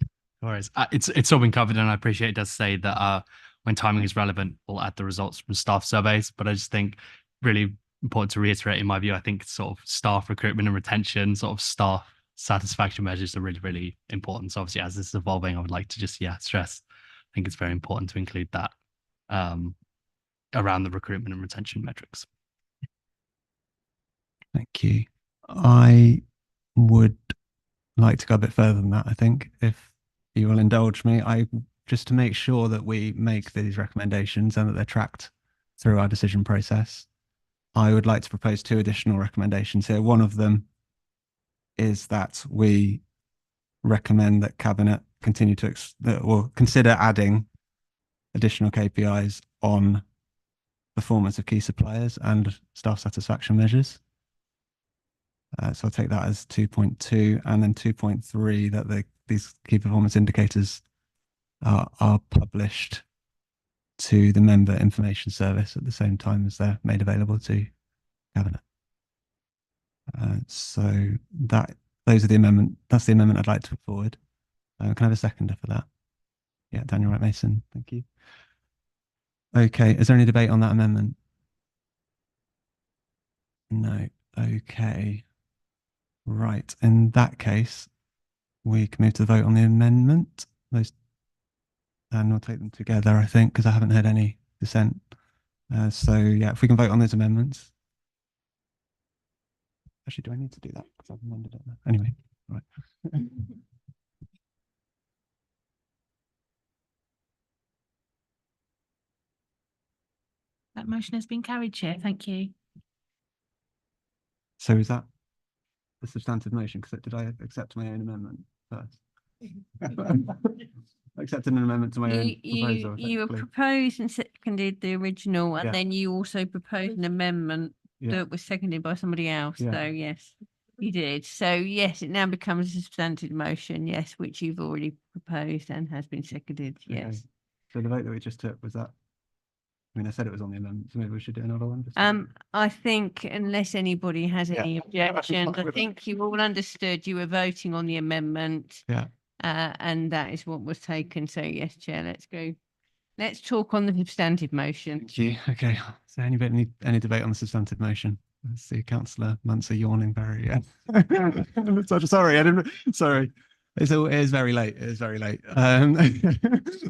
No worries. It's all been covered, and I appreciate it does say that when timing is relevant, we'll add the results from staff surveys. But I just think really important to reiterate, in my view, I think sort of staff recruitment and retention, sort of staff satisfaction measures are really, really important. So obviously, as this is evolving, I would like to just stress. I think it's very important to include that around the recruitment and retention metrics. Thank you. I would like to go a bit further than that, I think, if you will indulge me. Just to make sure that we make these recommendations and that they're tracked through our decision process, I would like to propose 2 additional recommendations here. One of them is that we recommend that Cabinet continue to consider adding additional KPIs on performance of key suppliers and staff satisfaction measures. So I'll take that as 2.2, and then 2.3 that these key performance indicators are published to the member information service at the same time as they're made available to Cabinet. So those are the amendment. That's the amendment I'd like to put forward. Can I have a seconder for that? Yeah, Daniel Wright Mason. Thank you. Okay, is there any debate on that amendment? No. Okay. Right. In that case, we can move to the vote on the amendment. And we'll take them together, I think, because I haven't heard any dissent. So yeah, if we can vote on those amendments. Actually, do I need to do that? Because I've amended it now. Anyway, right. That motion has been carried, Chair. Thank you. So is that the substantive motion? Because did I accept my own amendment first? I accepted an amendment to my own proposal. You proposed and seconded the original, and Yeah. then you also proposed an amendment that was seconded by somebody else. Yeah. So yes, you did. So yes, it now becomes a substantive motion, yes, which you've already proposed and has been seconded. Yes. Okay. So the vote that we just took was that. I mean, I said it was on the amendment, so maybe we should do another one. I think unless anybody has any objections, I think you all understood you were voting on the amendment. Yeah. And that is what was taken. So yes, Chair, let's go. Let's talk on the substantive motion. Thank you. Okay. Is there any debate on the substantive motion? I see Councillor Muntzer yawning very. Sorry, I didn't. Sorry. It is very late. It is very late.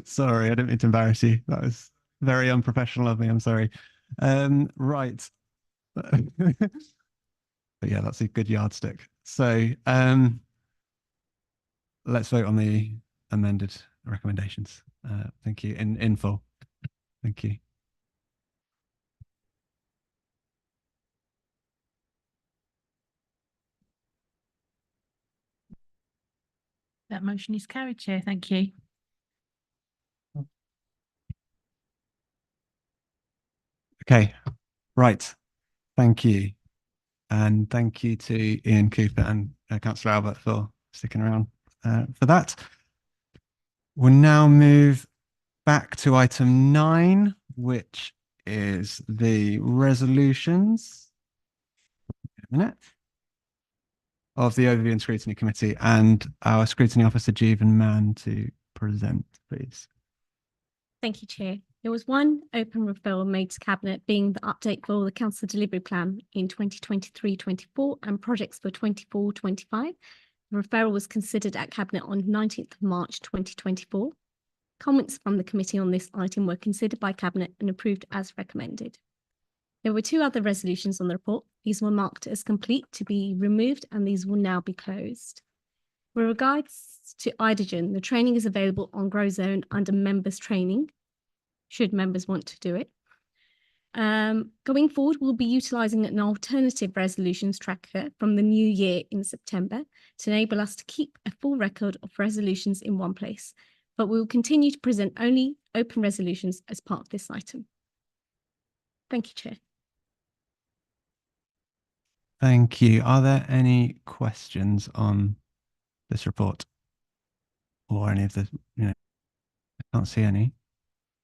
Sorry, I didn't mean to embarrass you. That was very unprofessional of me. I'm sorry. Right. But yeah, that's a good yardstick. So let's vote on the amended recommendations. Thank you. In full. Thank you. That motion is carried, Chair. Thank you. Okay. Right. Thank you. And thank you to Ian Cooper and Councillor Albert for sticking around for that. We'll now move back to item 9, which is the resolutions. A minute. Of the Overview and Scrutiny Committee, and our Scrutiny Officer, Jeevan Mann, to present, please. Thank you, Chair. There was one open referral made to Cabinet, being the update for the Council Delivery Plan in 2023-24 and projects for 24-25. The referral was considered at Cabinet on 19th of March 2024. Comments from the committee on this item were considered by Cabinet and approved as recommended. There were 2 other resolutions on the report. These were marked as complete to be removed, and these will now be closed. With regards to Idogen, the training is available on Grow Zone under members training, should members want to do it. Going forward, we'll be utilising an alternative resolutions tracker from the new year in September to enable us to keep a full record of resolutions in one place, but we will continue to present only open resolutions as part of this item. Thank you, Chair. Thank you. Are there any questions on this report or any of the, I can't see any.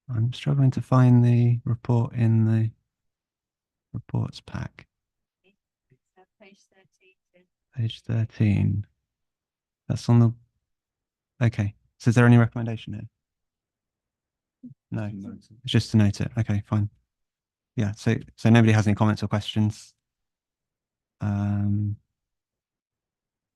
I'm struggling to find the report in the reports pack. Page 13. That's on the, okay. So is there any recommendation here? No, it's just to note it. Okay, fine. Yeah, so nobody has any comments or questions.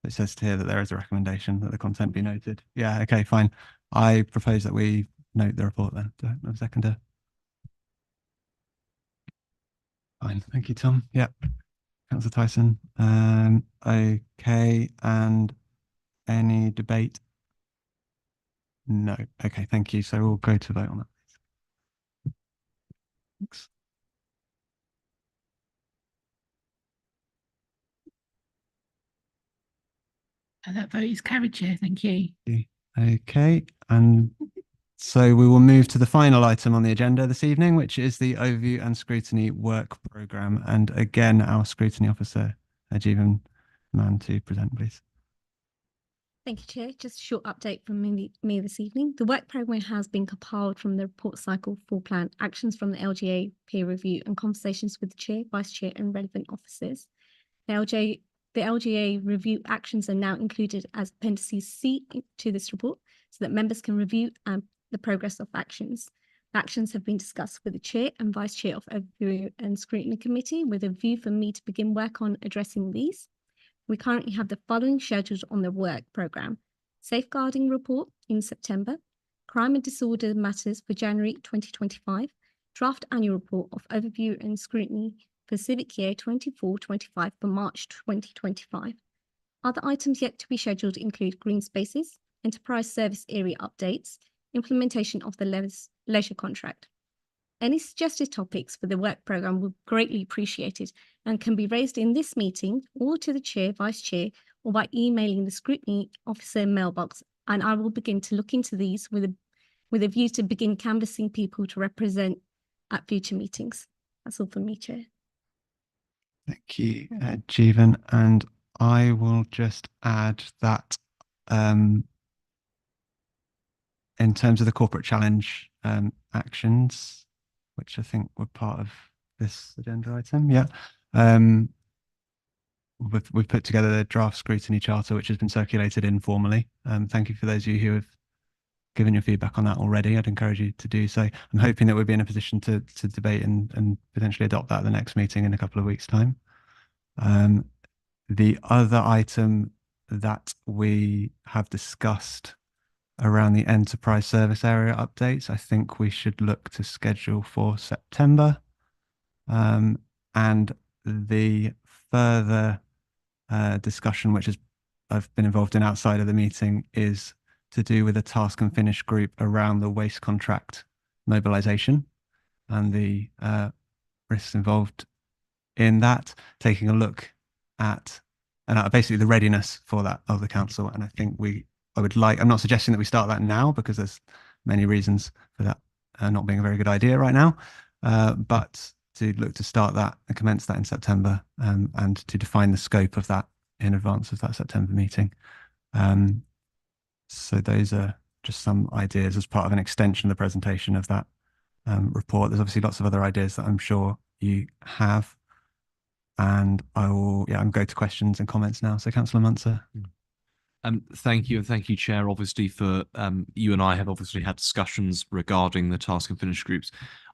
It says here that there is a recommendation that the content be noted. Yeah, okay, fine. I propose that we note the report then. Do I have a seconder? Fine, thank you, Tom. Yeah, Councillor Tyson. Okay, and any debate? No. Okay, thank you. So we'll go to vote on that. Thanks. And that vote is carried, Chair. Thank you. Okay, and so we will move to the final item on the agenda this evening, which is the Overview and Scrutiny Work Programme. And again, our Scrutiny Officer, Jeevan Mann, to present, please. Thank you, Chair. Just a short update from me this evening. The work programme has been compiled from the report cycle for plan actions from the LGA peer review and conversations with the Chair, Vice Chair and relevant officers. The LGA review actions are now included as appendices C to this report so that members can review the progress of actions. The actions have been discussed with the Chair and Vice Chair of Overview and Scrutiny Committee with a view for me to begin work on addressing these. We currently have the following scheduled on the work programme: Safeguarding Report in September, Crime and Disorder Matters for January 2025, Draft Annual Report of Overview and Scrutiny for Civic Year 24-25 for March 2025. Other items yet to be scheduled include green spaces, enterprise service area updates, implementation of the leisure contract. Any suggested topics for the work programme would be greatly appreciated and can be raised in this meeting or to the Chair, Vice Chair, or by emailing the Scrutiny Officer mailbox, and I will begin to look into these with a view to begin canvassing people to represent at future meetings. That's all from me, Chair. Thank you, Jeevan. And I will just add that in terms of the corporate challenge actions, which I think were part of this agenda item, yeah, we've put together the draft scrutiny charter, which has been circulated informally. Thank you for those of you who have given your feedback on that already. I'd encourage you to do so. I'm hoping that we'll be in a position to debate and potentially adopt that at the next meeting in a couple of weeks' time. The other item that we have discussed around the enterprise service area updates, I think we should look to schedule for September. And the further discussion, which I've been involved in outside of the meeting, is to do with a task and finish group around the waste contract mobilisation and the risks involved in that, taking a look at basically the readiness for that of the council. And I think I'm not suggesting that we start that now because there's many reasons for that not being a very good idea right now, but to look to start that and commence that in September, and to define the scope of that in advance of that September meeting. So those are just some ideas as part of an extension of the presentation of that report. There's obviously lots of other ideas that I'm sure you have. And I will, go to questions and comments now. So Councillor Munzer. Thank you, and thank you, Chair. Obviously, for you and I have obviously had discussions regarding the task and finish groups.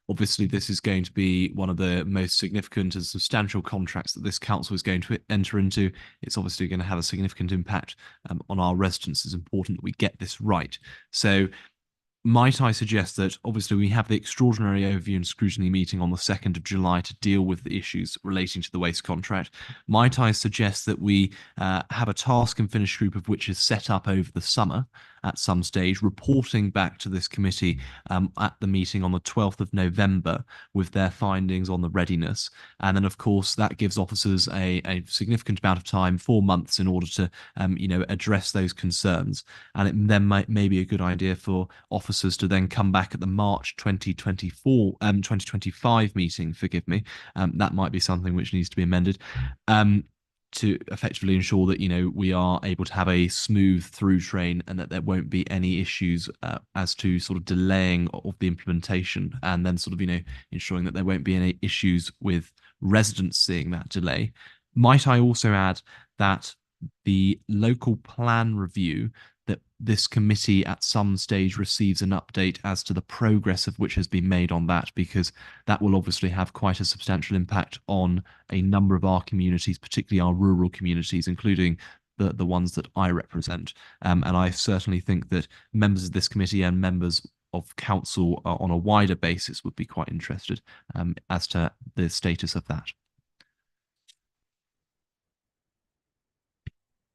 Obviously, this is going to be one of the most significant and substantial contracts that this council is going to enter into. It's obviously going to have a significant impact on our residents. It's important that we get this right. So might I suggest that obviously we have the extraordinary overview and scrutiny meeting on the 2nd of July to deal with the issues relating to the waste contract. Might I suggest that we have a task and finish group of which is set up over the summer at some stage, reporting back to this committee at the meeting on the 12th of November with their findings on the readiness. And then, of course, that gives officers a significant amount of time, 4 months, in order to address those concerns. And it then may be a good idea for officers to then come back at the March 2025 meeting, forgive me, that might be something which needs to be amended, to effectively ensure that we are able to have a smooth through train and that there won't be any issues as to sort of delaying of the implementation, and then sort of ensuring that there won't be any issues with residents seeing that delay. Might I also add that the local plan review, that this committee at some stage receives an update as to the progress of which has been made on that, because that will obviously have quite a substantial impact on a number of our communities, particularly our rural communities, including the ones that I represent. And I certainly think that members of this committee and members of council on a wider basis would be quite interested as to the status of that.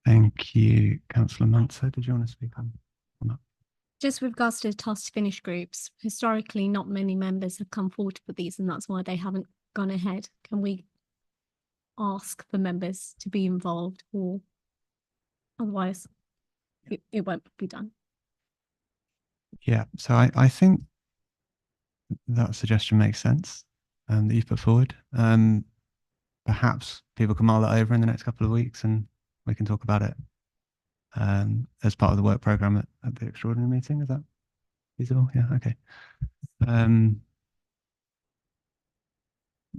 Thank you, Councillor Manser. Did you want to speak on that? Just with regards to task to finish groups, historically, not many members have come forward with these, and that's why they haven't gone ahead. Can we ask for members to be involved, or otherwise it won't be done? Yeah, so I think that suggestion makes sense that you've put forward. Perhaps people can mull that over in the next couple of weeks and we can talk about it as part of the work programme at the extraordinary meeting. Is that feasible? Yeah, okay.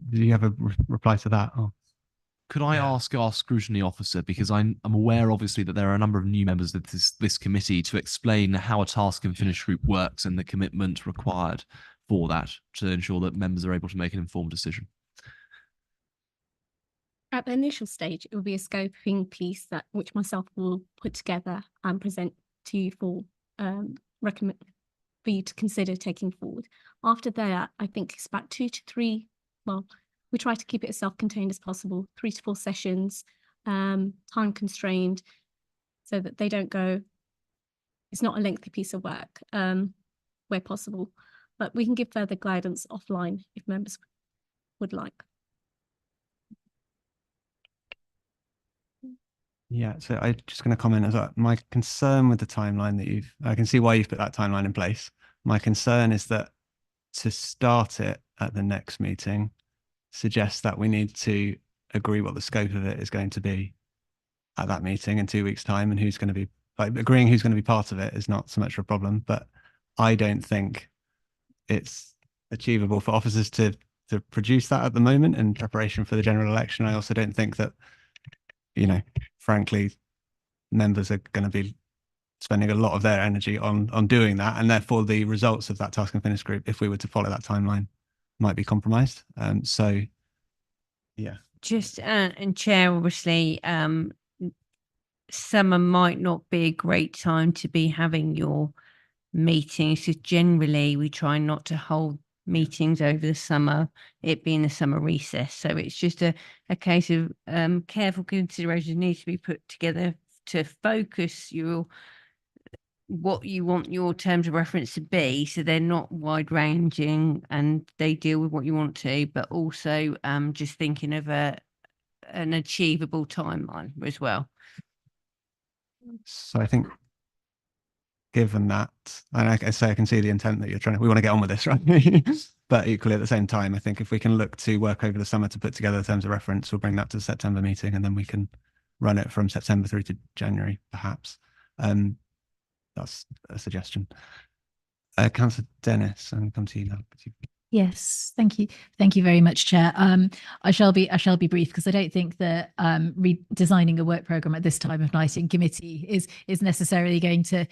Do you have a reply to that? Oh. Could I ask our scrutiny officer, because I'm aware obviously that there are a number of new members of this committee, to explain how a task and finish group works and the commitment required for that to ensure that members are able to make an informed decision? At the initial stage, it will be a scoping piece which myself will put together and present to you for recommend for you to consider taking forward. After that, I think it's about 2 to 3. Well, we try to keep it as self-contained as possible, 3 to 4 sessions, time constrained, so that they don't go. It's not a lengthy piece of work where possible, but we can give further guidance offline if members would like. Yeah, so I'm just going to comment as well. My concern with the timeline that I can see why you've put that timeline in place. My concern is that to start it at the next meeting suggests that we need to agree what the scope of it is going to be at that meeting in 2 weeks' time, and who's going to be, like, agreeing who's going to be part of it is not so much of a problem, but I don't think it's achievable for officers to produce that at the moment in preparation for the general election. I also don't think that, frankly, members are going to be spending a lot of their energy on doing that, and therefore the results of that task and finish group, if we were to follow that timeline, might be compromised. So yeah, just and Chair, obviously summer might not be a great time to be having your meetings, because generally we try not to hold meetings over the summer, it being the summer recess. So it's just a case of careful consideration needs to be put together to focus what you want your terms of reference to be, so they're not wide ranging and they deal with what you want to, but also just thinking of an achievable timeline as well. So I think, given that, and I say I can see the intent that we want to get on with this, right? But equally at the same time, I think if we can look to work over the summer to put together the terms of reference, we'll bring that to the September meeting, and then we can run it from September through to January, perhaps. That's a suggestion. Councillor Dennis, I'm going to come to you now. Yes, thank you. Thank you very much, Chair. I shall be brief because I don't think that redesigning a work programme at this time of night in committee is necessarily going to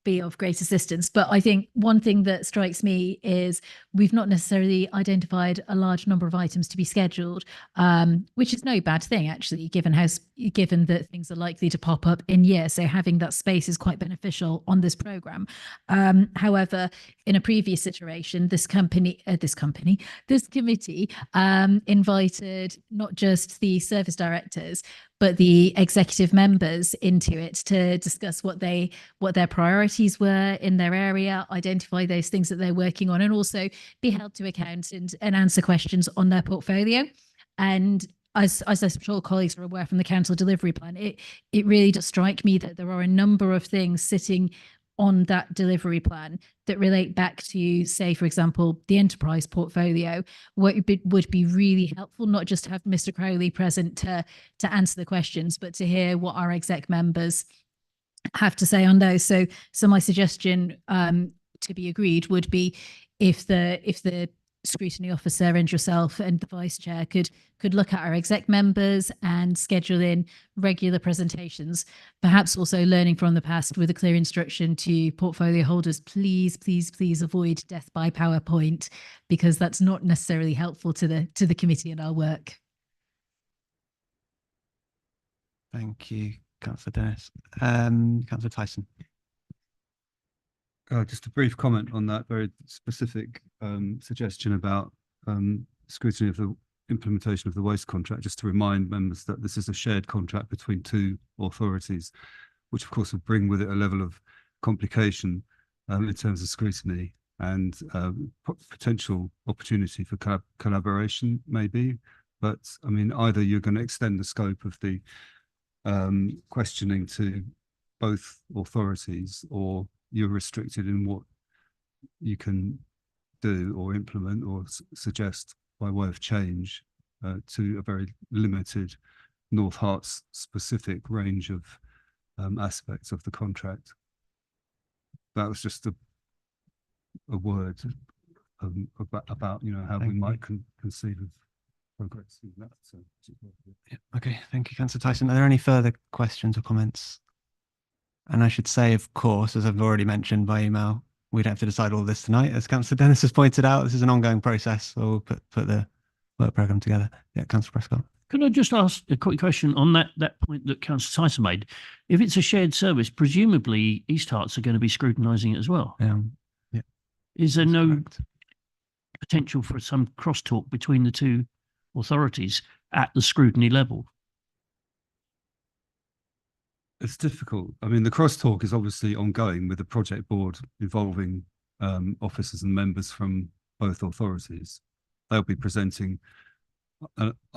be of great assistance. But I think one thing that strikes me is we've not necessarily identified a large number of items to be scheduled, which is no bad thing actually, given that things are likely to pop up in year. So having that space is quite beneficial on this programme. However, in a previous iteration, this committee invited not just the service directors, but the executive members into it to discuss what their priorities were in their area, identify those things that they're working on, and also be held to account and answer questions on their portfolio. And as I'm sure colleagues are aware from the council delivery plan, it really does strike me that there are a number of things sitting on that delivery plan that relate back to, say, for example, the enterprise portfolio, would be really helpful, not just to have Mr. Crowley present to answer the questions, but to hear what our exec members have to say on those. So my suggestion to be agreed would be if the scrutiny officer and yourself and the vice chair could look at our exec members and schedule in regular presentations, perhaps also learning from the past with a clear instruction to portfolio holders, please avoid death by PowerPoint, because that's not necessarily helpful to the committee and our work. Thank you, Councillor Dennis. Councillor Tyson. Just a brief comment on that very specific suggestion about scrutiny of the implementation of the waste contract, just to remind members that this is a shared contract between two authorities, which of course would bring with it a level of complication in terms of scrutiny and potential opportunity for collaboration maybe. But I mean, either you're going to extend the scope of the questioning to both authorities, or you're restricted in what you can do or implement or suggest by way of change to a very limited North Herts specific range of aspects of the contract. That was just a word about how we might conceive of progress in that. Yeah, okay, thank you, Councillor Tyson. Are there any further questions or comments? And I should say, of course, as I've already mentioned by email, we don't have to decide all this tonight. As Councillor Dennis has pointed out, this is an ongoing process, so we'll put the work programme together. Yeah, Councillor Prescott. Could I just ask a quick question on that point that Councillor Tyson made? If it's a shared service, presumably East Herts are going to be scrutinising it as well. Yeah. Is there no potential for some crosstalk between the two authorities at the scrutiny level? It's difficult. I mean, the crosstalk is obviously ongoing with the project board involving officers and members from both authorities. They'll be presenting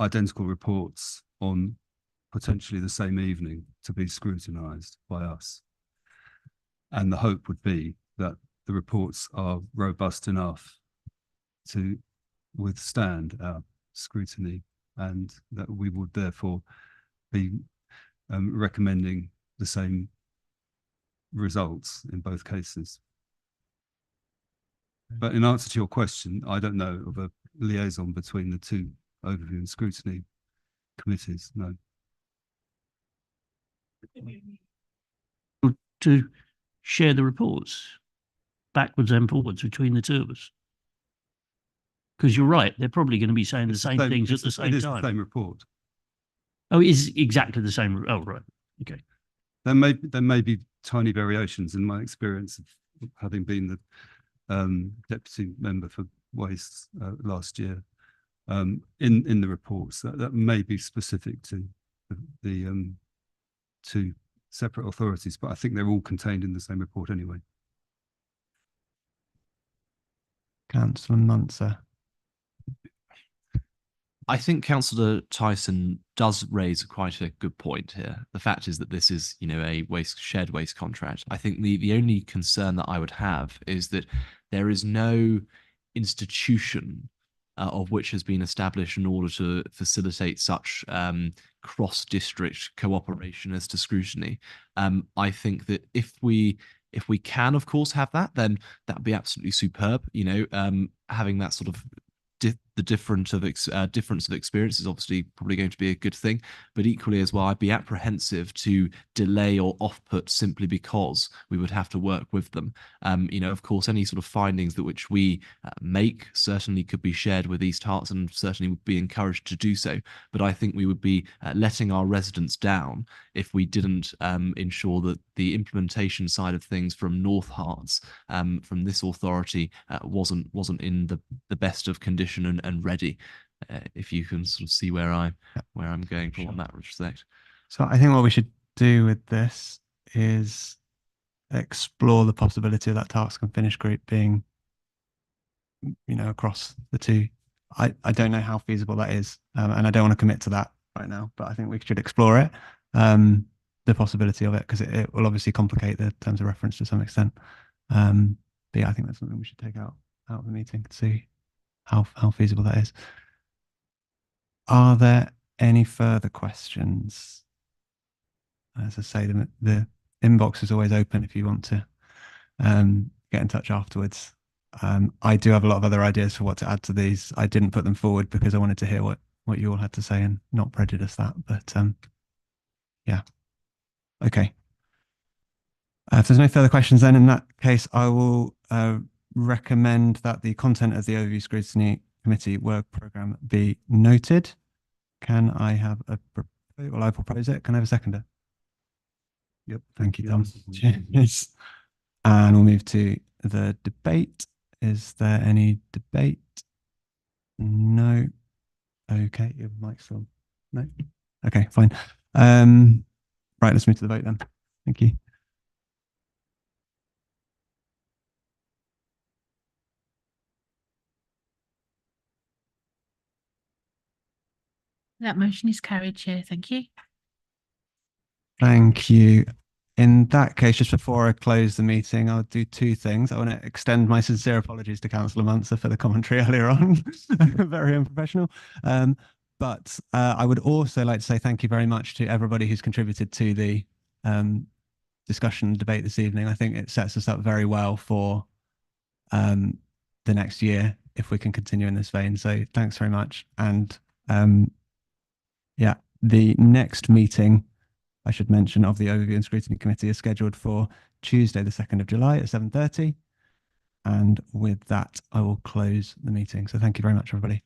identical reports on potentially the same evening to be scrutinised by us. And the hope would be that the reports are robust enough to withstand our scrutiny, and that we would therefore be recommending the same results in both cases. But in answer to your question, I don't know of a liaison between the two overview and scrutiny committees, no. To share the reports backwards and forwards between the two of us. Because you're right, they're probably going to be saying the same things at the same time. It is the same report. Oh, it is exactly the same. Oh, right. Okay. There may be tiny variations in my experience of having been the deputy member for waste last year in the reports that may be specific to the two separate authorities, but I think they're all contained in the same report anyway. Councillor Munzer. I think Councillor Tyson does raise quite a good point here. The fact is that this is, a shared waste contract. I think the only concern that I would have is that there is no institution of which has been established in order to facilitate such cross-district cooperation as to scrutiny. I think that if we If we can, of course, have that, then that'd be absolutely superb. Having that sort of the difference of experience is obviously probably going to be a good thing, but equally as well, I'd be apprehensive to delay or off-put simply because we would have to work with them. Of course, any sort of findings that which we make certainly could be shared with East Herts and certainly would be encouraged to do so. But I think we would be letting our residents down if we didn't ensure that the implementation side of things from North Herts, from this authority, wasn't in the best of condition and ready. If you can sort of see where I'm going from on that respect. So I think what we should do with this is explore the possibility of that task and finish group being, across the two. I don't know how feasible that is, and I don't want to commit to that right now, but I think we should explore it, the possibility of it, because it will obviously complicate the terms of reference to some extent. But yeah, I think that's something we should take out of the meeting to see how feasible that is. Are there any further questions? As I say, the inbox is always open if you want to get in touch afterwards. I do have a lot of other ideas for what to add to these. I didn't put them forward because I wanted to hear what you all had to say and not prejudice that. But yeah, okay. If there's no further questions, then in that case, I will recommend that the content of the Overview Scrutiny Committee work programme be noted. Can I have well, I propose it. Can I have a seconder? Yep, thank you, Tom. Cheers. And we'll move to the debate. Is there any debate? No. Okay, your mic's on. No. Okay, fine. Right, let's move to the vote then. Thank you. That motion is carried, Chair. Thank you. Thank you. In that case, just before I close the meeting, I'll do two things. I want to extend my sincere apologies to Councillor Munster for the commentary earlier on. Very unprofessional. But I would also like to say thank you very much to everybody who's contributed to the discussion and debate this evening. I think it sets us up very well for the next year if we can continue in this vein. So thanks very much. And yeah, the next meeting, I should mention, of the Overview and Scrutiny Committee is scheduled for Tuesday, the 2nd of July at 7:30. And with that, I will close the meeting. So thank you very much, everybody.